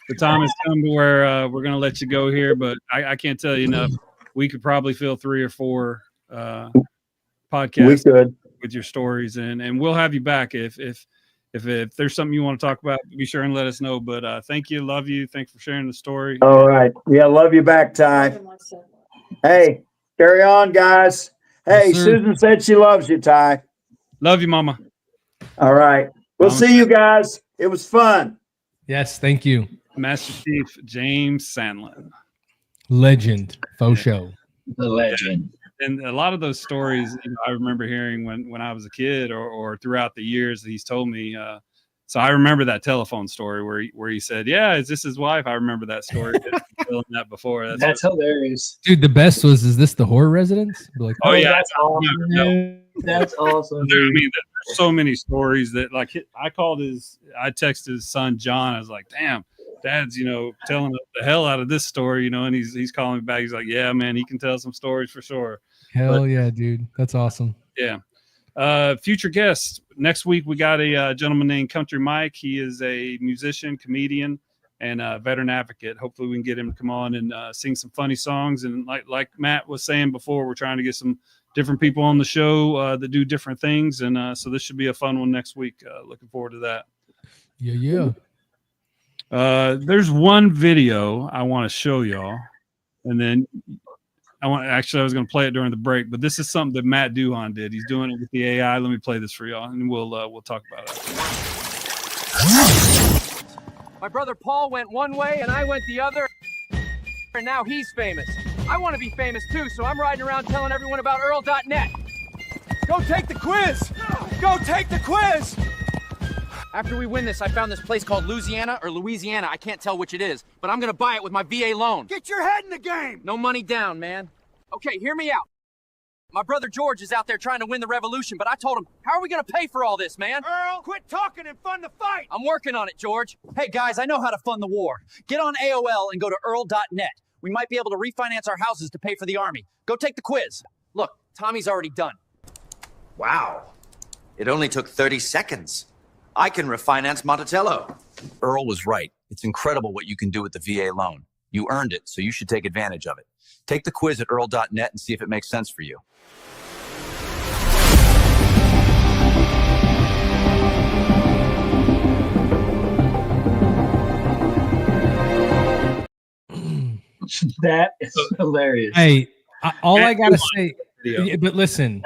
The time has come to where we're going to let you go here, but I can't tell you enough. We could probably fill 3 or 4 podcasts with your stories, and we'll have you back if there's something you want to talk about. Be sure and let us know. But thank you, love you, thanks for sharing the story. All right. Yeah, love you back, Ty. Hey, carry on, guys. Hey, Yes, sir. Susan said she loves you, Ty. Love you, Mama. All right. We'll Mama. see you guys. It was fun. Yes, thank you. Master Chief James Sandlin. Legend. Faux show. The legend. And a lot of those stories, I remember hearing when I was a kid or throughout the years that he's told me. So I remember that telephone story where he said, "Yeah, is this his wife?" I remember that story. Feeling that before. That's hilarious. Dude, the best was, is this the horror residence? Like, Oh yeah, That's awesome. No. Dude. That's awesome. I Dude. mean, there's so many stories that I texted his son John. I was like, "Damn, Dad's telling the hell out of this story," and he's calling me back. He's like, "Yeah, man, he can tell some stories for sure." hell yeah, dude. That's awesome. Yeah. Future guests next week. We got a gentleman named Country Mike. He is a musician, comedian, and a veteran advocate. Hopefully we can get him to come on and sing some funny songs. And like Matt was saying before, we're trying to get some different people on the show that do different things. And so this should be a fun one next week. Looking forward to that. Yeah. There's one video I want to show y'all, and then I was going to play it during the break, but this is something that Matt Duhan did. He's doing it with the AI. Let me play this for y'all, and we'll talk about it. My brother Paul went one way and I went the other, and now he's famous. I want to be famous too, so I'm riding around telling everyone about Earl.net. Go take the quiz! Go take the quiz! After we win this, I found this place called Louisiana or Louisiana. I can't tell which it is, but I'm gonna buy it with my VA loan. Get your head in the game! No money down, man. Okay, hear me out. My brother George is out there trying to win the revolution, but I told him, how are we gonna pay for all this, man? Earl, quit talking and fund the fight! I'm working on it, George. Hey guys, I know how to fund the war. Get on AOL and go to Earl.net. We might be able to refinance our houses to pay for the army. Go take the quiz. Look, Tommy's already done. Wow. It only took 30 seconds. I can refinance Monticello. Earl was right. It's incredible what you can do with the VA loan. You earned it, so you should take advantage of it. Take the quiz at Earl.net and see if it makes sense for you. That is hilarious. Hey, all I gotta say, Video. but listen,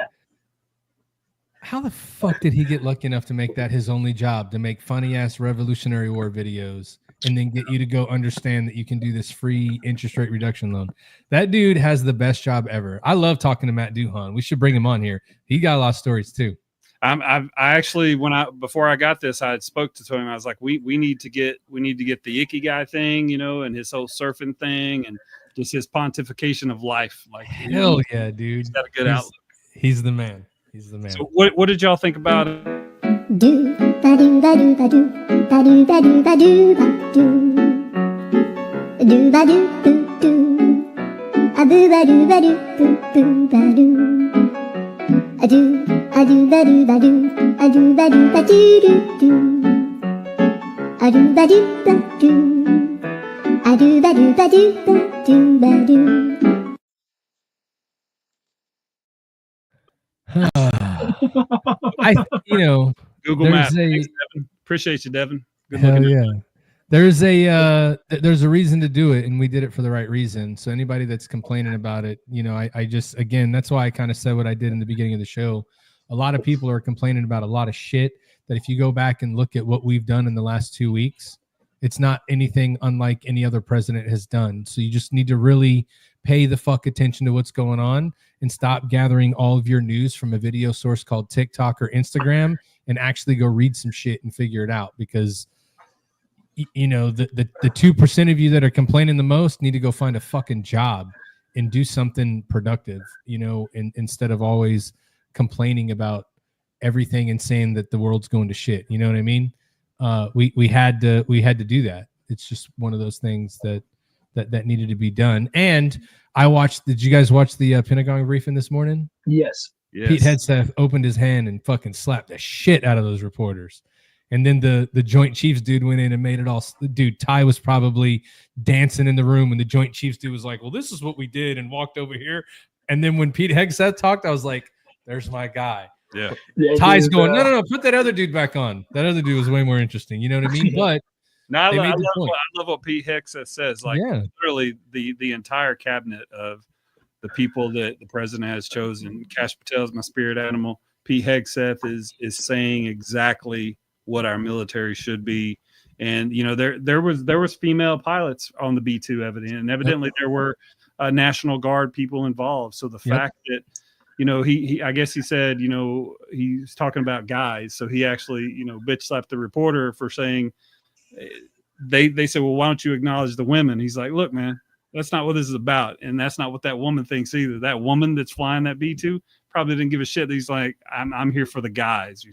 how the fuck did he get lucky enough to make that his only job, to make funny ass Revolutionary War videos and then get you to go understand that you can do this free interest rate reduction loan. That dude has the best job ever. I love talking to Matt Duhan. We should bring him on here. He got a lot of stories too. I actually, before I got this, I had spoke to him. I was like, we need to get the Icky Guy thing, and his whole surfing thing, and just his pontification of life. Like, hell yeah, dude. He's got a good outlook. He's the man. He's the man. So what did y'all think about it? Do ba do ba do ba do ba do ba do ba do ba do ba do do do a boo ba do ba do boo ba do a do ba do ba do a do ba do ba do do a do ba do ba do a do ba do ba do ba do. Google Maps. Thanks, Devin. Appreciate you, Devin. Good hell looking. Yeah. There's a reason to do it, and we did it for the right reason. So anybody that's complaining about it, I just, again, that's why I kind of said what I did in the beginning of the show. A lot of people are complaining about a lot of shit that if you go back and look at what we've done in the last 2 weeks, it's not anything unlike any other president has done. So you just need to really pay the fuck attention to what's going on and stop gathering all of your news from a video source called TikTok or Instagram and actually go read some shit and figure it out. Because, the 2% of you that are complaining the most need to go find a fucking job and do something productive, instead of always complaining about everything and saying that the world's going to shit. You know what I mean? We had to do that. It's just one of those things that needed to be done. And did you guys watch the Pentagon briefing this morning? Yes. Pete Hegseth opened his hand and fucking slapped the shit out of those reporters. And then the Joint Chiefs dude went in and made it all. Dude, Ty was probably dancing in the room, and the Joint Chiefs dude was like, well, this is what we did, and walked over here. And then when Pete Hegseth talked, I was like, there's my guy. Yeah. Ty's going, no, put that other dude back on. That other dude was way more interesting. You know what I mean? But no, I love what Pete Hegseth says. Like, literally the entire cabinet of the people that the president has chosen. Kash Patel is my spirit animal. Pete Hegseth is saying exactly what our military should be. And there was female pilots on the B-2 evidently there were National Guard people involved. So the fact that he I guess he said he's talking about guys, so he actually bitch slapped the reporter for saying they said, well, why don't you acknowledge the women? He's like, look, man, that's not what this is about, and that's not what that woman thinks either. That woman that's flying that B-2 probably didn't give a shit. He's like, I'm here for the guys.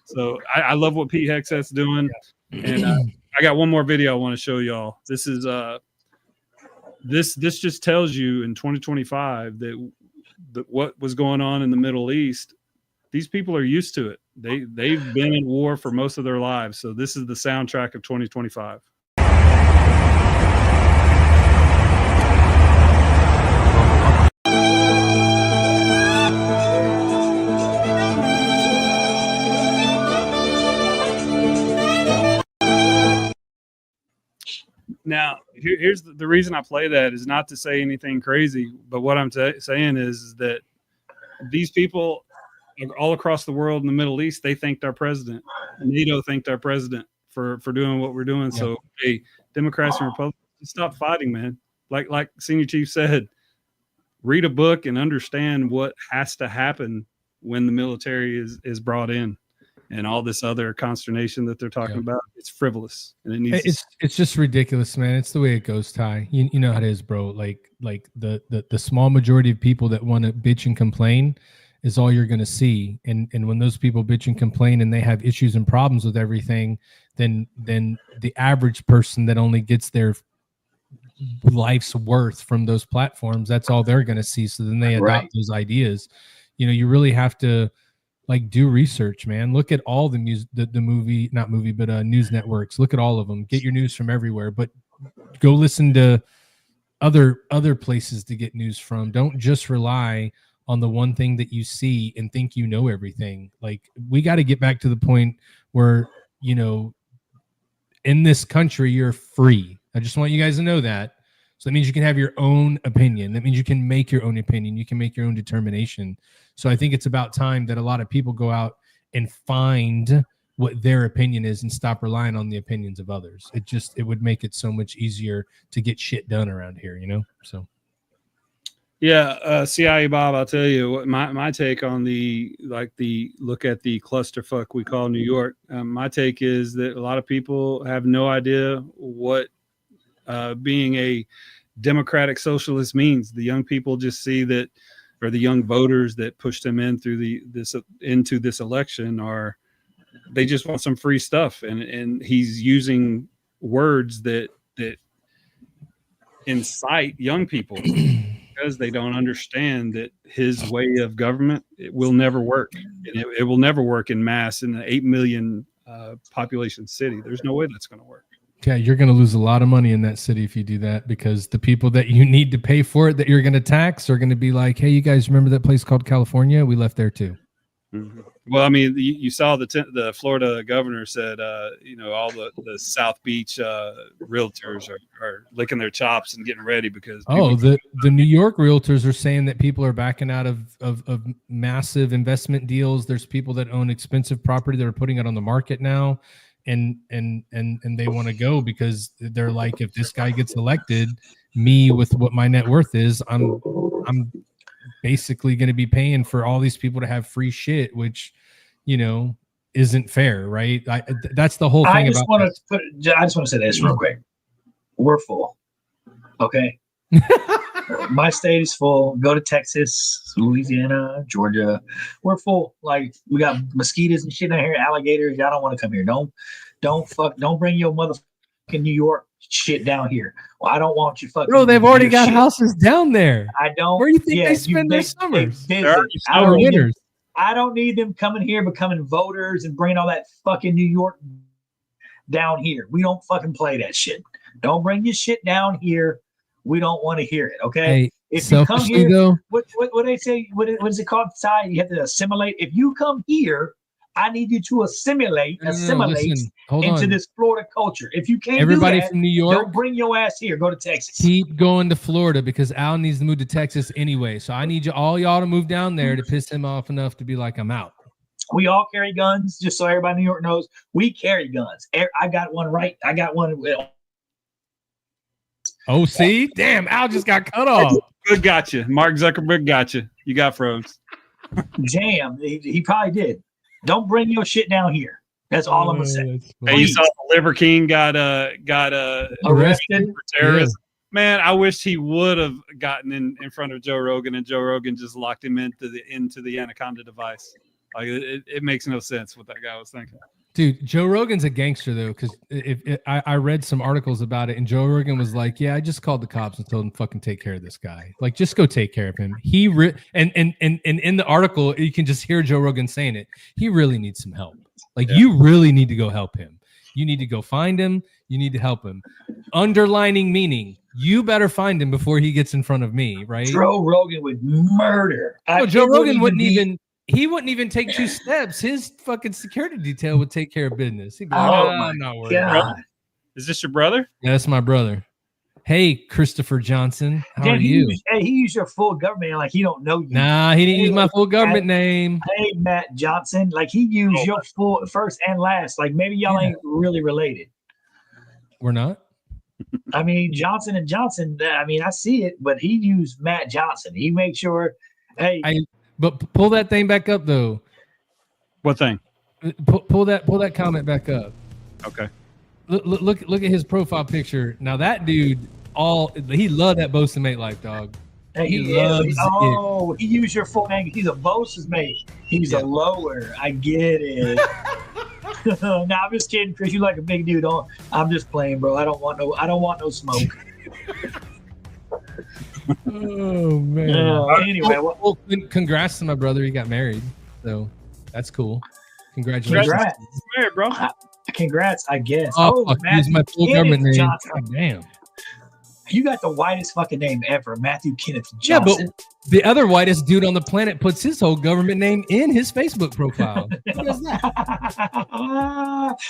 So I love what Pete Hegseth's doing. And I got one more video I want to show y'all. This is this just tells you in 2025 that what was going on in the Middle East, these people are used to it. They've been in war for most of their lives. So this is the soundtrack of 2025. Now, here's the reason I play that is not to say anything crazy, but what I'm saying is that these people all across the world in the Middle East, they thanked our president. NATO thanked our president for doing what we're doing. Yeah. So, hey, Democrats and Republicans, stop fighting, man. Like Senior Chief said, read a book and understand what has to happen when the military is brought in. And all this other consternation that they're talking about, it's frivolous, and it needs. It's just ridiculous, man. It's the way it goes, Ty. You know how it is, bro. Like the small majority of people that want to bitch and complain is all you're going to see. And when those people bitch and complain and they have issues and problems with everything, then the average person that only gets their life's worth from those platforms, that's all they're going to see. So then they adopt those ideas. You really have to. Do research, man. Look at all the news, not movie, but news networks. Look at all of them. Get your news from everywhere, but go listen to other places to get news from. Don't just rely on the one thing that you see and think you know everything. We got to get back to the point where, in this country, you're free. I just want you guys to know that. So that means you can have your own opinion. That means you can make your own opinion. You can make your own determination. So I think it's about time that a lot of people go out and find what their opinion is and stop relying on the opinions of others. It would make it so much easier to get shit done around here, you know? So yeah, CIA Bob, I'll tell you what my take on the look at the clusterfuck we call New York. My take is that a lot of people have no idea what being a democratic socialist means. The young people just see that, or the young voters that pushed them in through into this election they just want some free stuff, and he's using words that incite young people because they don't understand that his way of government, it will never work. It will never work in mass in an 8 million population city. There's no way that's going to work. Okay, you're going to lose a lot of money in that city if you do that, because the people that you need to pay for it that you're going to tax are going to be like, hey, you guys remember that place called California? We left there too. Mm-hmm. Well, I mean, you saw the Florida governor said, all the South Beach realtors are licking their chops and getting ready because the New York realtors are saying that people are backing out of massive investment deals. There's people that own expensive property that are putting it on the market now, and they want to go because they're like, if this guy gets elected, me with what my net worth is, I'm basically going to be paying for all these people to have free shit, which, isn't fair, right? That's the whole thing. I just want to say this real quick. We're full. Okay. My state is full. Go to Texas, Louisiana, Georgia. We're full. Like, we got mosquitoes and shit down here, alligators. Y'all don't want to come here. Don't bring your motherfucking New York shit down here. Well, I don't want you fucking. Bro, they've already got houses down there. I don't. Where do you think they spend their summers? I don't need them coming here becoming voters and bringing all that fucking New York down here. We don't fucking play that shit. Don't bring your shit down here. We don't want to hear it. Okay. Hey, if you come here, though, what they say? What is it called? You have to assimilate. If you come here, I need you to assimilate into this Florida culture. If you can't everybody do that, from New York, don't bring your ass here. Go to Texas. Keep going to Florida because Al needs to move to Texas anyway. So I need all y'all to move down there to piss him off enough to be like, I'm out. We all carry guns, just so everybody in New York knows. We carry guns. I got one right. I got one. Oh, see? Damn, Al just got cut off. Good, got you. Mark Zuckerberg got you. You got froze. Damn, he probably did. Don't bring your shit down here. That's all I'm gonna say. Hey, you saw the Liver King got arrested for terrorism. Yeah. Man, I wish he would have gotten in front of Joe Rogan, and Joe Rogan just locked him into the Anaconda device. Like it makes no sense what that guy was thinking. Dude, Joe Rogan's a gangster though, because I read some articles about it, and Joe Rogan was like, "Yeah, I just called the cops and told them fucking take care of this guy. Like, just go take care of him." And in the article, you can just hear Joe Rogan saying it. He really needs some help. Like, you really need to go help him. You need to go find him. You need to help him. Underlining meaning, you better find him before he gets in front of me, right? Joe Rogan would murder. No, Joe Rogan wouldn't even. He wouldn't even take 2 steps. His fucking security detail would take care of business. He'd be like, I'm not worried. God. Is this your brother? Yeah, that's my brother. Hey, Christopher Johnson. How are you? He used your full government name like he don't know you. Nah, he didn't use my full government name. Hey, Matt Johnson. Like, he used your full first and last. Like, maybe y'all ain't really related. We're not? I mean, Johnson and Johnson, I mean, I see it, but he used Matt Johnson. He made sure, hey. But pull that thing back up, though. What thing? Pull that comment back up. Okay. Look at his profile picture. Now that dude, he loved that Bosun mate life, dog. Hey, he used your full name. He's a Bosun's mate. He's a lower. I get it. No, I'm just kidding, Chris. You like a big dude. I'm just playing, bro. I don't want no smoke. Oh man. Anyway, well, congrats to my brother. He got married, so that's cool. Congratulations. Congrats, married, bro. Congrats, I guess. Fuck, use my full government name. God, damn. You got the whitest fucking name ever, Matthew Kenneth Johnson. Yeah, but the other whitest dude on the planet puts his whole government name in his Facebook profile. What is that?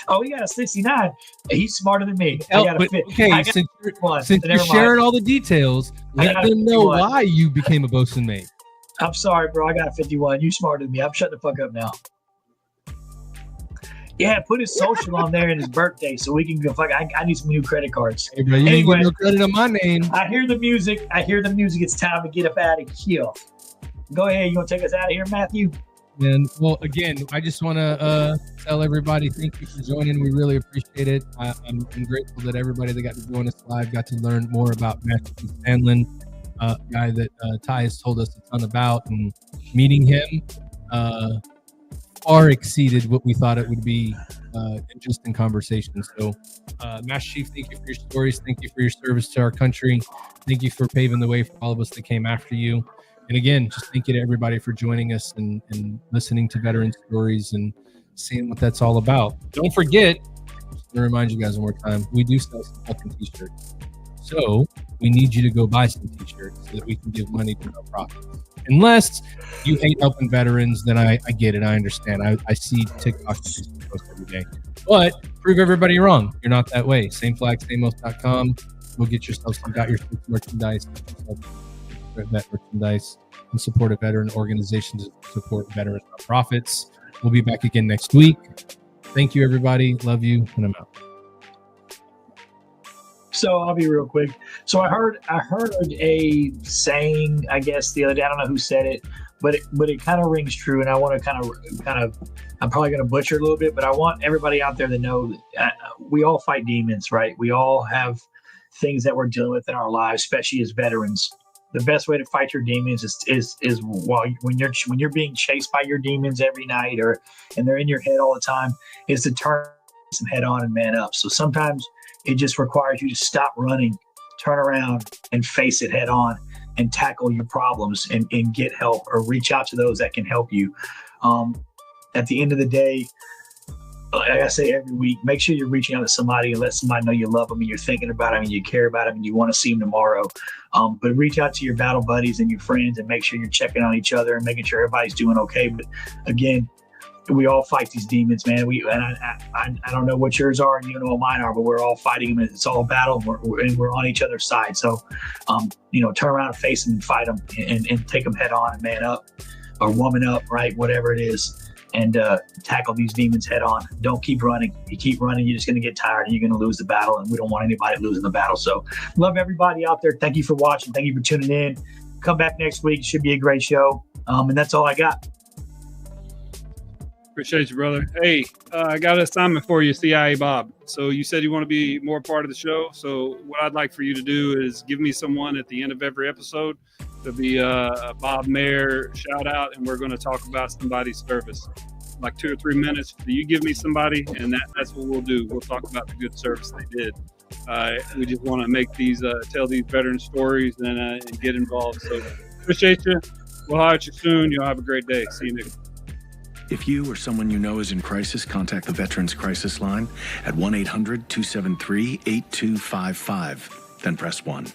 Oh, he got a 69. He's smarter than me. I got a 50. Okay, since you're sharing all the details, let them know why you became a Bosun mate. I'm sorry, bro. I got a 51. You smarter than me. I'm shutting the fuck up now. Yeah, put his social on there and his birthday so we can go. Fuck, I need some new credit cards. Hey, bro, you Anyway. ain't getting no credit on my name. I hear the music. It's time to get up out of here. Go ahead. You gonna take us out of here, Matthew? And well, again, I just want to tell everybody thank you for joining. We really appreciate it. I'm grateful that everybody that got to join us live got to learn more about Master Chief Sandlin, a guy that Ty has told us a ton about, and meeting him far exceeded what we thought it would be. Interesting conversation. So, Master Chief, thank you for your stories. Thank you for your service to our country. Thank you for paving the way for all of us that came after you. And again, just thank you to everybody for joining us and listening to veteran stories and seeing what that's all about. Don't forget, just to remind you guys one more time, we do sell some fucking t-shirts. So we need you to go buy some t-shirts so that we can give money to our profits. Unless you hate helping veterans, then I get it. I understand. I see TikTok posts every day. But prove everybody wrong. You're not that way. SameFlagSameOath.com. Go get yourself some merchandise. Vet merchandise and support a veteran organization to support veteran nonprofits. We'll be back again next week. Thank you, everybody. Love you, and I'm out. So I'll be real quick. So I heard a saying, I guess the other day. I don't know who said it, but it kind of rings true. And I want to kind of I'm probably going to butcher it a little bit, but I want everybody out there to know that we all fight demons, right? We all have things that we're dealing with in our lives, especially as veterans. The best way to fight your demons is when you're being chased by your demons every night and they're in your head all the time, is to turn them head on and man up. So sometimes it just requires you to stop running, turn around and face it head on and tackle your problems and get help or reach out to those that can help you. At the end of the day, like I say every week, make sure you're reaching out to somebody and let somebody know you love them and you're thinking about them and you care about them and you want to see them tomorrow. But reach out to your battle buddies and your friends and make sure you're checking on each other and making sure everybody's doing okay. But again, we all fight these demons, man. I don't know what yours are and you don't know what mine are, but we're all fighting them. It's all a battle and we're on each other's side. So, turn around and face them and fight them and take them head on and man up or woman up, right? Whatever it is. And tackle these demons head on. Don't keep running. You keep running, you're just going to get tired and you're going to lose the battle. And we don't want anybody losing the battle. So love everybody out there. Thank you for watching. Thank you for tuning in. Come back next week. It should be a great show. And that's all I got. Appreciate you, brother. Hey, I got an assignment for you, CIA Bob. So you said you want to be more part of the show. So what I'd like for you to do is give me someone at the end of every episode. There'll be a Bob Mayer shout out, and we're going to talk about somebody's service. Like 2 or 3 minutes. You give me somebody, and that's what we'll do. We'll talk about the good service they did. We just want to make these, tell these veteran stories and get involved. So appreciate you. We'll holler at you soon. You'll have a great day. See you, nigga. If you or someone you know is in crisis, contact the Veterans Crisis Line at 1-800-273-8255. Then press 1.